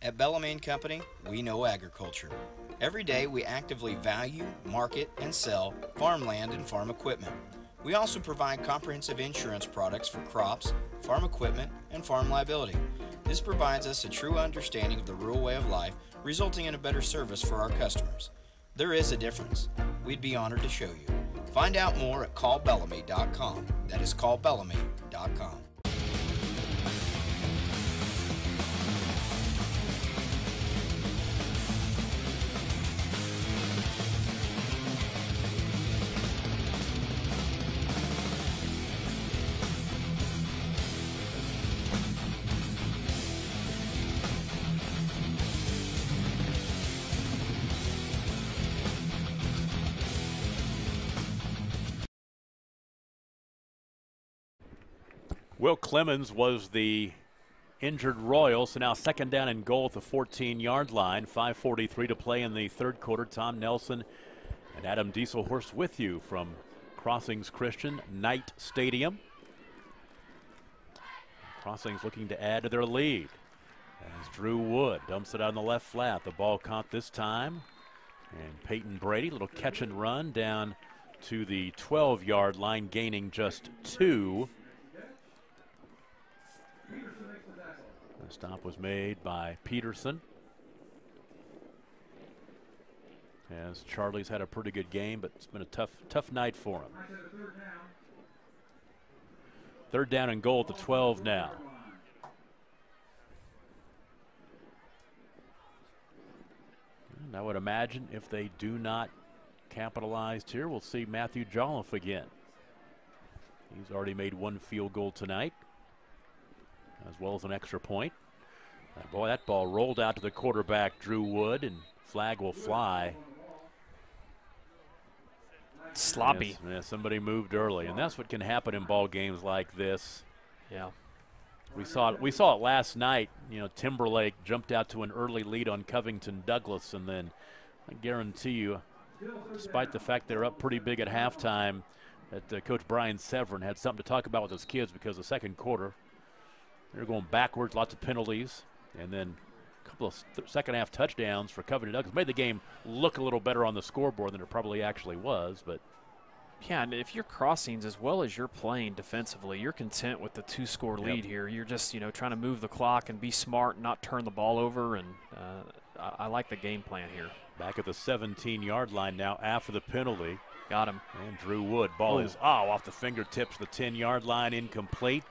At Bellarmine Company, we know agriculture. Every day we actively value, market, and sell farmland and farm equipment. We also provide comprehensive insurance products for crops, farm equipment, and farm liability. This provides us a true understanding of the rural way of life, resulting in a better service for our customers. There is a difference. We'd be honored to show you. Find out more at callbellamy.com. That is callbellamy.com. Will Clemens was the injured Royal, so now second down and goal at the 14-yard line. 5:43 to play in the third quarter. Tom Nelson and Adam Dieselhorst with you from Crossings Christian Knight Stadium. Crossings looking to add to their lead. As Drew Wood dumps it on the left flat. The ball caught this time. And Peyton Brady, little catch and run down to the 12-yard line, gaining just 2. The stop was made by Peterson. As Charlie's had a pretty good game, but it's been a tough night for him. 3rd down and goal at the 12 now. And I would imagine if they do not capitalize here, we'll see Matthew Jolliffe again. He's already made 1 field goal tonight, as well as an extra point. Boy, that ball rolled out to the quarterback, Drew Wood, and flag will fly. Sloppy. Yes, somebody moved early, and that's what can happen in ball games like this. Yeah. We saw it last night. You know, Timberlake jumped out to an early lead on Covington Douglas, and then I guarantee you, despite the fact they're up pretty big at halftime, that Coach Brian Severin had something to talk about with his kids, because the second quarter they're going backwards, lots of penalties, and then a couple of second half touchdowns for Covington Douglas made the game look a little better on the scoreboard than it probably actually was. But yeah, and if you're Crossings as well as you're playing defensively, you're content with the 2-score lead here. You're just, you know, trying to move the clock and be smart and not turn the ball over, and I like the game plan here. Back at the 17-yard line now after the penalty. Got him. And Drew Wood, ball is off the fingertips, the 10-yard line, incomplete.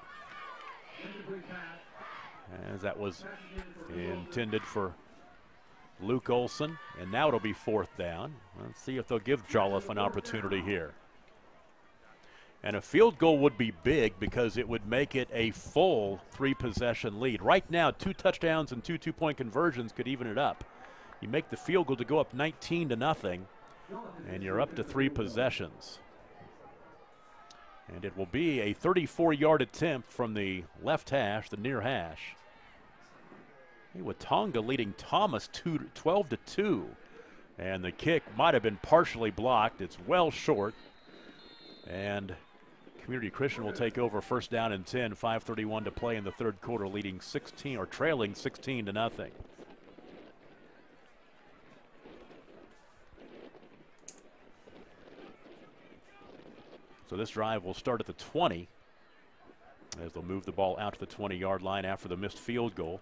As that was intended for Luke Olson, and now it'll be 4th down. Let's see if they'll give Jolliffe an opportunity here. And a field goal would be big because it would make it a full 3-possession lead. Right now, 2 touchdowns and 2 2-point conversions could even it up. You make the field goal to go up 19-0, and you're up to 3 possessions. And it will be a 34-yard attempt from the left hash, the near hash. Watonga leading Thomas 12-2. And the kick might have been partially blocked. It's well short. And Community Christian will take over 1st down and 10, 5:31 to play in the 3rd quarter, leading 16 or trailing 16-0. So this drive will start at the 20 as they'll move the ball out to the 20-yard line after the missed field goal.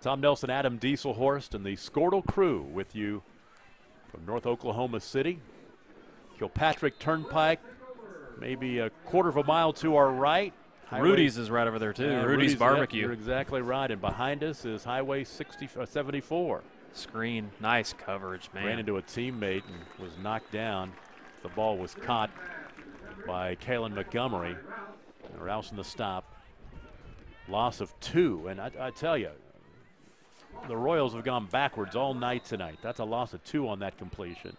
Tom Nelson, Adam Dieselhorst, and the Squirtle crew with you from North Oklahoma City. Kilpatrick Turnpike, maybe a quarter of a mile to our right. Rudy's is right over there, too. Rudy's Barbecue. You're exactly right. And behind us is Highway 74. Screen. Nice coverage, man. Ran into a teammate and was knocked down. The ball was caught by Kalen Montgomery. Rouse in the stop. Loss of 2. And I tell you, the Royals have gone backwards all night tonight. That's a loss of 2 on that completion.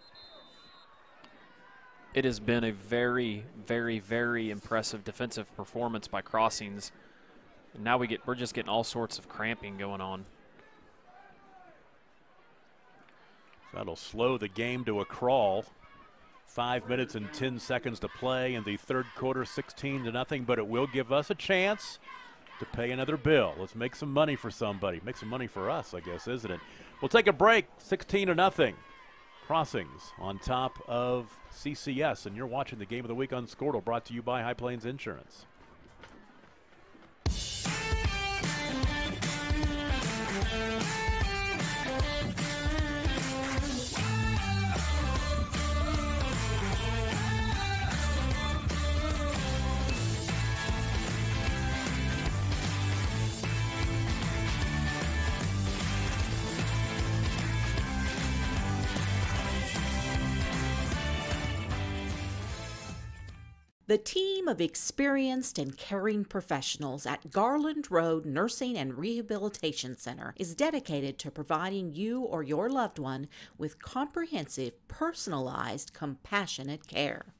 It has been a very, very, very impressive defensive performance by Crossings. And now we're just getting all sorts of cramping going on. That'll slow the game to a crawl. 5 minutes and 10 seconds to play in the 3rd quarter, 16-0, but it will give us a chance to pay another bill. Let's make some money for somebody. Make some money for us, I guess, isn't it? We'll take a break, 16-0. Crossings on top of CCS, and you're watching the Game of the Week on Squirtle, brought to you by High Plains Insurance. The team of experienced and caring professionals at Garland Road Nursing and Rehabilitation Center is dedicated to providing you or your loved one with comprehensive, personalized, compassionate care.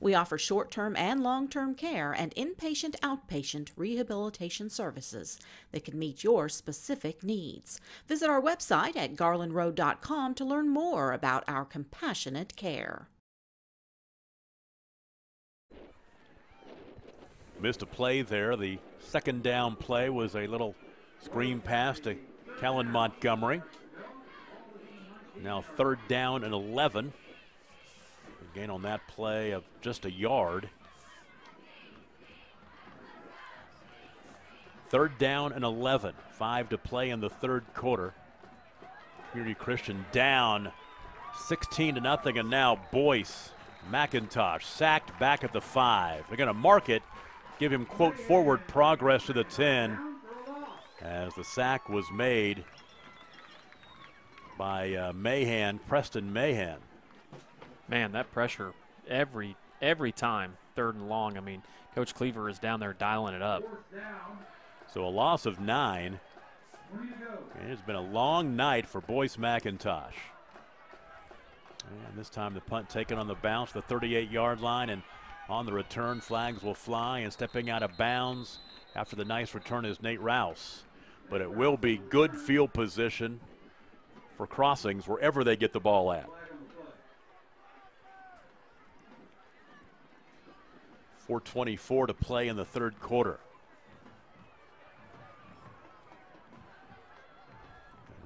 We offer short-term and long-term care and inpatient-outpatient rehabilitation services that can meet your specific needs. Visit our website at garlandroad.com to learn more about our compassionate care. Missed a play there. The 2nd down play was a little Screen pass to Kellen Montgomery. Now 3rd down and 11. A gain on that play of just a yard. 3rd down and 11. 5 to play in the 3rd quarter. Community Christian down 16-0, and now Boyce McIntosh sacked back at the 5. They're going to mark it, give him, quote, forward progress to the 10, as the sack was made by Mahan, Preston Mahan. Man, that pressure every time, 3rd and long. I mean, Coach Cleaver is down there dialing it up. So a loss of 9. It has been a long night for Boyce McIntosh. And this time the punt taken on the bounce, the 38-yard line, and on the return, flags will fly, and stepping out of bounds after the nice return is Nate Rouse. But it will be good field position for Crossings wherever they get the ball at. 4:24 to play in the 3rd quarter.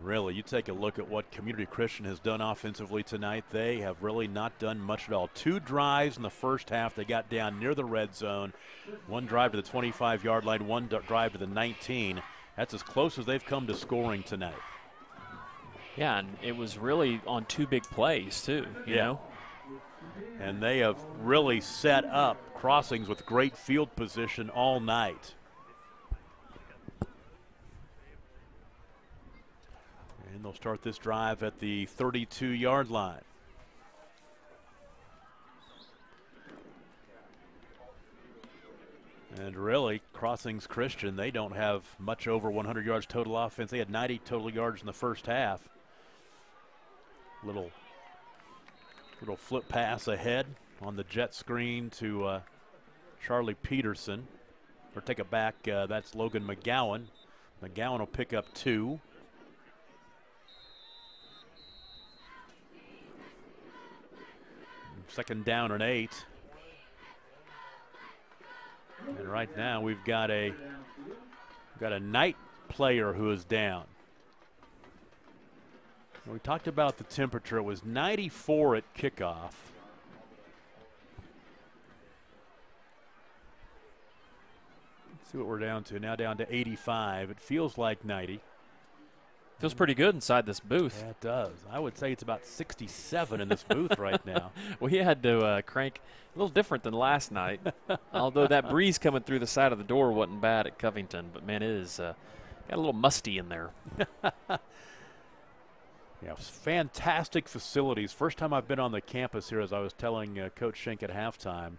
Really, you take a look at what Community Christian has done offensively tonight. They have really not done much at all. 2 drives in the first half. They got down near the red zone. 1 drive to the 25-yard line, 1 drive to the 19. That's as close as they've come to scoring tonight. Yeah, and it was really on 2 big plays, too, you know? And they have really set up Crossings with great field position all night. And they'll start this drive at the 32-yard line. And really, Crossings Christian, they don't have much over 100 yards total offense. They had 90 total yards in the first half. Little flip pass ahead on the jet screen to Charlie Peterson. Or take it back, that's Logan McGowan. McGowan will pick up 2. Second down and 8. And right now we've got a Knight player who is down. We talked about the temperature. It was 94 at kickoff. Let's see what we're down to. Now down to 85. It feels like 90. Feels pretty good inside this booth. Yeah, it does. I would say it's about 67 in this booth right now. We had to crank a little different than last night, although that breeze coming through the side of the door wasn't bad at Covington. But, man, it is got a little musty in there. Yeah, fantastic facilities. First time I've been on the campus here, as I was telling Coach Schenk at halftime,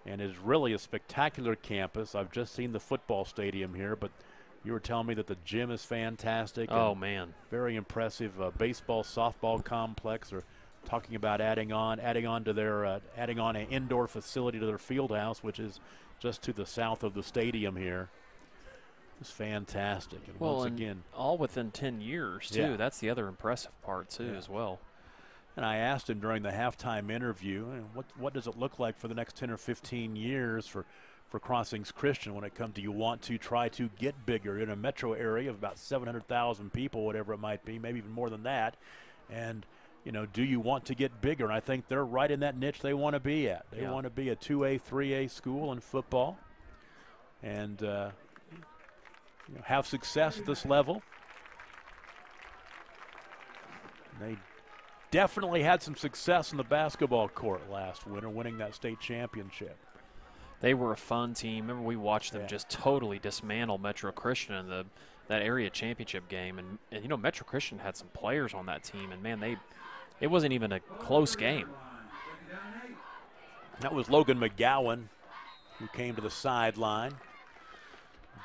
and it's really a spectacular campus. I've just seen the football stadium here, but you were telling me that the gym is fantastic. Oh, man. Very impressive baseball, softball complex. They're talking about adding on an indoor facility to their field house, which is just to the south of the stadium here. It's fantastic. And well, once and again, all within 10 years, too. Yeah. That's the other impressive part, too, as well. And I asked him during the halftime interview, what does it look like for the next 10 or 15 years for Crossings Christian when it comes to you want to try to get bigger in a metro area of about 700,000 people, whatever it might be, maybe even more than that. And, you know, do you want to get bigger? And I think they're right in that niche they want to be at. They want to be a 2A, 3A school in football and have success at this level. They definitely had some success in the basketball court last winter, winning that state championship. They were a fun team. Remember, we watched them just totally dismantle Metro Christian in that area championship game. And, you know, Metro Christian had some players on that team. And, man, it wasn't even a close game. That was Logan McGowan, who came to the sideline,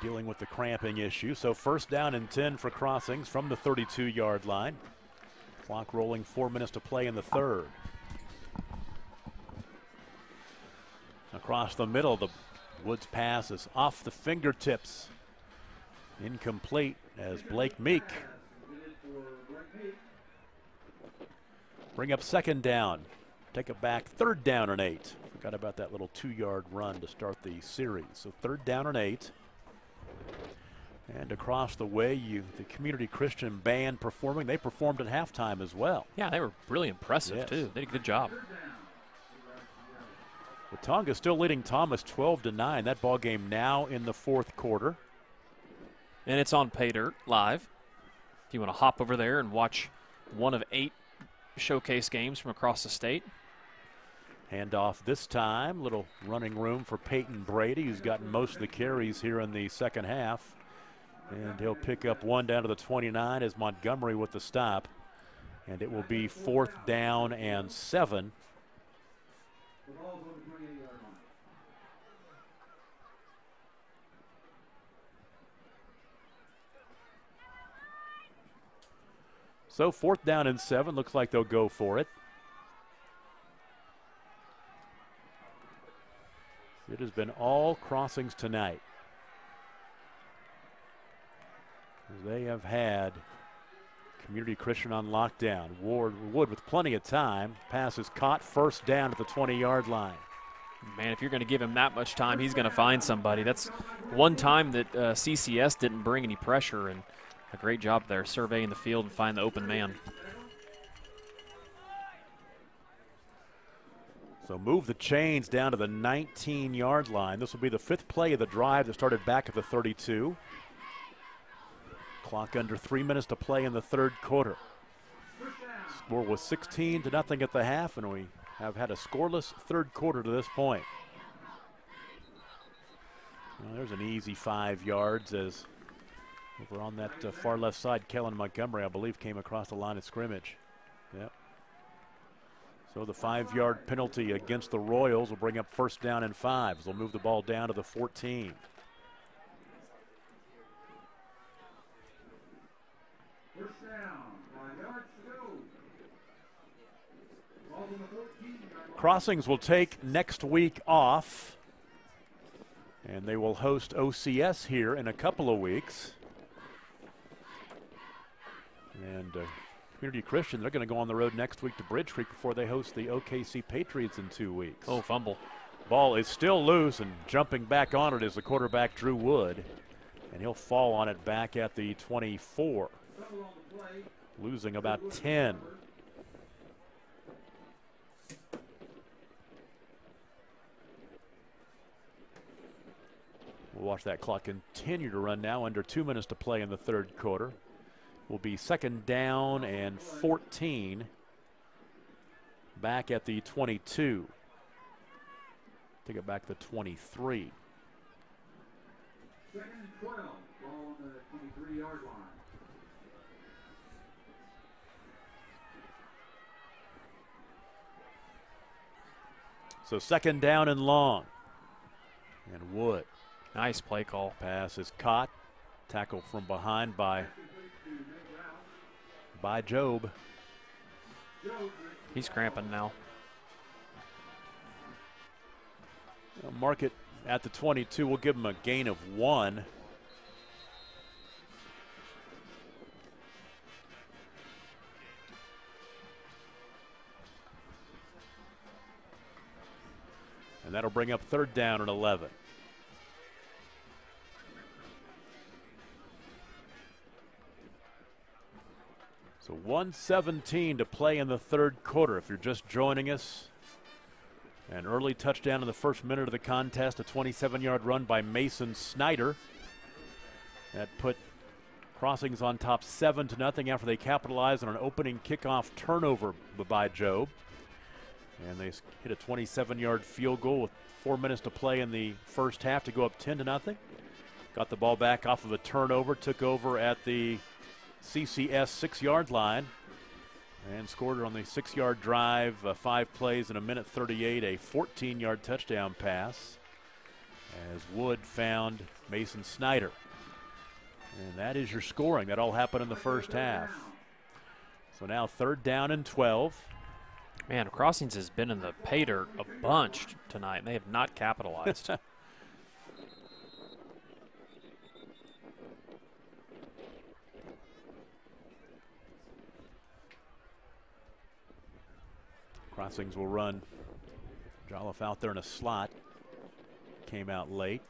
dealing with the cramping issue. So 1st down and 10 for Crossings from the 32-yard line. Clock rolling, 4 minutes to play in the 3rd. Across the middle, the Woods pass is off the fingertips. Incomplete as Blake Meek bring up 2nd down. Take it back, 3rd down and 8. Forgot about that little 2-yard run to start the series. So 3rd down and 8. And across the way, the Community Christian Band performing. They performed at halftime as well. Yeah, they were really impressive, Yes. too. They did a good job. Watonga still leading Thomas 12-9. That ball game now in the fourth quarter. And it's on Pay Dirt Live. If you want to hop over there and watch one of 8 showcase games from across the state. Handoff this time. Little running room for Peyton Brady, who's gotten most of the carries here in the second half. And he'll pick up one down to the 29 as Montgomery with the stop. And it will be 4th down and 7. So 4th down and 7. Looks like they'll go for it. It has been all crossings tonight. They have had Community Christian on lockdown. Wood with plenty of time. Pass is caught, 1st down at the 20-yard line. Man, if you're going to give him that much time, he's going to find somebody. That's one time that CCS didn't bring any pressure, and a great job there surveying the field and find the open man. So move the chains down to the 19-yard line. This will be the 5th play of the drive that started back at the 32. Clock under 3 minutes to play in the third quarter. Score was 16-0 at the half, and we have had a scoreless third quarter to this point. Well, there's an easy 5 yards as over on that far left side, Kellen Montgomery, I believe, came across the line of scrimmage. Yep. So the 5-yard penalty against the Royals will bring up 1st down and 5. They'll move the ball down to the 14. Crossings will take next week off, and they will host OCS here in a couple of weeks. And Community Christian, they're going to go on the road next week to Bridge Creek before they host the OKC Patriots in 2 weeks. Oh, fumble. Ball is still loose, and jumping back on it is the quarterback, Drew Wood. And he'll fall on it back at the 24, losing about 10. We'll watch that clock continue to run now. Under 2 minutes to play in the third quarter. Will be 2nd down and 14 back at the 22. Take it back to 23. 2nd and 12, ball on the 23-yard line. So 2nd down and long. And Wood. Nice play call. Pass is caught. Tackle from behind by Job. He's cramping now. Mark it at the 22. We'll give him a gain of 1. And that'll bring up 3rd down and 11. So 1:17 to play in the third quarter. If you're just joining us, an early touchdown in the first minute of the contest, a 27-yard run by Mason Snyder. That put Crossings on top 7-0 after they capitalized on an opening kickoff turnover by Job. And they hit a 27-yard field goal with 4 minutes to play in the first half to go up 10-0. Got the ball back off of a turnover, took over at the CCS 6-yard line and scored on the 6-yard drive, 5 plays in a minute 38, a 14-yard touchdown pass as Wood found Mason Snyder. And that is your scoring. That all happened in the first half. So now 3rd down and 12. Man, Crossings has been in the pay dirt a bunch tonight, and they have not capitalized. Crossings will run. Jolliffe out there in a slot. Came out late.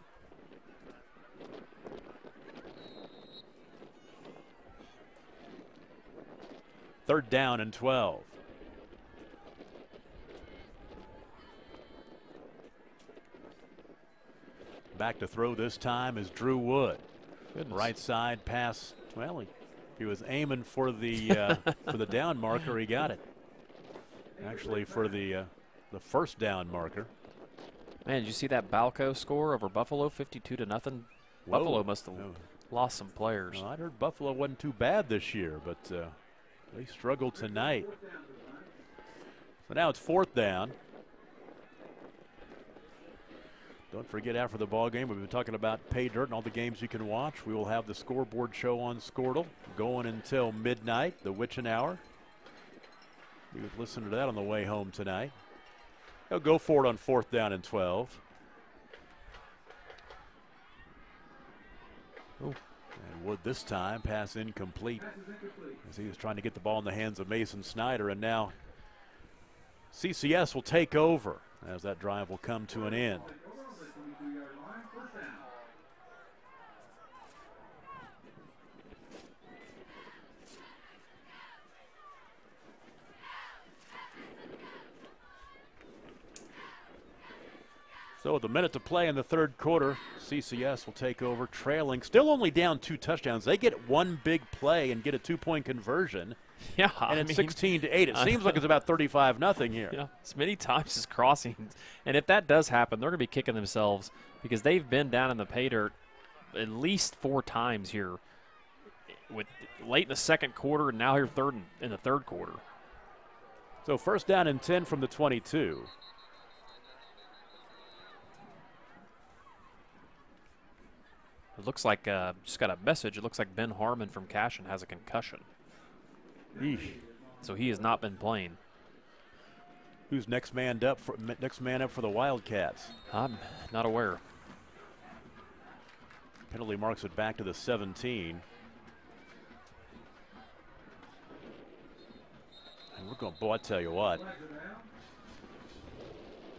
3rd down and 12. Back to throw this time is Drew Wood. Goodness. Right side pass. Well, he was aiming for the for the down marker. He got it. Actually, for the first down marker. Man, did you see that Balco score over Buffalo, 52-0? Buffalo must have lost some players. Well, I heard Buffalo wasn't too bad this year, but they struggled tonight. So now it's 4th down. Don't forget, after the ball game, we've been talking about pay dirt and all the games you can watch. We will have the scoreboard show on Squirtle going until midnight, the witching hour. You would listen to that on the way home tonight. They'll go for it on 4th down and 12. Ooh. And Wood this time, pass incomplete as he was trying to get the ball in the hands of Mason Snyder. And now CCS will take over as that drive will come to an end. So with a minute to play in the 3rd quarter, CCS will take over, trailing, still only down 2 touchdowns. They get one big play and get a 2-point conversion. Yeah, and it's 16-8. It seems like it's about 35-0 here. Yeah, as many times as Crossings. And if that does happen, they're going to be kicking themselves because they've been down in the pay dirt at least 4 times here, with late in the 2nd quarter and now here in the 3rd quarter. So 1st down and 10 from the 22. It looks like, just got a message, it looks like Ben Harmon from Cashion has a concussion. Eesh. So he has not been playing. Who's next man up for the Wildcats? I'm not aware. Penalty marks it back to the 17. And we're going, boy, I tell you what.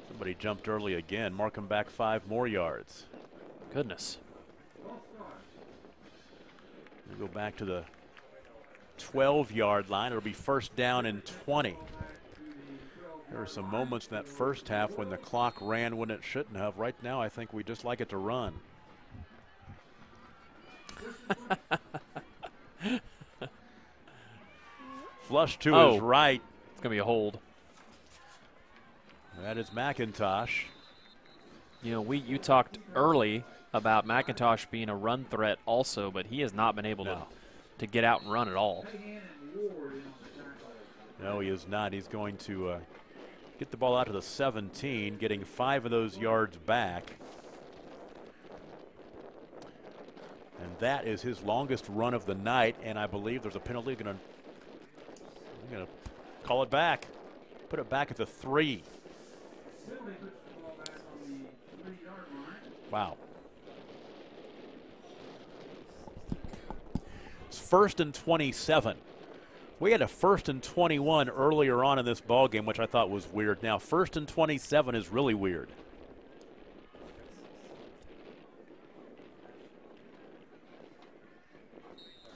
Somebody jumped early again. Mark him back 5 more yards. Goodness. We go back to the 12-yard line. It'll be 1st down and 20. There were some moments in that first half when the clock ran when it shouldn't have. Right now, I think we just like it to run. Flush to his right. It's going to be a hold. That is McIntosh. You know, you talked early about McIntosh being a run threat also, but he has not been able to get out and run at all. No, he is not. He's going to get the ball out to the 17, getting 5 of those yards back. And that is his longest run of the night, and I believe there's a penalty. I'm going to call it back. Put it back at the 3. Wow. It's 1st and 27. We had a 1st and 21 earlier on in this ball game, which I thought was weird. Now 1st and 27 is really weird.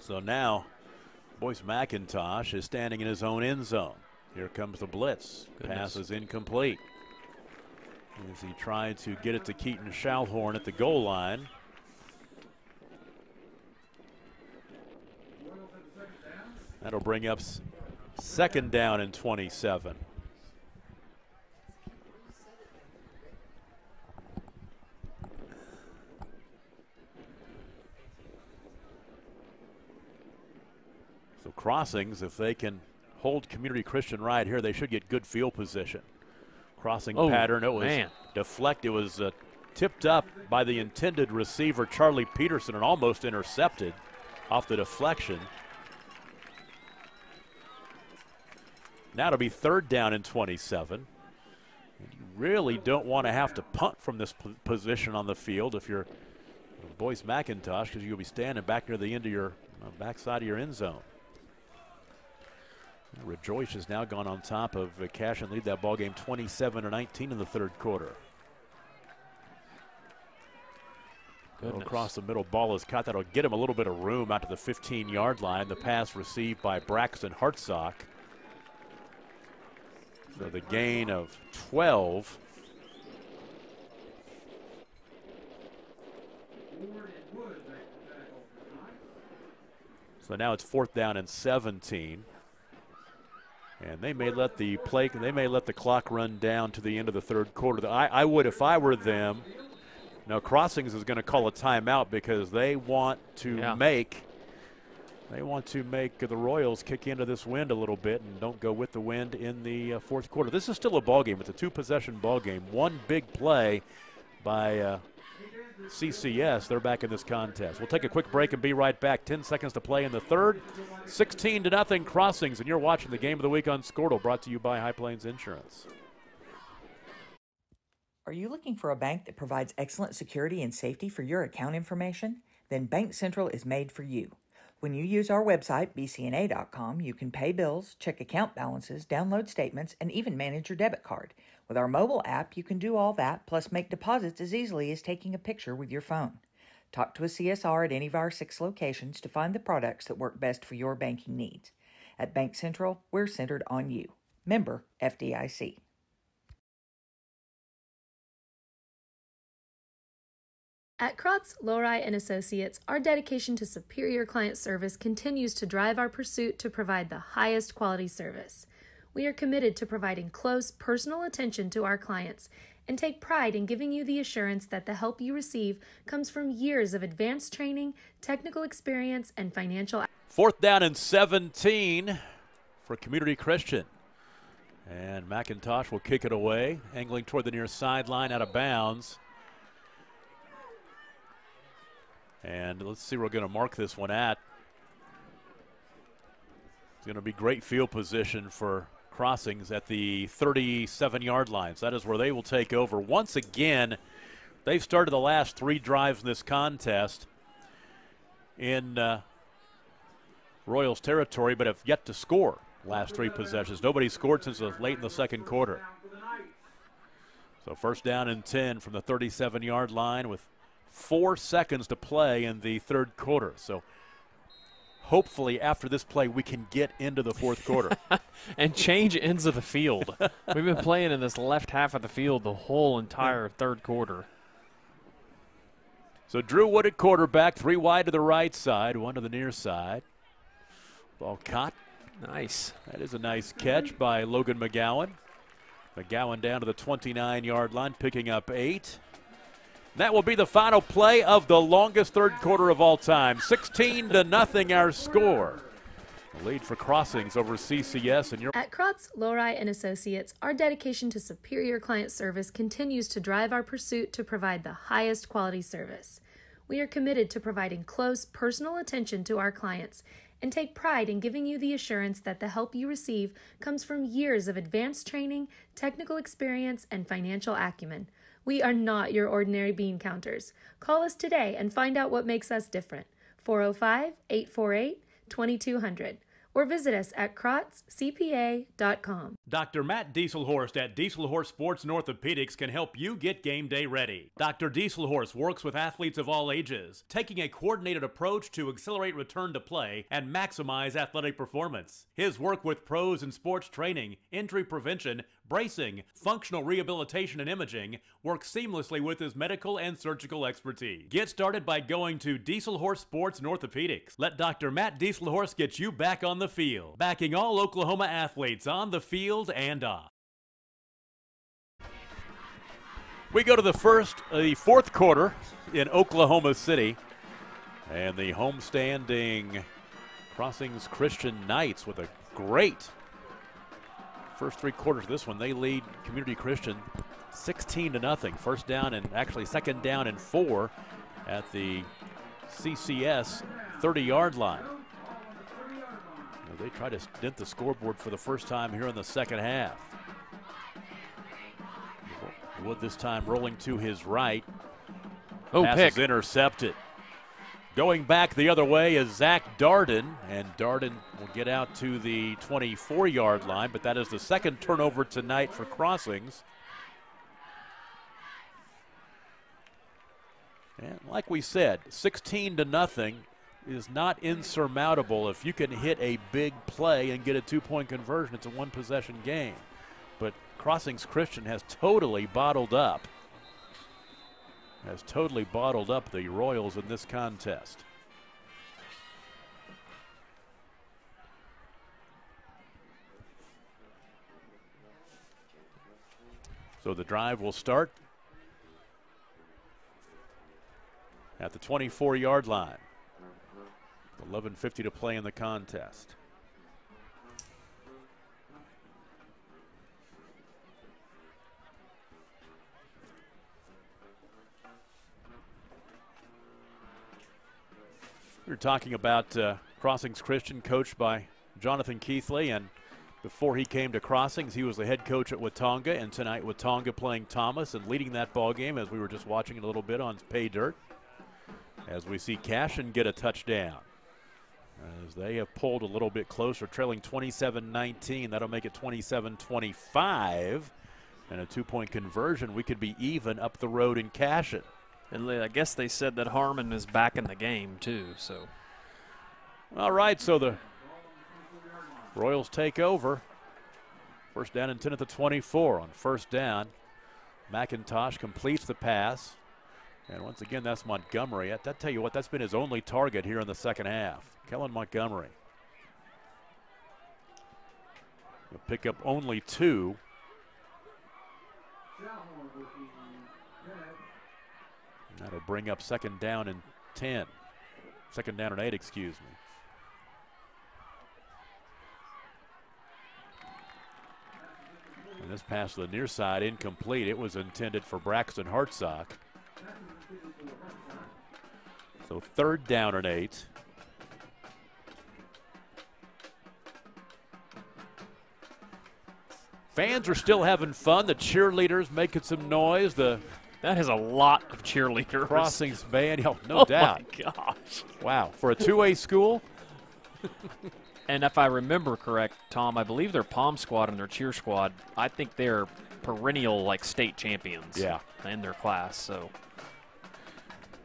So now Boyce McIntosh is standing in his own end zone. Here comes the blitz. Goodness. Pass is incomplete. As he tried to get it to Keaton Schallhorn at the goal line. That'll bring up 2nd down and 27. So Crossings, if they can hold Community Christian right here, they should get good field position. Crossing pattern, it was deflected. It was tipped up by the intended receiver, Charlie Peterson, and almost intercepted off the deflection. Now it'll be 3rd down and 27. You really don't want to have to punt from this position on the field if you're Boyce McIntosh, because you'll be standing back near the end of your backside of your end zone. Rejoice has now gone on top of Cash and lead that ball game 27-19 in the 3rd quarter. goodness. Across the middle, ball is caught. That'll get him a little bit of room out to the 15-yard line. The pass received by Braxton Hartsock. So the gain of 12. So now it's 4th down and 17. And they may let the clock run down to the end of the 3rd quarter. I would if I were them. Now Crossings is going to call a timeout because they want to make the Royals kick into this wind a little bit and don't go with the wind in the 4th quarter. This is still a ball game. It's a 2-possession ball game. One big play by CCS. They're back in this contest. We'll take a quick break and be right back. 10 seconds to play in the 3rd. 16-0 Crossings, and you're watching the Game of the Week on Squirtle, brought to you by High Plains Insurance. Are you looking for a bank that provides excellent security and safety for your account information? Then Bank Central is made for you. When you use our website, bcna.com, you can pay bills, check account balances, download statements, and even manage your debit card. With our mobile app, you can do all that, plus make deposits as easily as taking a picture with your phone. Talk to a CSR at any of our 6 locations to find the products that work best for your banking needs. At Bank Central, we're centered on you. Member FDIC. At Krotz, Lori & Associates, our dedication to superior client service continues to drive our pursuit to provide the highest quality service. We are committed to providing close, personal attention to our clients and take pride in giving you the assurance that the help you receive comes from years of advanced training, technical experience, and financial. 4th down and 17 for Community Christian. And McIntosh will kick it away, angling toward the near sideline, out of bounds. And let's see where we're going to mark this one at. It's going to be great field position for Crossings at the 37-yard line. So that is where they will take over. Once again, they've started the last 3 drives in this contest in Royals territory, but have yet to score last 3 possessions. Nobody scored since late in the 2nd quarter. So 1st down and 10 from the 37-yard line with 4 seconds to play in the 3rd quarter. So hopefully after this play we can get into the 4th quarter. And change ends of the field. We've been playing in this left half of the field the whole entire 3rd quarter. So Drew Wood at quarterback, 3 wide to the right side, 1 to the near side. Ball caught. Nice. That is a nice catch by Logan McGowan. McGowan down to the 29-yard line, picking up 8. That will be the final play of the longest 3rd quarter of all time. 16-0 our score. The lead for Crossings over CCS. And At Krotz, Lori & Associates, our dedication to superior client service continues to drive our pursuit to provide the highest quality service. We are committed to providing close, personal attention to our clients and take pride in giving you the assurance that the help you receive comes from years of advanced training, technical experience, and financial acumen. We are not your ordinary bean counters. Call us today and find out what makes us different. 405-848-2200 or visit us at krotzcpa.com. Dr. Matt Dieselhorst at Dieselhorst Sports and Orthopedics can help you get game day ready. Dr. Dieselhorst works with athletes of all ages, taking a coordinated approach to accelerate return to play and maximize athletic performance. His work with pros in sports training, injury prevention, bracing, functional rehabilitation, and imaging works seamlessly with his medical and surgical expertise. Get started by going to Dieselhorst Sports and Orthopedics. Let Dr. Matt Dieselhorst get you back on the field, backing all Oklahoma athletes on the field and off. We go to the 4th quarter in Oklahoma City, and the homestanding Crossings Christian Knights with a great first 3 quarters of this one. They lead Community Christian 16-0. 1st down and actually 2nd down and 4 at the CCS 30-yard line. They try to dent the scoreboard for the first time here in the 2nd half. Wood this time rolling to his right. Pass is intercepted. Going back the other way is Zach Darden, and Darden will get out to the 24-yard line, but that is the 2nd turnover tonight for Crossings. And like we said, 16-0 is not insurmountable. If you can hit a big play and get a 2-point conversion, it's a one-possession game. But Crossings Christian has totally bottled up the Royals in this contest. So the drive will start at the 24-yard line. 11:50 to play in the contest. We were talking about Crossings Christian, coached by Jonathan Keithley, and before he came to Crossings, he was the head coach at Watonga, and tonight Watonga playing Thomas and leading that ball game, as we were just watching it a little bit on Pay Dirt, as we see Cashin get a touchdown. As they have pulled a little bit closer, trailing 27-19. That'll make it 27-25. And a 2-point conversion, we could be even up the road in Cashin. And I guess they said that Harmon is back in the game, too. So, all right, so the Royals take over. First down and 10 at the 24. On first down, McIntosh completes the pass. And once again, that's Montgomery. I tell you what, that's been his only target here in the second half. Kellen Montgomery. He'll pick up only 2. That'll bring up second down and 10. Second down and 8, excuse me. And this pass to the near side, incomplete. It was intended for Braxton Hartsock. So third down and 8. Fans are still having fun. The cheerleaders making some noise. That is a lot of cheerleaders. Crossings band, no doubt. Oh, my gosh. Wow, for a 2A school? And if I remember correct, Tom, I believe their Palm Squad and their Cheer Squad, I think they're perennial, like, state champions in their class. So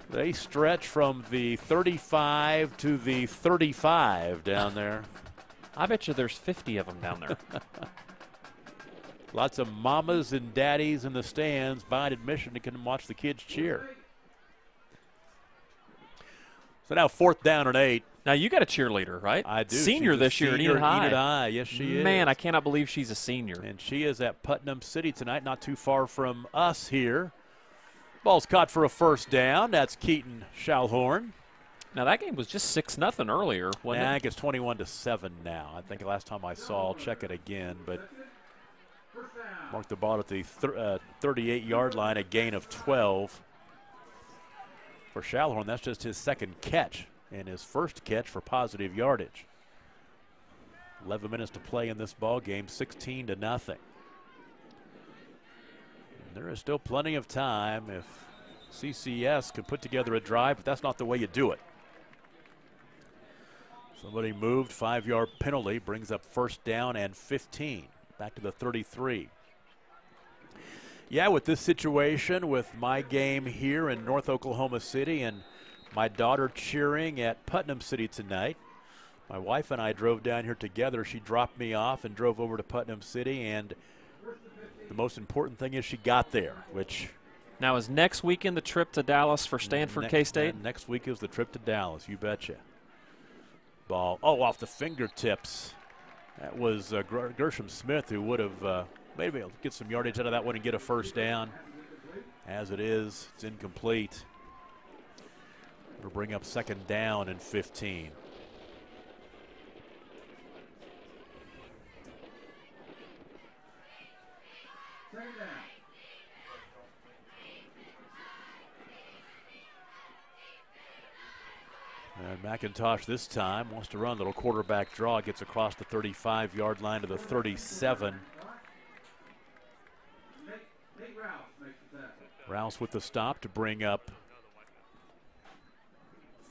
they stretch from the 35 to the 35 down there. I bet you there's 50 of them down there. Lots of mamas and daddies in the stands buying admission to come watch the kids cheer. So now fourth down and 8. Now you got a cheerleader, right? I do. Senior this year at Enid High. Enid High. Yes, she is. Man, I cannot believe she's a senior. And she is at Putnam City tonight, not too far from us here. Ball's caught for a first down. That's Keaton Schallhorn. Now that game was just 6-0 earlier, wasn't it? I think it's 21-7 now. I think last time I saw, I'll check it again, but marked the ball at the 38-yard line, a gain of 12. For Schallhorn, that's just his second catch and his first catch for positive yardage. 11 minutes to play in this ball game, 16-0. There is still plenty of time if CCS could put together a drive, but that's not the way you do it. Somebody moved, 5-yard penalty, brings up first down and 15. Back to the 33. Yeah, with this situation, with my game here in North Oklahoma City and my daughter cheering at Putnam City tonight, my wife and I drove down here together. She dropped me off and drove over to Putnam City, and the most important thing is she got there, which... Now, is next weekend the trip to Dallas for Stanford K-State? Next week is the trip to Dallas, you betcha. Ball, off the fingertips. That was Gershom Smith, who would have maybe able to get some yardage out of that one and get a first down. As it is, it's incomplete. It'll bring up second down and 15. And McIntosh this time wants to run a little quarterback draw, gets across the 35-yard line to the 37. Rouse with the stop to bring up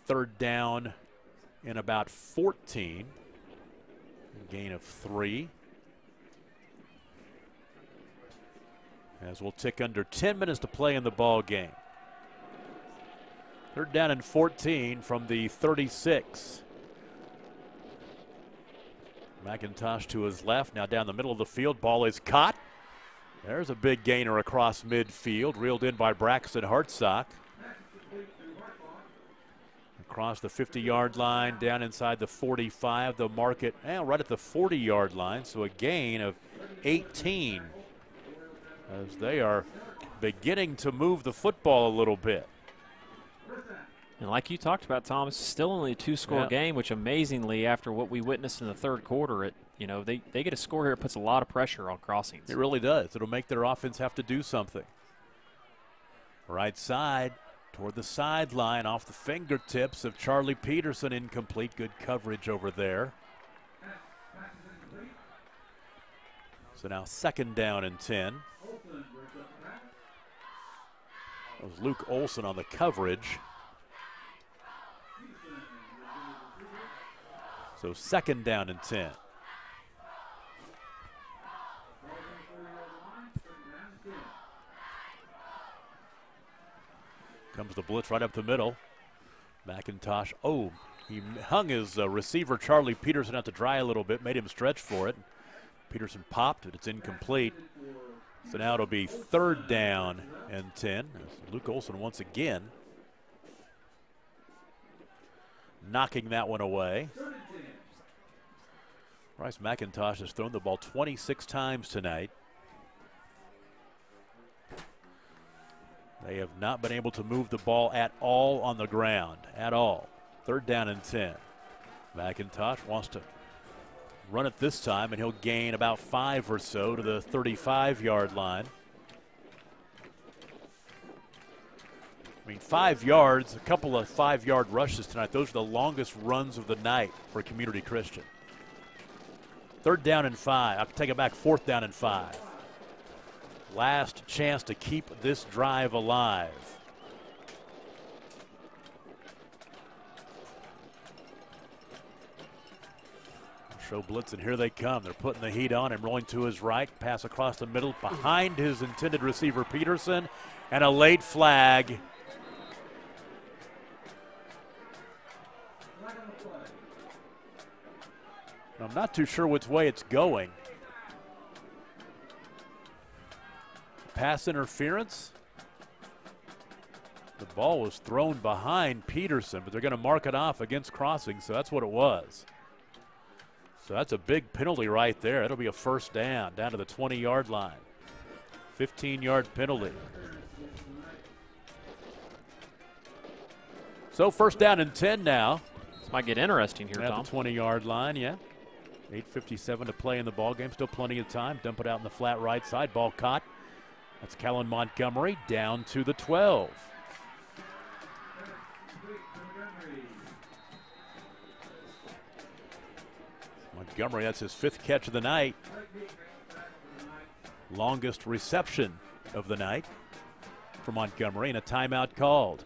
third down in about 14. Gain of 3. As we'll tick under 10 minutes to play in the ball game. Third down and 14 from the 36. McIntosh to his left, now down the middle of the field. Ball is caught. There's a big gainer across midfield, reeled in by Braxton Hartsock. Across the 50-yard line, down inside the 45. They'll mark it right at the 40-yard line, so a gain of 18 as they are beginning to move the football a little bit. And like you talked about, Tom, it's still only a two-score game, which amazingly, after what we witnessed in the third quarter, they get a score here. It puts a lot of pressure on Crossings. It really does. It'll make their offense have to do something. Right side toward the sideline, off the fingertips of Charlie Peterson, incomplete. Good coverage over there. So now second down and 10. That was Luke Olson on the coverage. So second down and 10. Comes the blitz right up the middle. McIntosh, he hung his receiver Charlie Peterson out to dry a little bit, made him stretch for it. Peterson popped it, it's incomplete. So now it'll be third down and 10. Luke Olson once again knocking that one away. Bryce McIntosh has thrown the ball 26 times tonight. They have not been able to move the ball at all on the ground, at all. Third down and 10. McIntosh wants to run it this time, and he'll gain about 5 or so to the 35-yard line. 5 yards, a couple of 5-yard rushes tonight. Those are the longest runs of the night for Community Christian. Third down and 5. I'll take it back, fourth down and 5. Last chance to keep this drive alive. Show blitz, and here they come. They're putting the heat on him, rolling to his right. Pass across the middle behind his intended receiver, Peterson, and a late flag. I'm not too sure which way it's going. Pass interference. The ball was thrown behind Peterson, but they're going to mark it off against Crossing, so that's what it was. So that's a big penalty right there. It'll be a first down to the 20-yard line. 15-yard penalty. So first down and 10 now. This might get interesting here, Tom. At the 20-yard line, yeah. 8:57 to play in the ball game. Still plenty of time. Dump it out in the flat right side. Ball caught. That's Callan Montgomery down to the 12. Montgomery, that's his 5th catch of the night. Longest reception of the night for Montgomery, and a timeout called.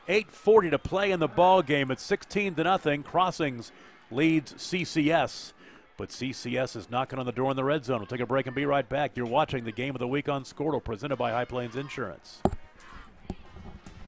8:40 to play in the ball game. It's 16-0. Crossings leads CCS. But CCS is knocking on the door in the red zone. We'll take a break and be right back. You're watching the Game of the Week on Squirtle, presented by High Plains Insurance.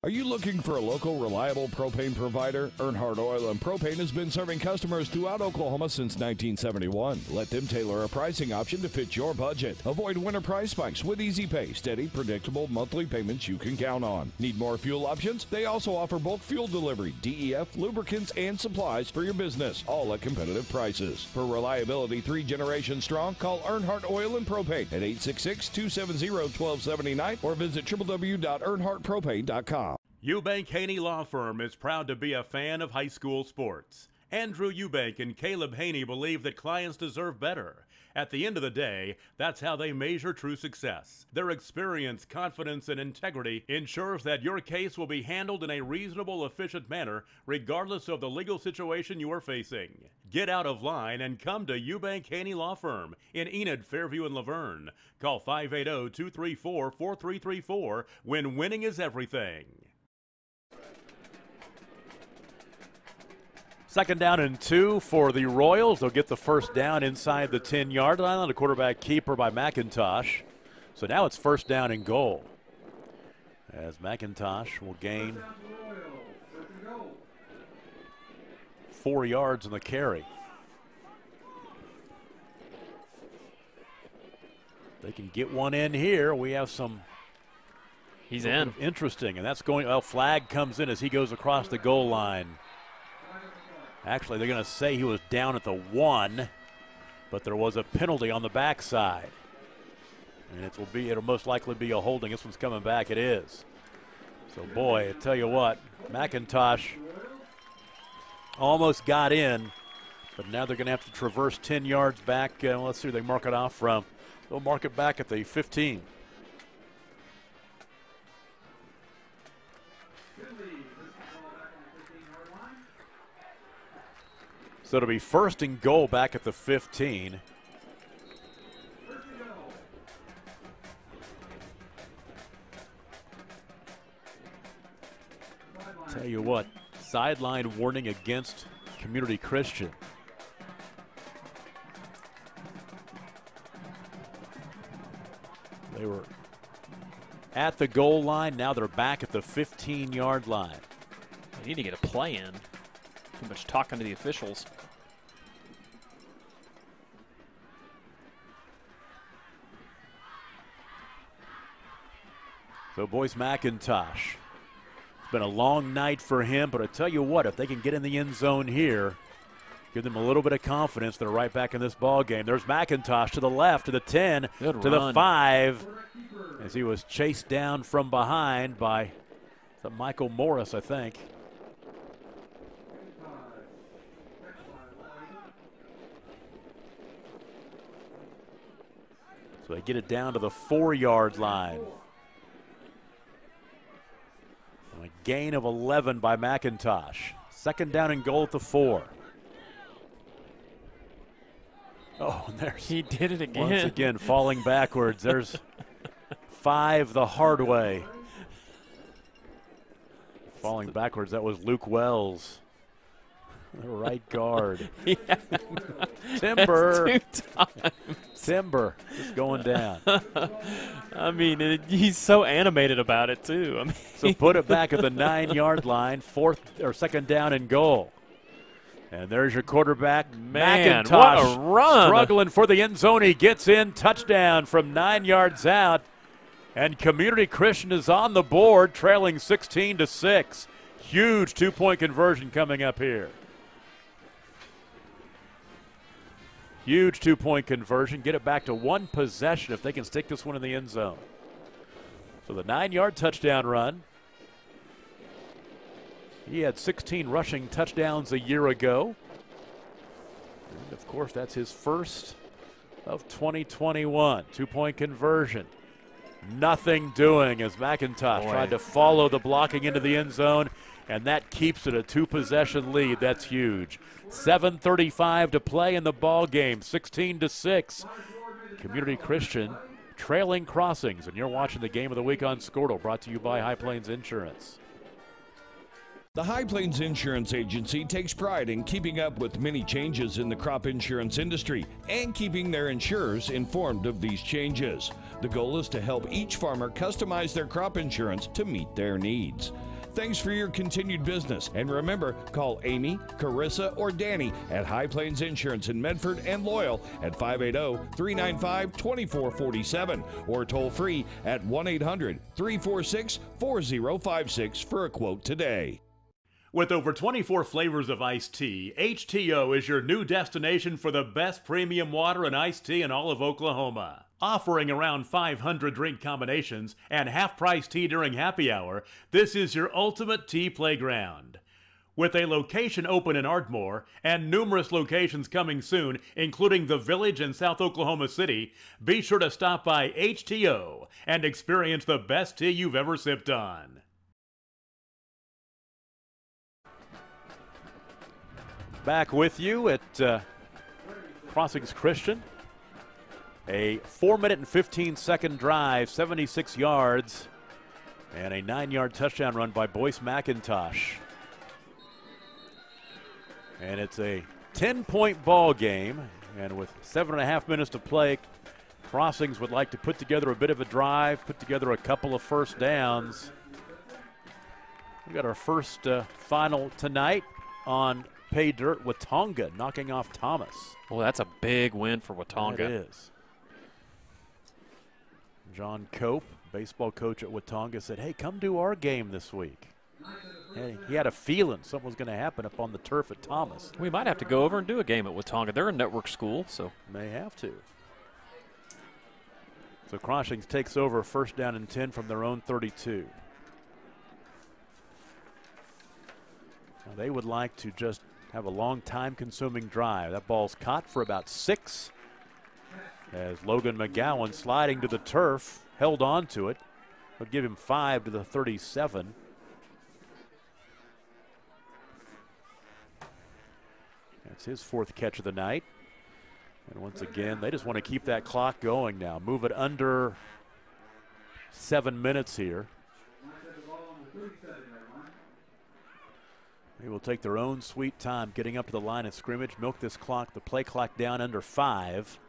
Are you looking for a local, reliable propane provider? Earnhardt Oil and Propane has been serving customers throughout Oklahoma since 1971. Let them tailor a pricing option to fit your budget. Avoid winter price spikes with easy pay, steady, predictable monthly payments you can count on. Need more fuel options? They also offer bulk fuel delivery, DEF, lubricants, and supplies for your business, all at competitive prices. For reliability 3 generations strong, call Earnhardt Oil and Propane at 866-270-1279 or visit www.earnhardtpropane.com. Eubank Haney Law Firm is proud to be a fan of high school sports. Andrew Eubank and Caleb Haney believe that clients deserve better. At the end of the day, that's how they measure true success. Their experience, confidence, and integrity ensures that your case will be handled in a reasonable, efficient manner, regardless of the legal situation you are facing. Get out of line and come to Eubank Haney Law Firm in Enid, Fairview, and Laverne. Call 580-234-4334 when winning is everything. Second down and 2 for the Royals. They'll get the first down inside the 10-yard line on a quarterback keeper by McIntosh. So now it's first down and goal, as McIntosh will gain 4 yards on the carry. They can get one in here. We have some. He's in. Interesting, and that's going. Well, flag comes in as he goes across the goal line. Actually, they're going to say he was down at the 1, but there was a penalty on the backside, and it'll most likely be a holding. This one's coming back. It is. So, boy, I tell you what, McIntosh almost got in, but now they're going to have to traverse 10 yards back. Let's see where they mark it off from. They'll mark it back at the 15. So it'll be 1st and goal back at the 15. Tell you what, sideline warning against Community Christian. They were at the goal line. Now they're back at the 15-yard line. They need to get a play in. Too much talking to the officials. So Boyce McIntosh. It's been a long night for him, but I tell you what, if they can get in the end zone here, give them a little bit of confidence, they're right back in this ball game. There's McIntosh to the left, to the 10, Good to run. the 5, as he was chased down from behind by Michael Morris, I think. So they get it down to the 4-yard line. A gain of 11 by McIntosh. 2nd down and goal at the 4. Oh, and there's he did it again. Once again, falling backwards. There's 5 the hard way. Falling backwards, that was Luke Wells, the right guard. Timber. Timber just going down. I mean, he's so animated about it, too. I mean, so put it back at the 9-yard line, 2nd down and goal. And there's your quarterback, Man, McIntosh. what a run. Struggling for the end zone. He gets in, touchdown from 9 yards out. And Community Christian is on the board, trailing 16-6. Huge 2-point conversion coming up here. Huge 2-point conversion. Get it back to 1 possession if they can stick this one in the end zone. So the 9-yard touchdown run. He had 16 rushing touchdowns a year ago. And of course, that's his first of 2021. 2-point conversion. Nothing doing as McIntosh tried to follow the blocking into the end zone, and that keeps it a 2-possession lead. That's huge. 7:35 to play in the ball game, 16-6. Community Christian trailing Crossings, and you're watching the Game of the Week on Squirtle, brought to you by High Plains Insurance. The High Plains Insurance Agency takes pride in keeping up with many changes in the crop insurance industry and keeping their insurers informed of these changes. The goal is to help each farmer customize their crop insurance to meet their needs. Thanks for your continued business, and remember, call Amy, Carissa, or Danny at High Plains Insurance in Medford and Loyal at 580-395-2447 or toll free at 1-800-346-4056 for a quote today. With over 24 flavors of iced tea, HTO is your new destination for the best premium water and iced tea in all of Oklahoma. Offering around 500 drink combinations and half-price tea during happy hour, this is your ultimate tea playground. With a location open in Ardmore and numerous locations coming soon, including the Village in South Oklahoma City, be sure to stop by HTO and experience the best tea you've ever sipped on. Back with you at Crossings Christian. A 4-minute and 15-second drive, 76 yards, and a 9-yard touchdown run by Boyce McIntosh. And it's a 10-point ball game, and with 7.5 minutes to play, Crossings would like to put together a bit of a drive, put together a couple of first downs. We got our first final tonight. on pay dirt. Watonga knocking off Thomas. Well, that's a big win for Watonga. It is. John Cope, baseball coach at Watonga, said, hey, come do our game this week. And he had a feeling something was going to happen up on the turf at Thomas. We might have to go over and do a game at Watonga. They're a network school, so. May have to. So Crossings takes over 1st down and 10 from their own 32. Now they would like to just have a long time-consuming drive. That ball's caught for about 6 as Logan McGowan sliding to the turf, held on to it. Would give him 5 to the 37. That's his 4th catch of the night. And once again, they just want to keep that clock going now. Move it under 7 minutes here. They will take their own sweet time getting up to the line of scrimmage, milk this clock, the play clock down under 5.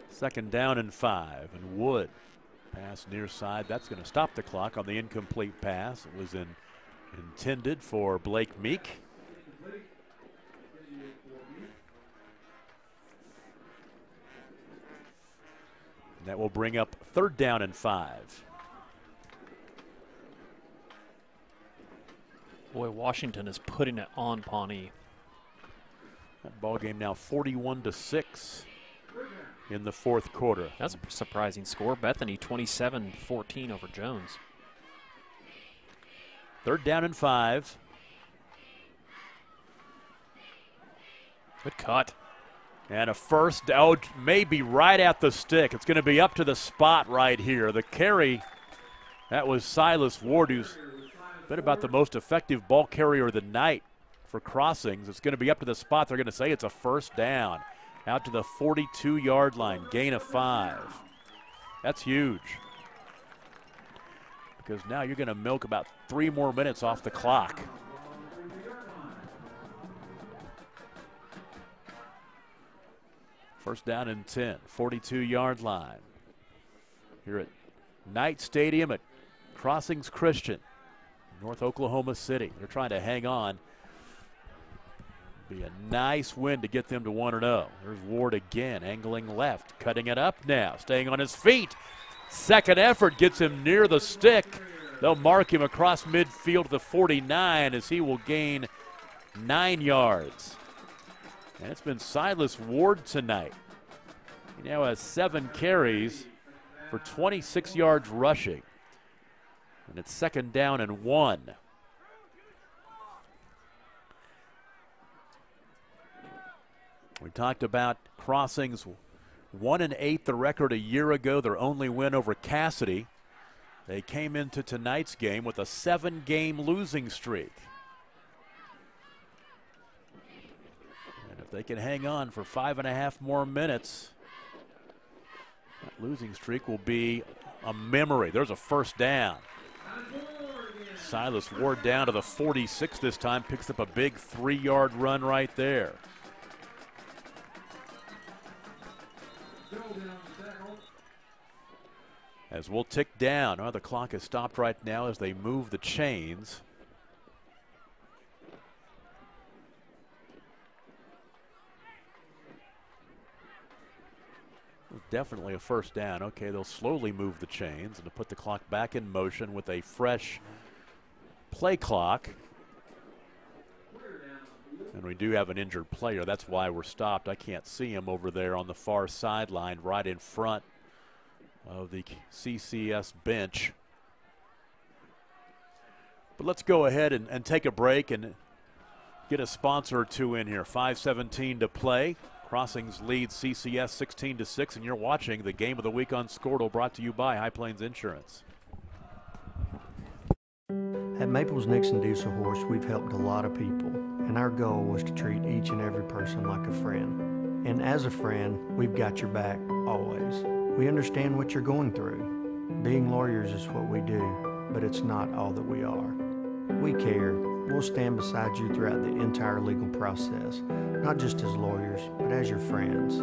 Second down and 5, and Wood pass near side. That's going to stop the clock on the incomplete pass. It was intended for Blake Meek. And that will bring up 3rd down and 5. Boy, Washington is putting it on Pawnee. That ball game now 41-6 in the 4th quarter. That's a surprising score. Bethany 27-14 over Jones. 3rd down and 5. Good cut. And a first down, maybe right at the stick. It's going to be up to the spot right here. The carry, that was Silas Ward, who's been about the most effective ball carrier of the night for Crossings. It's going to be up to the spot. They're going to say it's a 1st down. Out to the 42-yard line, gain of 5. That's huge. Because now you're going to milk about 3 more minutes off the clock. First down and 10, 42-yard line. Here at Knight Stadium at Crossings Christian, North Oklahoma City. They're trying to hang on. Be a nice win to get them to 1-0. There's Ward again, angling left, cutting it up now, staying on his feet. Second effort gets him near the stick. They'll mark him across midfield to the 49 as he will gain 9 yards. And it's been Silas Ward tonight. He now has 7 carries for 26 yards rushing. And it's 2nd down and 1. We talked about Crossings 1-8, the record a year ago, their only win over Cassidy. They came into tonight's game with a 7-game losing streak. And if they can hang on for 5.5 more minutes, that losing streak will be a memory. There's a 1st down. Silas Ward down to the 46 this time, picks up a big 3-yard run right there. As we'll tick down. Oh, the clock is stopped right now as they move the chains. Definitely a 1st down. Okay, they'll slowly move the chains and to put the clock back in motion with a fresh play clock. And we do have an injured player. That's why we're stopped. I can't see him over there on the far sideline right in front of the CCS bench. But let's go ahead and take a break and get a sponsor or two in here. 5:17 to play. Crossings lead CCS 16-6, and you're watching the Game of the Week on Scortal, brought to you by High Plains Insurance. At Maples Nixon Diesel Horse, we've helped a lot of people, and our goal was to treat each and every person like a friend. And as a friend, we've got your back always. We understand what you're going through. Being lawyers is what we do, but it's not all that we are. We care. We'll stand beside you throughout the entire legal process, not just as lawyers, but as your friends.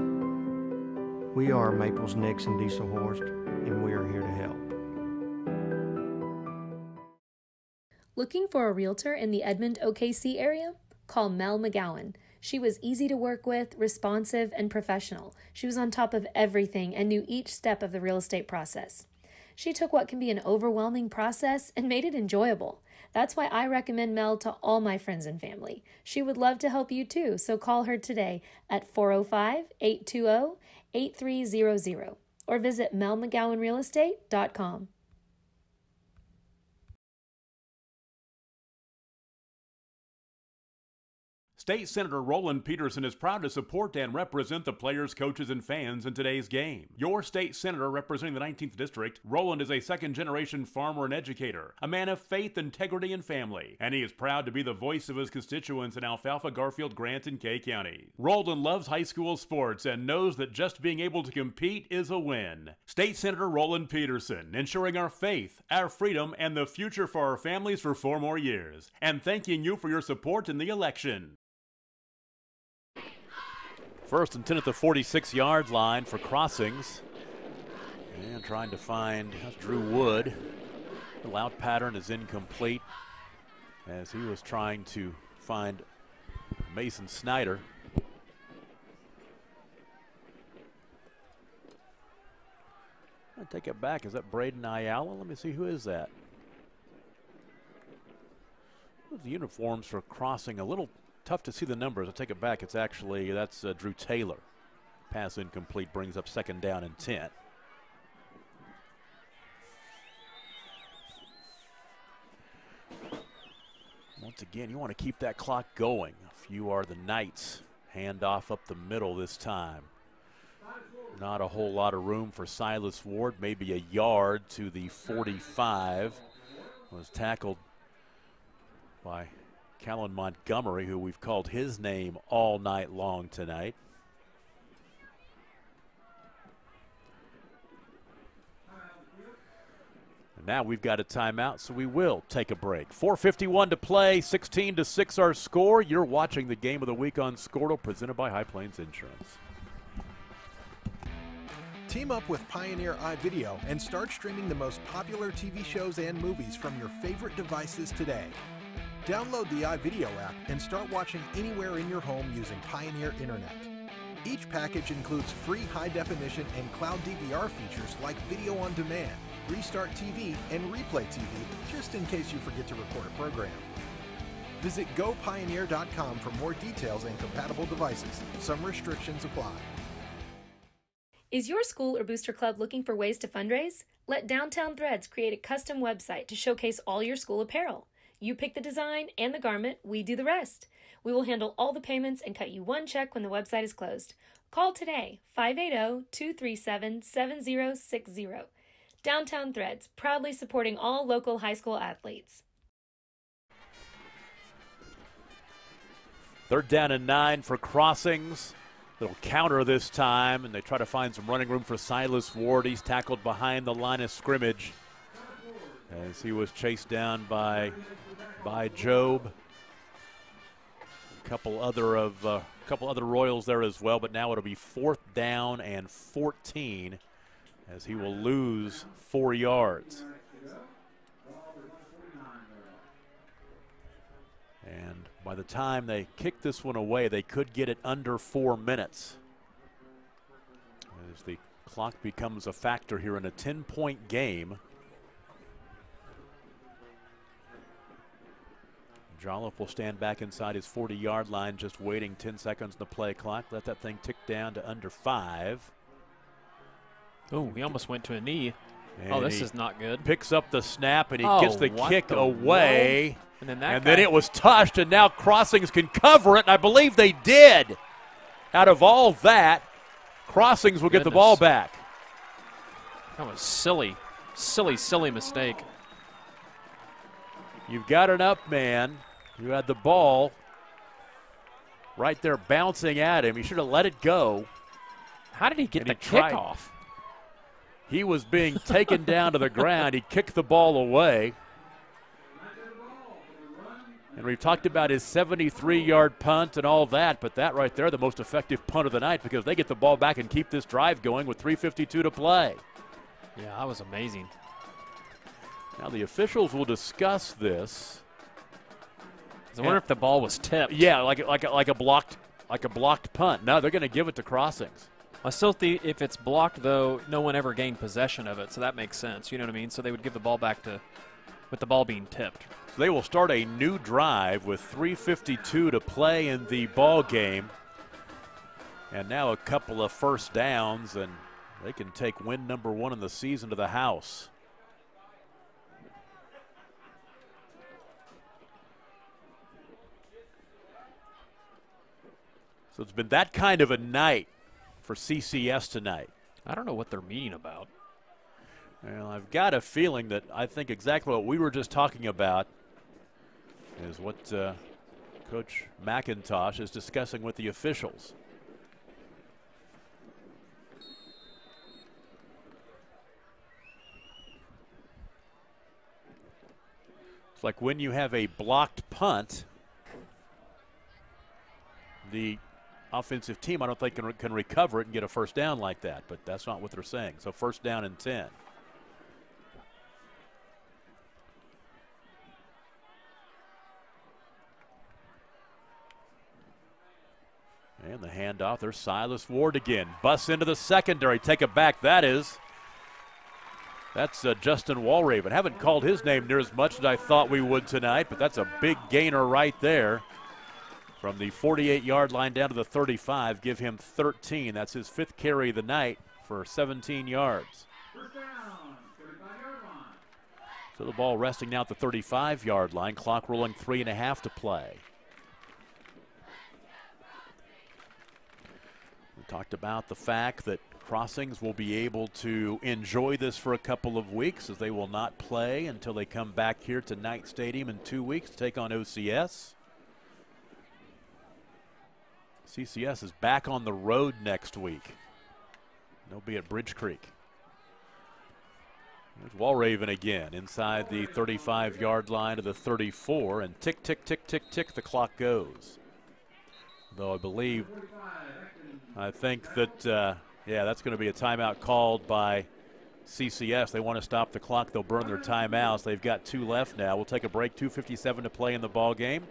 We are Maples Nixon Diesel Horse, and we are here to help. Looking for a realtor in the Edmond, OKC area? Call Mel McGowan. She was easy to work with, responsive, and professional. She was on top of everything and knew each step of the real estate process. She took what can be an overwhelming process and made it enjoyable. That's why I recommend Mel to all my friends and family. She would love to help you too, so call her today at 405-820-8300 or visit melmcgowanrealestate.com. State Senator Roland Peterson is proud to support and represent the players, coaches, and fans in today's game. Your state senator representing the 19th District, Roland is a second-generation farmer and educator, a man of faith, integrity, and family, and he is proud to be the voice of his constituents in Alfalfa, Garfield, Grant, and Kay County. Roland loves high school sports and knows that just being able to compete is a win. State Senator Roland Peterson, ensuring our faith, our freedom, and the future for our families for 4 more years, and thanking you for your support in the election. First and 10 at the 46-yard line for Crossings. And trying to find Drew Wood. The out pattern is incomplete as he was trying to find Mason Snyder. I take it back. Is that Braden Ayala? Let me see, who is that? The uniforms for Crossing a little tough to see the numbers. I take it back. It's actually, that's Drew Taylor. Pass incomplete, brings up 2nd down and 10. Once again, you want to keep that clock going. If you are the Knights, hand off up the middle this time. Not a whole lot of room for Silas Ward, maybe a yard to the 45. Was tackled by Callan Montgomery, who we've called his name all night long tonight. And now we've got a timeout, so we will take a break. 4:51 to play, 16-6 our score. You're watching the Game of the Week on Squirtle, presented by High Plains Insurance. Team up with Pioneer iVideo and start streaming the most popular TV shows and movies from your favorite devices today. Download the iVideo app and start watching anywhere in your home using Pioneer Internet. Each package includes free high-definition and cloud DVR features like Video on Demand, Restart TV, and Replay TV, just in case you forget to record a program. Visit GoPioneer.com for more details and compatible devices. Some restrictions apply. Is your school or booster club looking for ways to fundraise? Let Downtown Threads create a custom website to showcase all your school apparel. You pick the design and the garment, we do the rest. We will handle all the payments and cut you one check when the website is closed. Call today, 580-237-7060. Downtown Threads, proudly supporting all local high school athletes. 3rd down and 9 for Crossings. Little counter this time, and they try to find some running room for Silas Ward. He's tackled behind the line of scrimmage as he was chased down by Job. A couple other Royals there as well, but now it'll be 4th down and 14 as he will lose 4 yards. And by the time they kick this one away, they could get it under 4 minutes as the clock becomes a factor here in a 10-point game. Jolliffe will stand back inside his 40-yard line, just waiting 10 seconds on the play clock. Let that thing tick down to under 5. Oh, he almost went to a knee. And this is not good. Picks up the snap, and he gets the kick away. And then then it was touched, and now Crossings can cover it, and I believe they did. Out of all that, Crossings will get the ball back. That was silly mistake. You've got an up man. You had the ball right there bouncing at him. He should have let it go. How did he get the kick off? He was being taken down to the ground. He kicked the ball away. And we've talked about his 73-yard punt and all that, but that right there, the most effective punt of the night, because they get the ball back and keep this drive going with 3:52 to play. Yeah, that was amazing. Now the officials will discuss this. I wonder if the ball was tipped. Yeah, like a blocked punt. No, they're going to give it to Crossings. I still think if it's blocked, though, no one ever gained possession of it, so that makes sense. You know what I mean? So they would give the ball back with the ball being tipped. So they will start a new drive with 3:52 to play in the ball game. And now a couple of first downs, and they can take win number 1 in the season to the house. So it's been that kind of a night for CCS tonight. I don't know what they're meeting about. Well, I've got a feeling that I think exactly what we were just talking about is what Coach McIntosh is discussing with the officials. It's like when you have a blocked punt, the offensive team, I don't think, can recover it and get a first down like that, but that's not what they're saying. So first down and 10. And the handoff, there's Silas Ward again. Busts into the secondary, take it back. That's Justin Walraven. Haven't called his name near as much as I thought we would tonight, but that's a big gainer right there. From the 48-yard line down to the 35, give him 13. That's his 5th carry of the night for 17 yards. So the ball resting now at the 35-yard line. Clock rolling 3.5 to play. We talked about the fact that Crossings will be able to enjoy this for a couple of weeks, as they will not play until they come back here to Knight Stadium in 2 weeks to take on OCS. CCS is back on the road next week. They'll be at Bridge Creek. There's Walraven again inside the 35-yard line to the 34, and tick, tick, tick, tick, tick, the clock goes. Though I think that, that's going to be a timeout called by CCS. They want to stop the clock. They'll burn their timeouts. They've got 2 left now. We'll take a break, 2:57 to play in the ball game.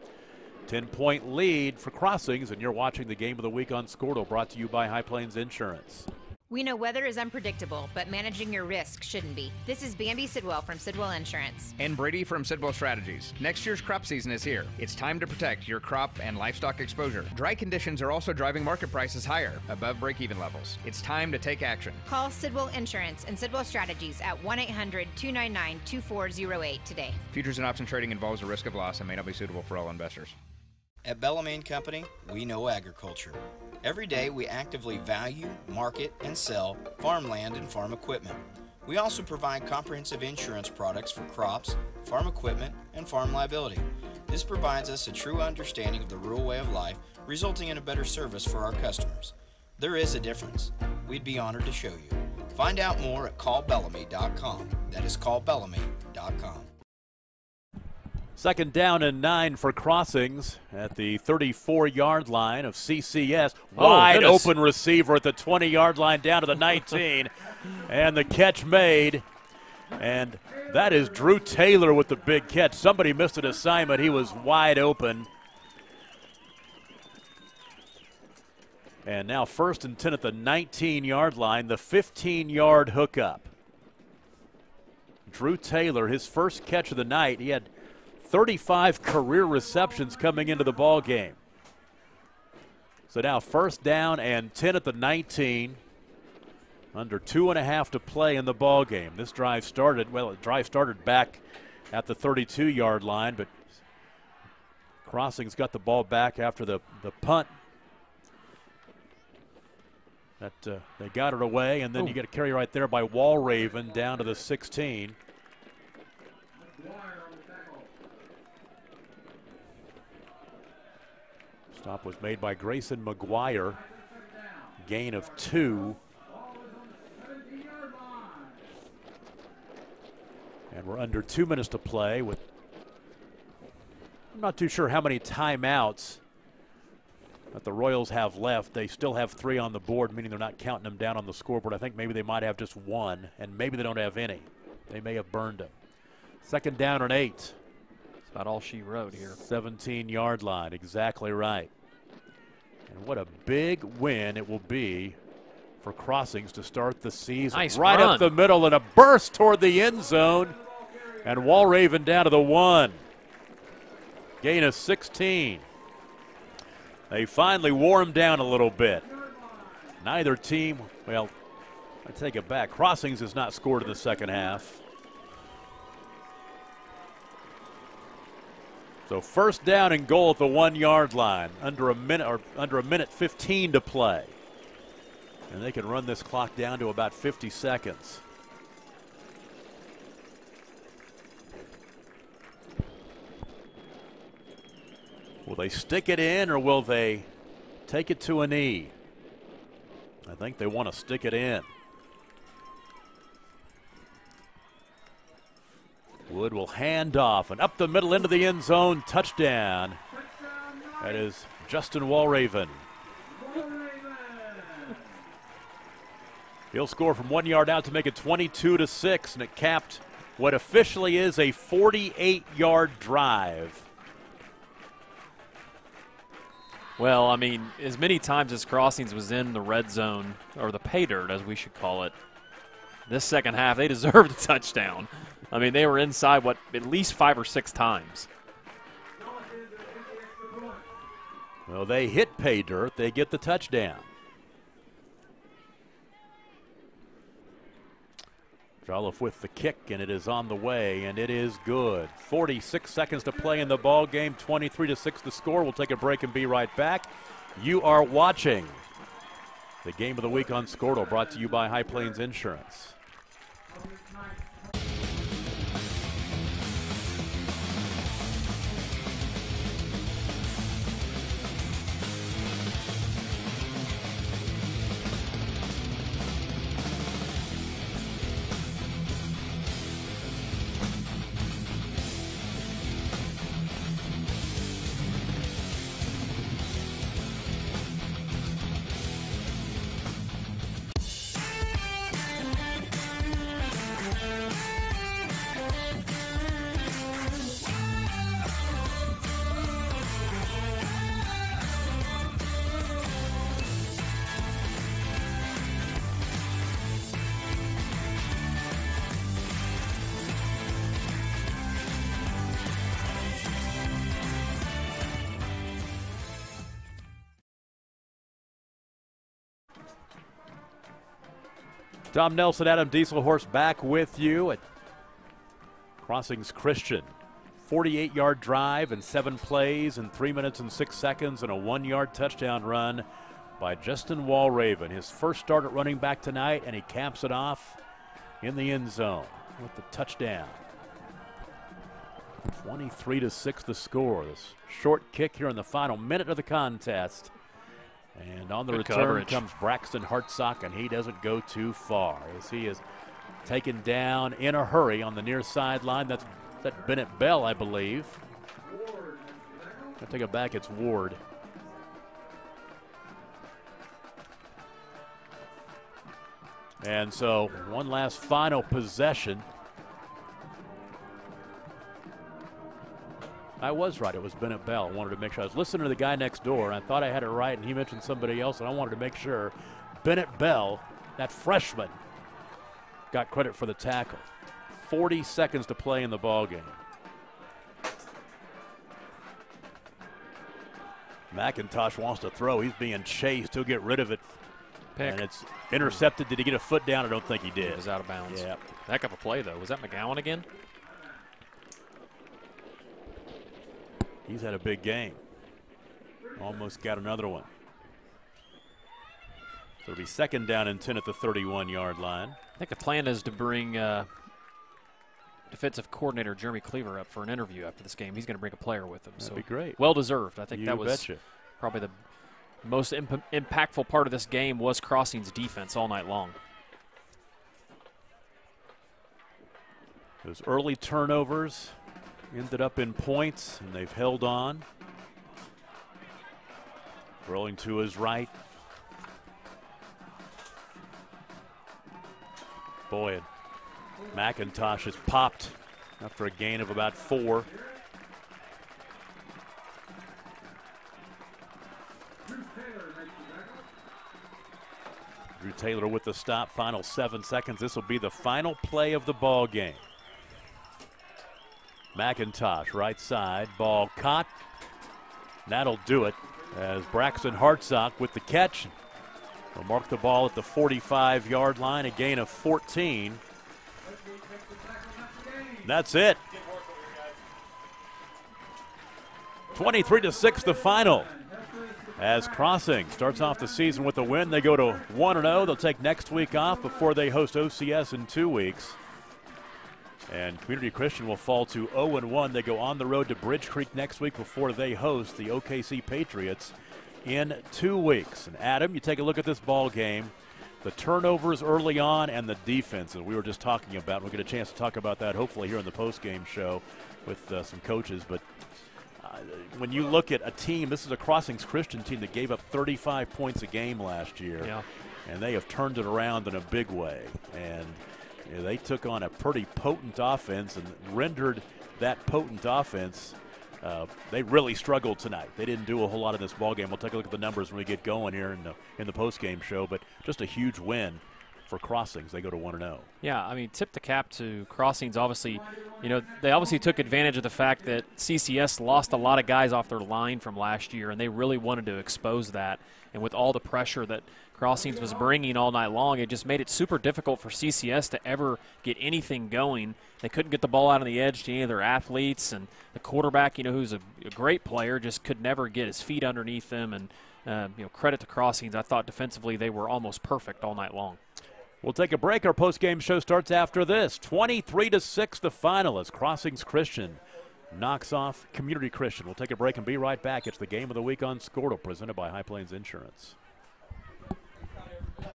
10-point lead for Crossings, and you're watching the Game of the Week on Scortal, brought to you by High Plains Insurance. We know weather is unpredictable, but managing your risk shouldn't be. This is Bambi Sidwell from Sidwell Insurance. And Brady from Sidwell Strategies. Next year's crop season is here. It's time to protect your crop and livestock exposure. Dry conditions are also driving market prices higher, above break-even levels. It's time to take action. Call Sidwell Insurance and Sidwell Strategies at 1-800-299-2408 today. Futures and option trading involves a risk of loss and may not be suitable for all investors. At Bellarmine Company, we know agriculture. Every day we actively value, market, and sell farmland and farm equipment. We also provide comprehensive insurance products for crops, farm equipment, and farm liability. This provides us a true understanding of the rural way of life, resulting in a better service for our customers. There is a difference. We'd be honored to show you. Find out more at callbellamy.com. That is callbellamy.com. Second down and 9 for Crossings at the 34-yard line of CCS. Wide open receiver at the 20-yard line down to the 19. And the catch made. And that is Drew Taylor with the big catch. Somebody missed an assignment. He was wide open. And now 1st and 10 at the 19-yard line, the 15-yard hookup. Drew Taylor, his first catch of the night. He had 35 career receptions coming into the ball game. So now 1st down and 10 at the 19. Under 2.5 to play in the ball game. This drive started, back at the 32-yard line, but Crossings got the ball back after the punt. They got it away, and then you get a carry right there by Walraven down to the 16. Stop was made by Grayson McGuire. Gain of 2. And we're under 2 minutes to play I'm not too sure how many timeouts that the Royals have left. They still have 3 on the board, meaning they're not counting them down on the scoreboard. I think maybe they might have just 1, and maybe they don't have any. They may have burned them. Second down and 8. That's about all she wrote here. 17-yard line, exactly right. And what a big win it will be for Crossings to start the season. Nice right run. up the middle and a burst toward the end zone. And Walraven down to the 1. Gain of 16. They finally wore him down a little bit. Neither team, well, I take it back. Crossings has not scored in the second half. So first down and goal at the 1-yard line. Under a minute 15 to play. And they can run this clock down to about 50 seconds. Will they stick it in or will they take it to a knee? I think they want to stick it in. Wood will hand off and up the middle into the end zone. Touchdown. That is Justin Walraven. He'll score from 1 yard out to make it 22-6, and it capped what officially is a 48-yard drive. Well, I mean, as many times as Crossings was in the red zone, or the pay dirt as we should call it, this second half they deserved a touchdown. I mean, they were inside, at least 5 or 6 times. Well, they hit pay dirt. They get the touchdown. Jolliffe with the kick, and it is on the way, and it is good. 46 seconds to play in the ball game. 23-6 the score. We'll take a break and be right back. You are watching the Game of the Week on Scortal, brought to you by High Plains Insurance. Tom Nelson, Adam Dieselhorst back with you at Crossings Christian. 48-yard drive and 7 plays in 3 minutes and 6 seconds and a 1-yard touchdown run by Justin Walraven. His first start at running back tonight, and he caps it off in the end zone with the touchdown. 23-6 the score. This short kick here in the final minute of the contest. And on the return comes Braxton Hartsock, and he doesn't go too far as he is taken down in a hurry on the near sideline. That's Bennett Bell, I believe. I'll take it back. It's Ward. And so one last final possession. I was right. It was Bennett Bell. I wanted to make sure. I was listening to the guy next door, and I thought I had it right, and he mentioned somebody else, and I wanted to make sure. Bennett Bell, that freshman, got credit for the tackle. 40 seconds to play in the ball game. McIntosh wants to throw. He's being chased. He'll get rid of it. Pick. And it's intercepted. Did he get a foot down? I don't think he did. It was out of bounds. Yeah. Heck of a play, though. Was that McGowan again? He's had a big game. Almost got another one. So it'll be second down and 10 at the 31-yard line. I think the plan is to bring defensive coordinator Jeremy Cleaver up for an interview after this game. He's going to bring a player with him. That'd be great. Well deserved. I think You that was betcha. probably the most impactful part of this game was Crossing's defense all night long. Those early turnovers ended up in points, and they've held on. Rolling to his right. Boyd. McIntosh has popped after a gain of about 4. Drew Taylor with the stop, final 7 seconds. This will be the final play of the ball game. McIntosh, right side, ball caught. That'll do it as Braxton Hartsock with the catch. Will mark the ball at the 45-yard line, a gain of 14. That's it. 23-6 the final. As Crossing starts off the season with a win, they go to 1-0. They'll take next week off before they host OCS in 2 weeks. And Community Christian will fall to 0-1. They go on the road to Bridge Creek next week before they host the OKC Patriots in 2 weeks. And Adam, you take a look at this ball game. The turnovers early on and the defense that we were just talking about. We'll get a chance to talk about that hopefully here in the post-game show with some coaches. But when you look at a team, this is a Crossings Christian team that gave up 35 points a game last year. Yeah. And they have turned it around in a big way. And they took on a pretty potent offense and rendered that potent offense. They really struggled tonight. They didn't do a whole lot in this ball game. We'll take a look at the numbers when we get going here in the post-game show. But just a huge win for Crossings. They go to 1-0. Yeah, I mean, tip the cap to Crossings. Obviously, they obviously took advantage of the fact that CCS lost a lot of guys off their line from last year, and they really wanted to expose that. And with all the pressure that Crossings was bringing all night long, it just made it super difficult for CCS to ever get anything going. They couldn't get the ball out on the edge to any of their athletes, and the quarterback, who's a great player, just could never get his feet underneath them. And credit to Crossings. I thought defensively they were almost perfect all night long. We'll take a break. Our post-game show starts after this. 23-6 the final as Crossings Christian knocks off Community Christian. We'll take a break and be right back. It's the Game of the Week on Squirtle, presented by High Plains Insurance.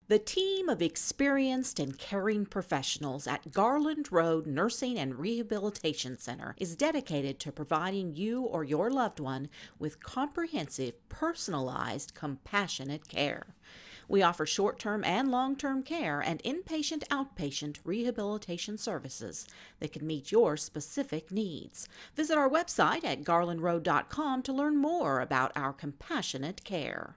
The team of experienced and caring professionals at Garland Road Nursing and Rehabilitation Center is dedicated to providing you or your loved one with comprehensive, personalized, compassionate care. We offer short-term and long-term care and inpatient-outpatient rehabilitation services that can meet your specific needs. Visit our website at garlandroad.com to learn more about our compassionate care.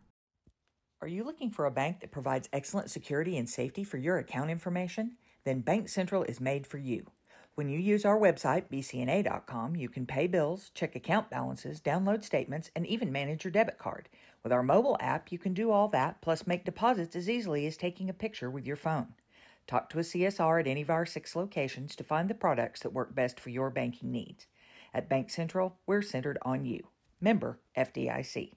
Are you looking for a bank that provides excellent security and safety for your account information? Then Bank Central is made for you. When you use our website, bcna.com, you can pay bills, check account balances, download statements, and even manage your debit card. With our mobile app, you can do all that, plus make deposits as easily as taking a picture with your phone. Talk to a CSR at any of our 6 locations to find the products that work best for your banking needs. At Bank Central, we're centered on you. Member FDIC.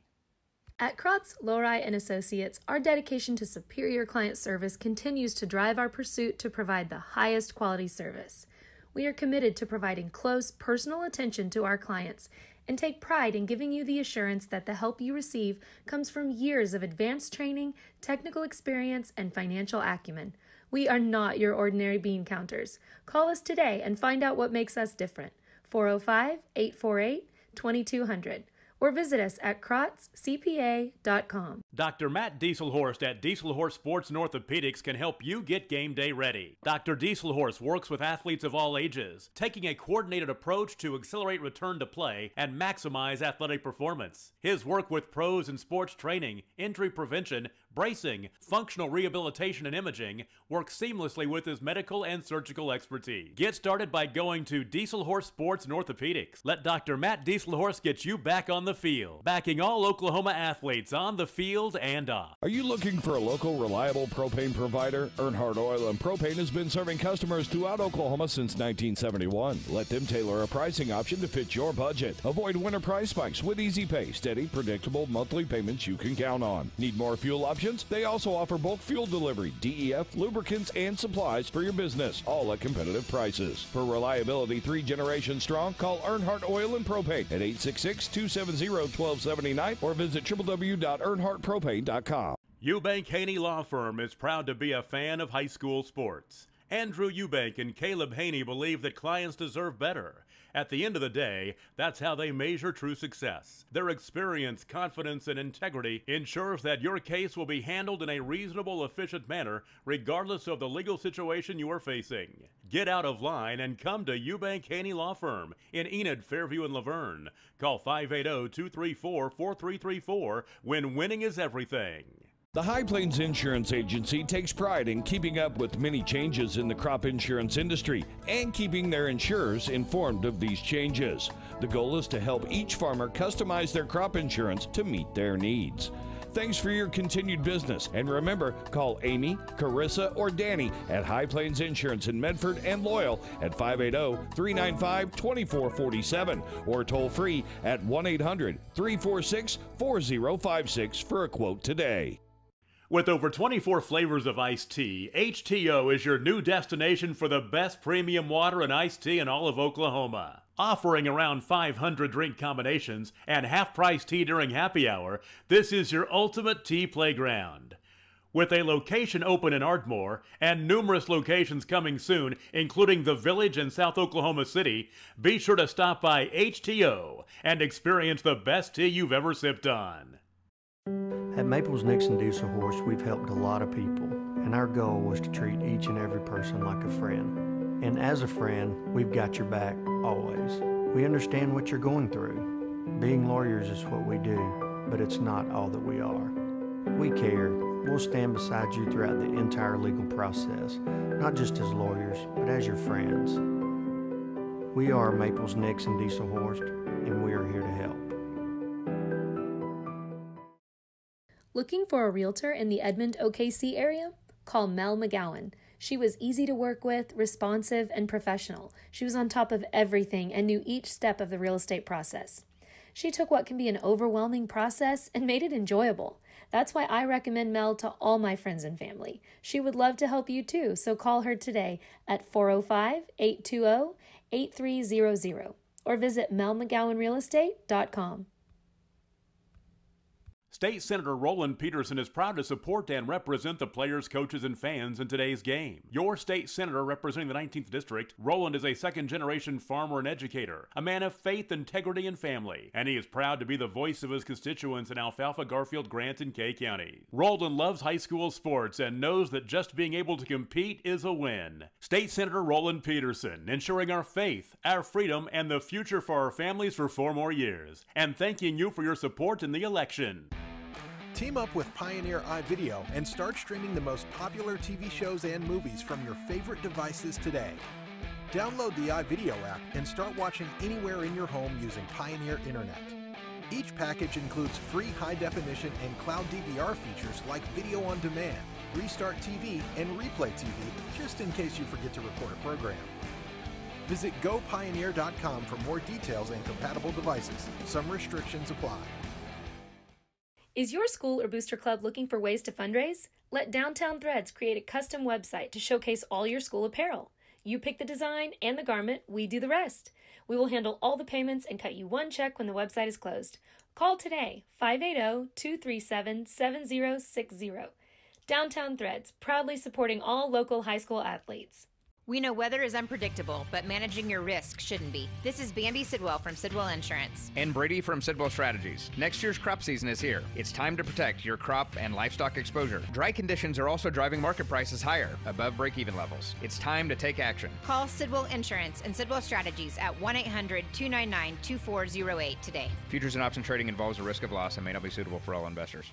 At Krotz, Lori & Associates, our dedication to superior client service continues to drive our pursuit to provide the highest quality service. We are committed to providing close, personal attention to our clients and take pride in giving you the assurance that the help you receive comes from years of advanced training, technical experience, and financial acumen. We are not your ordinary bean counters. Call us today and find out what makes us different. 405-848-2200. Or visit us at krotzcpa.com. Dr. Matt Dieselhorst at Dieselhorst Sports and Orthopedics can help you get game day ready. Dr. Dieselhorst works with athletes of all ages, taking a coordinated approach to accelerate return to play and maximize athletic performance. His work with pros in sports training, injury prevention, bracing, functional rehabilitation, and imaging works seamlessly with his medical and surgical expertise. Get started by going to Dieselhorst Sports and Orthopedics. Let Dr. Matt Dieselhorst get you back on the field, backing all Oklahoma athletes on the field and off. Are you looking for a local, reliable propane provider? Earnhardt Oil and Propane has been serving customers throughout Oklahoma since 1971. Let them tailor a pricing option to fit your budget. Avoid winter price spikes with easy pay, steady, predictable monthly payments you can count on. Need more fuel options? They also offer bulk fuel delivery, DEF, lubricants, and supplies for your business, all at competitive prices. For reliability 3 generations strong, call Earnhardt Oil and Propane at 866-270-1279 or visit www.earnhardtpropane.com. Eubank Haney Law Firm is proud to be a fan of high school sports. Andrew Eubank and Caleb Haney believe that clients deserve better, At the end of the day, that's how they measure true success. Their experience, confidence, and integrity ensures that your case will be handled in a reasonable, efficient manner, regardless of the legal situation you are facing. Get out of line and come to Eubank Haney Law Firm in Enid, Fairview, and Laverne. Call 580-234-4334 when winning is everything. The High Plains Insurance Agency takes pride in keeping up with many changes in the crop insurance industry and keeping their insurers informed of these changes. The goal is to help each farmer customize their crop insurance to meet their needs. Thanks for your continued business, and remember, call Amy, Carissa, or Danny at High Plains Insurance in Medford and Loyal at 580-395-2447 or toll free at 1-800-346-4056 for a quote today. With over 24 flavors of iced tea, HTO is your new destination for the best premium water and iced tea in all of Oklahoma. Offering around 500 drink combinations and half-price tea during happy hour, this is your ultimate tea playground. With a location open in Ardmore and numerous locations coming soon, including the Village in South Oklahoma City, be sure to stop by HTO and experience the best tea you've ever sipped on. At Maples Nixon Diesel Horse, we've helped a lot of people, and our goal was to treat each and every person like a friend. And as a friend, we've got your back always. We understand what you're going through. Being lawyers is what we do, but it's not all that we are. We care. We'll stand beside you throughout the entire legal process, not just as lawyers, but as your friends. We are Maples Nixon Diesel Horse, and we are here to help. Looking for a realtor in the Edmond, OKC area? Call Mel McGowan. She was easy to work with, responsive, and professional. She was on top of everything and knew each step of the real estate process. She took what can be an overwhelming process and made it enjoyable. That's why I recommend Mel to all my friends and family. She would love to help you too, so call her today at 405-820-8300 or visit melmcgowanrealestate.com. State Senator Roland Peterson is proud to support and represent the players, coaches, and fans in today's game. Your state senator representing the 19th District, Roland is a second-generation farmer and educator, a man of faith, integrity, and family, and he is proud to be the voice of his constituents in Alfalfa, Garfield, Grant, and Kay County. Roland loves high school sports and knows that just being able to compete is a win. State Senator Roland Peterson, ensuring our faith, our freedom, and the future for our families for 4 more years, and thanking you for your support in the election. Team up with Pioneer iVideo and start streaming the most popular TV shows and movies from your favorite devices today. Download the iVideo app and start watching anywhere in your home using Pioneer Internet. Each package includes free high-definition and cloud DVR features like Video on Demand, Restart TV, and Replay TV, just in case you forget to record a program. Visit GoPioneer.com for more details and compatible devices. Some restrictions apply. Is your school or booster club looking for ways to fundraise? Let Downtown Threads create a custom website to showcase all your school apparel. You pick the design and the garment, we do the rest. We will handle all the payments and cut you one check when the website is closed. Call today, 580-237-7060. Downtown Threads, proudly supporting all local high school athletes. We know weather is unpredictable, but managing your risk shouldn't be. This is Bambi Sidwell from Sidwell Insurance. And Brady from Sidwell Strategies. Next year's crop season is here. It's time to protect your crop and livestock exposure. Dry conditions are also driving market prices higher, above break-even levels. It's time to take action. Call Sidwell Insurance and Sidwell Strategies at 1-800-299-2408 today. Futures and option trading involves a risk of loss and may not be suitable for all investors.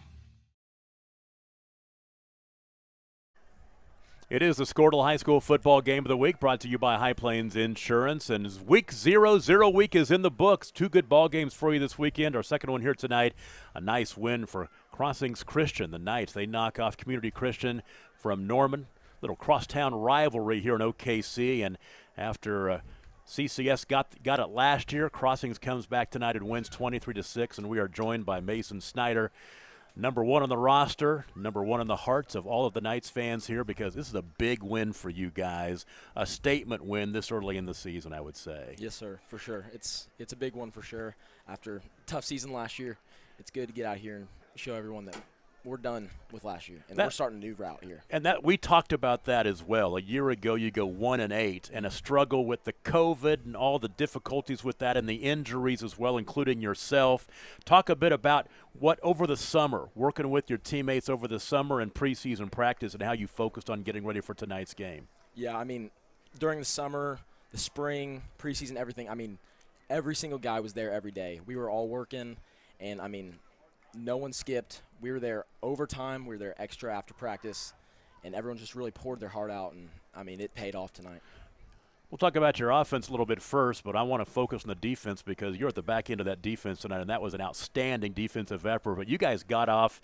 It is the Squirtle High School football game of the week, brought to you by High Plains Insurance. And week 0 week is in the books. 2 good ball games for you this weekend. Our second one here tonight, a nice win for Crossings Christian. The Knights, they knock off Community Christian from Norman. Little crosstown rivalry here in OKC. And after CCS got it last year, Crossings comes back tonight and wins 23-6. And we are joined by Mason Snyder, number 1 on the roster, number 1 in the hearts of all of the Knights fans here, because this is a big win for you guys, a statement win this early in the season, I would say. Yes, sir, for sure. It's a big one for sure. After a tough season last year, it's good to get out here and show everyone that we're done with last year, and That- we're starting a new route here. And that we talked about that as well. A year ago, you go 1-8, and a struggle with the COVID and all the difficulties with that, and the injuries as well, including yourself. Talk a bit about what over the summer, working with your teammates over the summer and preseason practice, and how you focused on getting ready for tonight's game. Yeah, I mean, during the summer, the spring, preseason, everything, I mean, every single guy was there every day. We were all working, and, I mean, no one skipped. We were there overtime. We were there extra after practice, and everyone just really poured their heart out, and, I mean, it paid off tonight. We'll talk about your offense a little bit first, but I want to focus on the defense because you're at the back end of that defense tonight, and that was an outstanding defensive effort. But you guys got off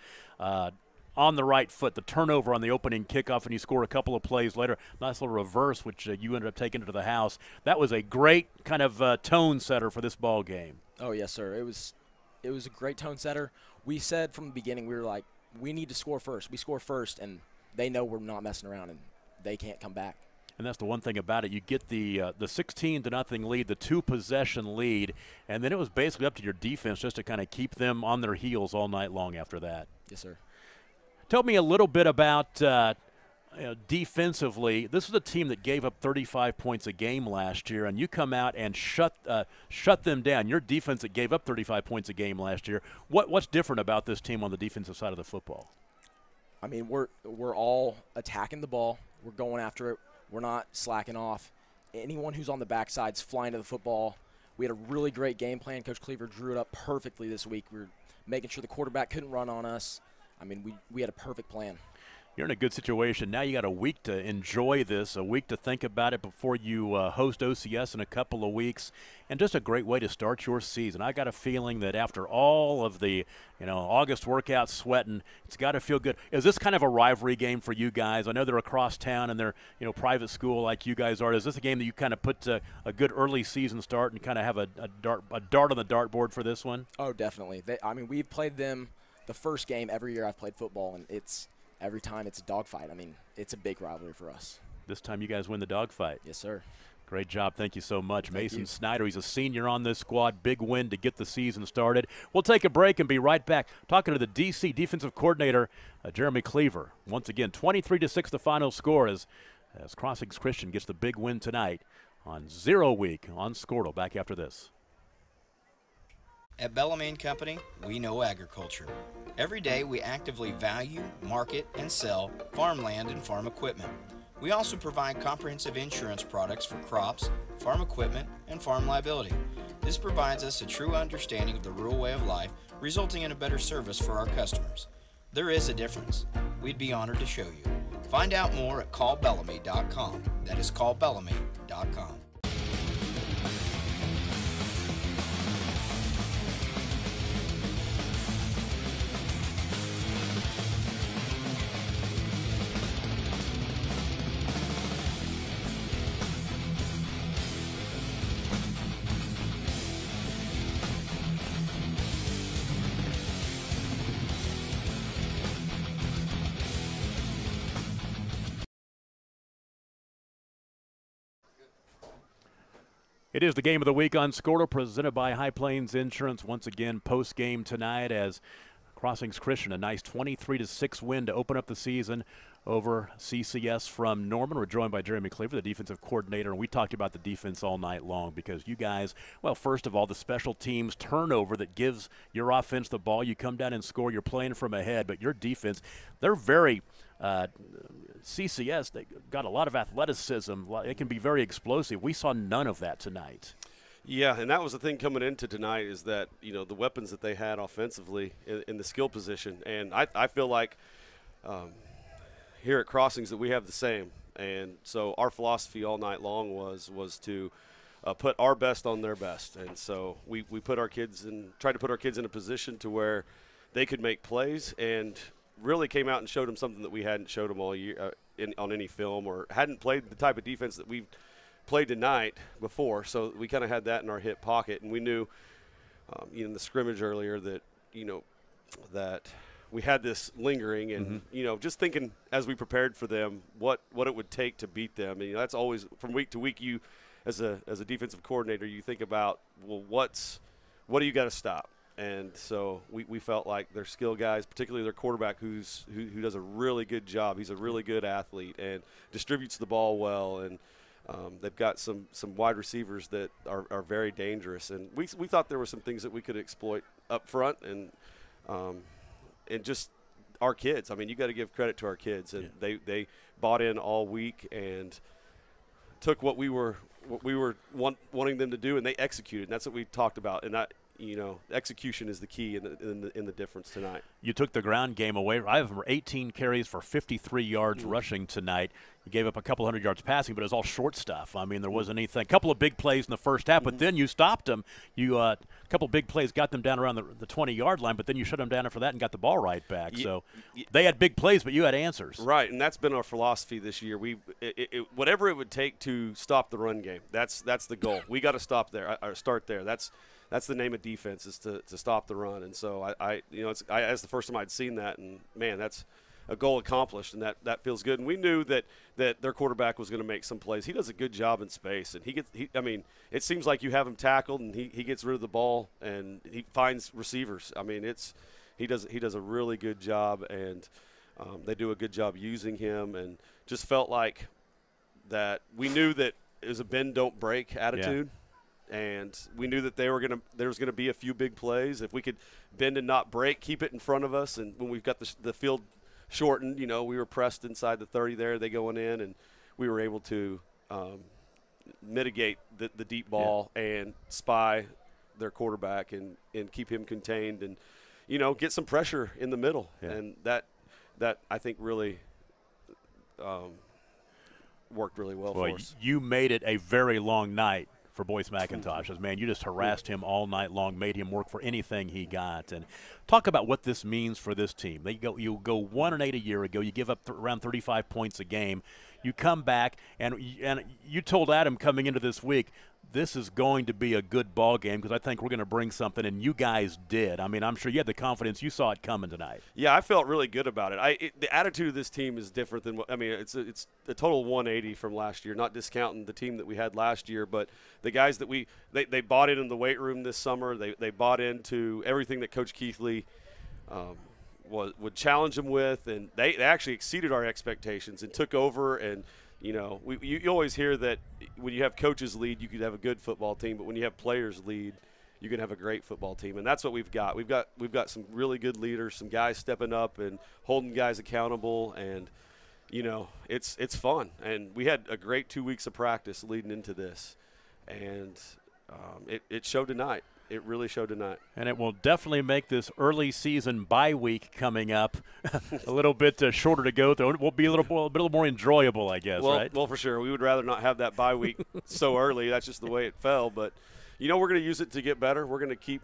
on the right foot, the turnover on the opening kickoff, and you score a couple of plays later. Nice little reverse, which you ended up taking into the house. That was a great kind of tone setter for this ball game. Oh, yes, sir. It was a great tone setter. We said from the beginning, we were like, we need to score first. We score first, and they know we're not messing around, and they can't come back. And that's the one thing about it. You get the 16-0 lead, the 2-possession lead, and then it was basically up to your defense just to kind of keep them on their heels all night long after that. Yes, sir. Tell me a little bit about defensively. This was a team that gave up 35 points a game last year, and you come out and shut them down. Your defense that gave up 35 points a game last year. What's different about this team on the defensive side of the football? I mean, we're all attacking the ball. We're going after it. We're not slacking off. Anyone who's on the backside's flying to the football. We had a really great game plan. Coach Cleaver drew it up perfectly this week. We were making sure the quarterback couldn't run on us. I mean, we had a perfect plan. You're in a good situation. Now you got a week to enjoy this, a week to think about it before you host OCS in a couple of weeks, and just a great way to start your season. I got a feeling that after all of the August workouts, sweating, it's got to feel good. Is this kind of a rivalry game for you guys? I know they're across town and they're private school like you guys are. Is this a game that you kind of put a good early season start and kind of have a dart on the dartboard for this one? Oh, definitely. We've played them the first game every year I've played football, and every time it's a dogfight. I mean, it's a big rivalry for us. This time you guys win the dogfight. Yes, sir. Great job. Thank you so much. Thank Mason you. Snyder, he's a senior on this squad. Big win to get the season started. We'll take a break and be right back talking to the DC defensive coordinator, Jeremy Cleaver. Once again, 23-6 the final score as Crossings Christian gets the big win tonight on 0 Week on Squirtle. Back after this. At Bellarmine Company, we know agriculture. Every day we actively value, market, and sell farmland and farm equipment. We also provide comprehensive insurance products for crops, farm equipment, and farm liability. This provides us a true understanding of the rural way of life, resulting in a better service for our customers. There is a difference. We'd be honored to show you. Find out more at callbellamy.com. That is callbellamy.com. It is the game of the week on Squirtle, presented by High Plains Insurance. Once again, post-game tonight as Crossings Christian, a nice 23-6 win to open up the season over CCS from Norman. We're joined by Jeremy Cleaver, the defensive coordinator, and we talked about the defense all night long because you guys, well, first of all, the special teams turnover that gives your offense the ball. You come down and score. You're playing from ahead, but your defense, they're very CCS, they got a lot of athleticism. It can be very explosive. We saw none of that tonight. Yeah, and that was the thing coming into tonight is that, the weapons that they had offensively in the skill position. And I feel like here at Crossings that we have the same. And so our philosophy all night long was to put our best on their best. And so we put our kids tried to put our kids in a position to where they could make plays and really came out and showed them something that we hadn't showed them all year on any film or hadn't played the type of defense that we've played tonight before. So we kind of had that in our hip pocket, and we knew in the scrimmage earlier that that we had this lingering, and just thinking as we prepared for them what it would take to beat them. And that's always from week to week. You as a defensive coordinator, you think about, well, what do you got to stop? And so we felt like their skill guys, particularly their quarterback, who does a really good job. He's a really good athlete and distributes the ball well. And they've got some wide receivers that are very dangerous. And we thought there were some things that we could exploit up front and just our kids. I mean, you got to give credit to our kids. And they bought in all week and took what we were wanting them to do, and they executed. And that's what we talked about. And execution is the key in the difference tonight. You took the ground game away. I have 18 carries for 53 yards rushing tonight. You gave up a couple hundred yards passing, but it was all short stuff. I mean, there wasn't anything. A couple of big plays in the first half, but then you stopped them. You a couple of big plays got them down around the 20-yard line, but then you shut them down after that and got the ball right back. So they had big plays, but you had answers. Right, and that's been our philosophy this year. Whatever it would take to stop the run game, that's the goal. We got to stop there, or start there. That's the name of defense, is to stop the run. And so that's the first time I'd seen that, and man, that's a goal accomplished, and that feels good. And we knew that their quarterback was going to make some plays. He does a good job in space, and it seems like you have him tackled, and he gets rid of the ball, and he finds receivers. I mean, he does a really good job, and they do a good job using him, and just felt like that we knew that it was a bend don't break attitude. Yeah. And we knew that there was going to be a few big plays. If we could bend and not break, keep it in front of us. And when we've got the field shortened, we were pressed inside the 30 there, they going in, and we were able to mitigate the deep ball and spy their quarterback and keep him contained and, get some pressure in the middle. Yeah. And that I think really worked really well for us. You made it a very long night for Boyce McIntosh. Man, you just harassed him all night long, made him work for anything he got. And talk about what this means for this team. You go 1-8 a year ago. You give up around 35 points a game. You come back, and you told Adam coming into this week, this is going to be a good ball game because I think we're going to bring something, and you guys did. I mean, I'm sure you had the confidence. You saw it coming tonight. Yeah, I felt really good about it. The attitude of this team is different than it's a total 180 from last year, not discounting the team that we had last year, but the guys that they bought in the weight room this summer. They bought into everything that Coach Keithley would challenge them with, and they actually exceeded our expectations and took over. And you always hear that when you have coaches lead, you could have a good football team, but when you have players lead, you can have a great football team, and that's what we've got. We've got some really good leaders, some guys stepping up and holding guys accountable, and it's fun. And we had a great 2 weeks of practice leading into this, and it showed tonight. It really showed tonight. And it will definitely make this early season bye week coming up a little bit shorter to go through. It will be a little more enjoyable, I guess, right? Well, for sure. We would rather not have that bye week so early. That's just the way it fell. But, we're going to use it to get better. We're going to keep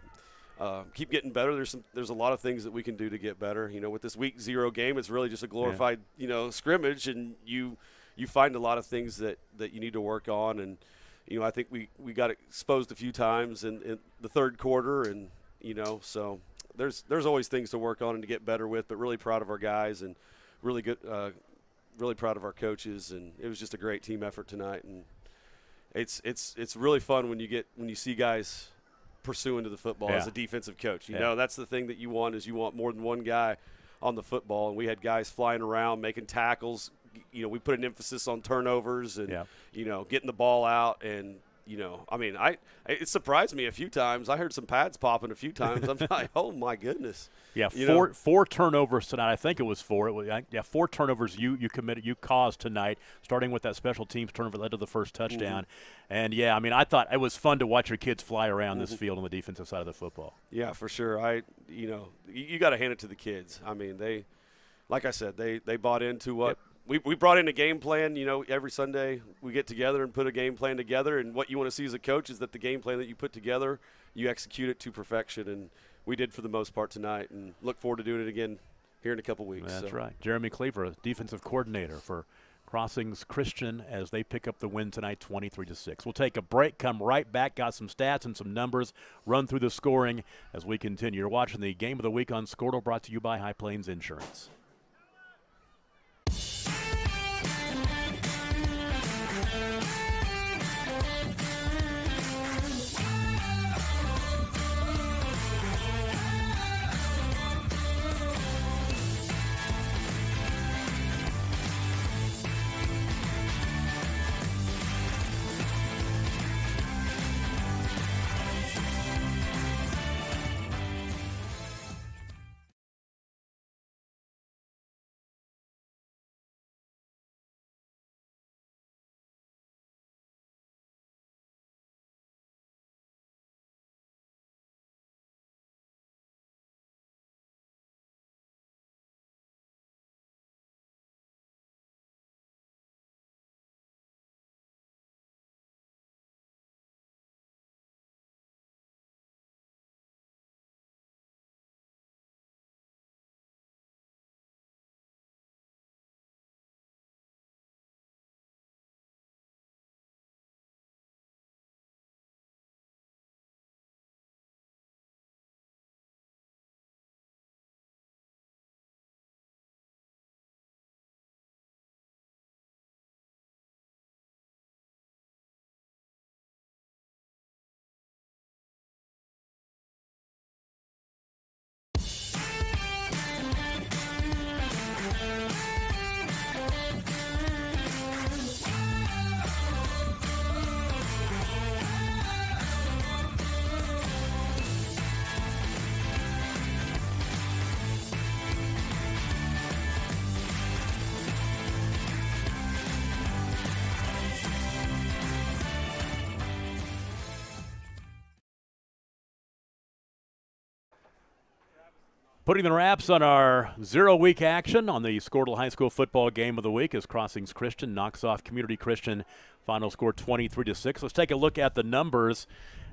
getting better. There's a lot of things that we can do to get better. With this week 0 game, it's really just a glorified, scrimmage, and you find a lot of things that you need to work on. And I think we got exposed a few times in the third quarter, and so there's always things to work on and to get better with. But really proud of our guys, and really proud of our coaches, and it was just a great team effort tonight. And it's really fun when you see guys pursuing to the football as a defensive coach. That's the thing that you want, is you want more than one guy on the football, and we had guys flying around making tackles. We put an emphasis on turnovers and, getting the ball out. And, it surprised me a few times. I heard some pads popping a few times. I'm like, oh, my goodness. Yeah, four turnovers tonight. I think it was 4. 4 turnovers you caused tonight, starting with that special teams turnover that led to the first touchdown. And, I thought it was fun to watch your kids fly around this field on the defensive side of the football. Yeah, for sure. You got to hand it to the kids. Like I said, they bought into what – We brought in a game plan. Every Sunday we get together and put a game plan together, and what you want to see as a coach is that the game plan that you put together, you execute it to perfection, and we did for the most part tonight, and look forward to doing it again here in a couple weeks. That's right. Jeremy Cleaver, defensive coordinator for Crossings Christian, as they pick up the win tonight 23-6. We'll take a break, come right back, got some stats and some numbers, run through the scoring as we continue. You're watching the Game of the Week on Scortal, brought to you by High Plains Insurance. Putting the wraps on our 0-week action on the Squirtle High School football game of the week as Crossings Christian knocks off Community Christian. Final score 23-6. Let's take a look at the numbers.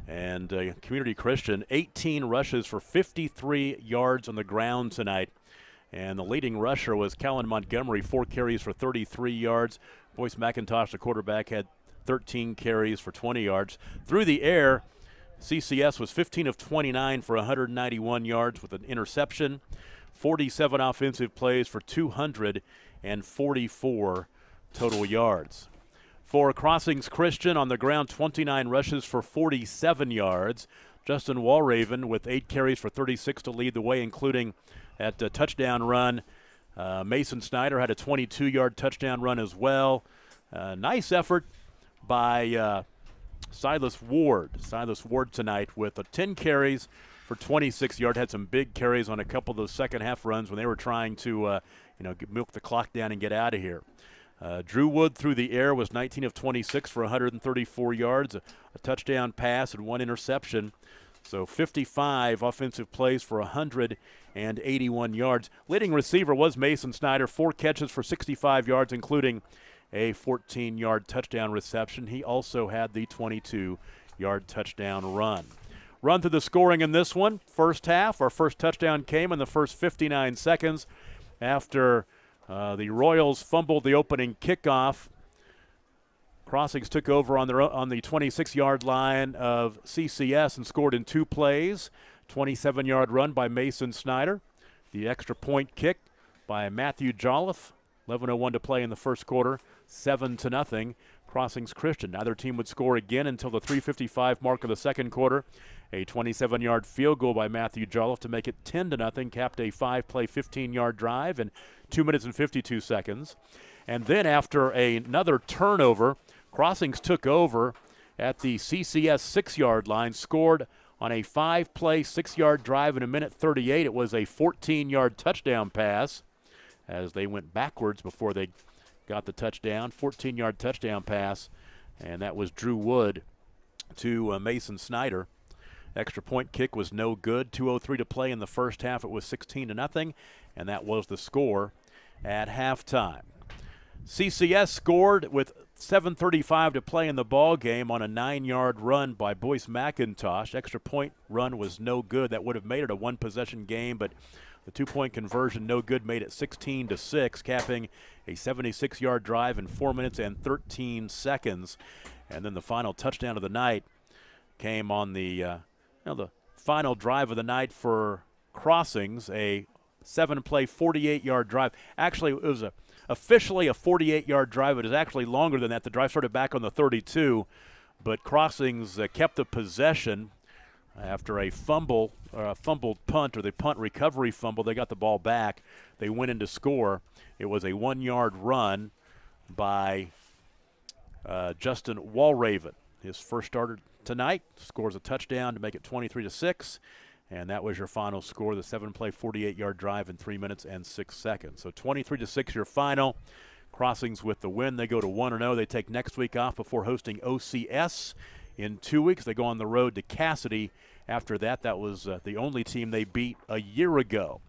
And Community Christian, 18 rushes for 53 yards on the ground tonight. And the leading rusher was Callan Montgomery, 4 carries for 33 yards. Boyce McIntosh, the quarterback, had 13 carries for 20 yards. Through the air, CCS was 15 of 29 for 191 yards with an interception, 47 offensive plays for 244 total yards. For Crossings Christian on the ground, 29 rushes for 47 yards. Justin Walraven with 8 carries for 36 to lead the way, including that touchdown run. Mason Snyder had a 22-yard touchdown run as well. Nice effort by Silas Ward. Silas Ward tonight with 10 carries for 26 yards. Had some big carries on a couple of those second-half runs when they were trying to milk the clock down and get out of here. Drew Wood through the air was 19 of 26 for 134 yards, a touchdown pass and 1 interception. So 55 offensive plays for 181 yards. Leading receiver was Mason Snyder, 4 catches for 65 yards, including a 14-yard touchdown reception. He also had the 22-yard touchdown run. Run through the scoring in this one. First half, our first touchdown came in the first 59 seconds after the Royals fumbled the opening kickoff. Crossings took over on the 26-yard line of CCS and scored in 2 plays. 27-yard run by Mason Snyder. The extra point kick by Matthew Jolliffe. 11:01 to play in the first quarter. 7-0. Crossings Christian. Neither team would score again until the 3:55 mark of the second quarter. A 27-yard field goal by Matthew Jolliffe to make it 10-0. Capped a 5-play, 15-yard drive in 2 minutes and 52 seconds. And then after another turnover, Crossings took over at the CCS 6-yard line, scored on a 5-play, 6-yard drive in 1:38. It was a 14-yard touchdown pass as they went backwards before they got the touchdown. 14-yard touchdown pass, and that was Drew Wood to Mason Snyder. Extra point kick was no good. 2:03 to play in the first half. It was 16-0, and that was the score at halftime. CCS scored with 7:35 to play in the ball game on a 9-yard run by Boyce McIntosh. Extra point run was no good. That would have made it a one-possession game, but the 2-point conversion no good made it 16-6, capping a 76-yard drive in 4 minutes and 13 seconds. And then the final touchdown of the night came on the final drive of the night for Crossings, a 7-play, 48-yard drive. Actually, it was officially a 48-yard drive. It was actually longer than that. The drive started back on the 32, but Crossings kept the possession after a fumbled punt, or the punt recovery fumble. They got the ball back. They went in to score. It was a 1-yard run by Justin Walraven. His first starter tonight, scores a touchdown to make it 23-6. And that was your final score, the 7-play, 48-yard drive in 3 minutes and 6 seconds. So 23-6 your final. Crossings with the win. They go to 1-0. They take next week off before hosting OCS in 2 weeks. They go on the road to Cassidy. After that, that was the only team they beat a year ago.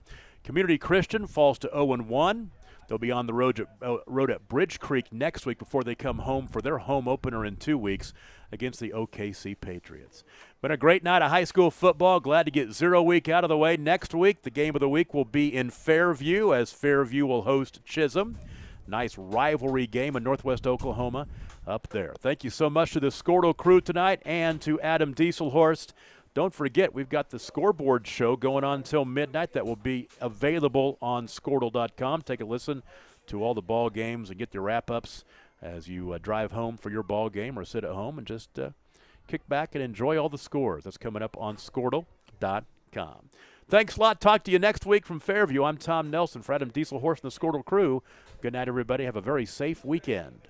Community Christian falls to 0-1. They'll be on the road at Bridge Creek next week before they come home for their home opener in 2 weeks against the OKC Patriots. Been a great night of high school football. Glad to get 0 week out of the way. Next week, the game of the week will be in Fairview, as Fairview will host Chisholm. Nice rivalry game in Northwest Oklahoma up there. Thank you so much to the Squirtle crew tonight and to Adam Dieselhorst. Don't forget, we've got the scoreboard show going on until midnight that will be available on Squirtle.com. Take a listen to all the ball games and get your wrap-ups as you drive home for your ball game or sit at home and just kick back and enjoy all the scores. That's coming up on Squirtle.com. Thanks a lot. Talk to you next week from Fairview. I'm Tom Nelson for Adam Dieselhorst and the Squirtle crew. Good night, everybody. Have a very safe weekend.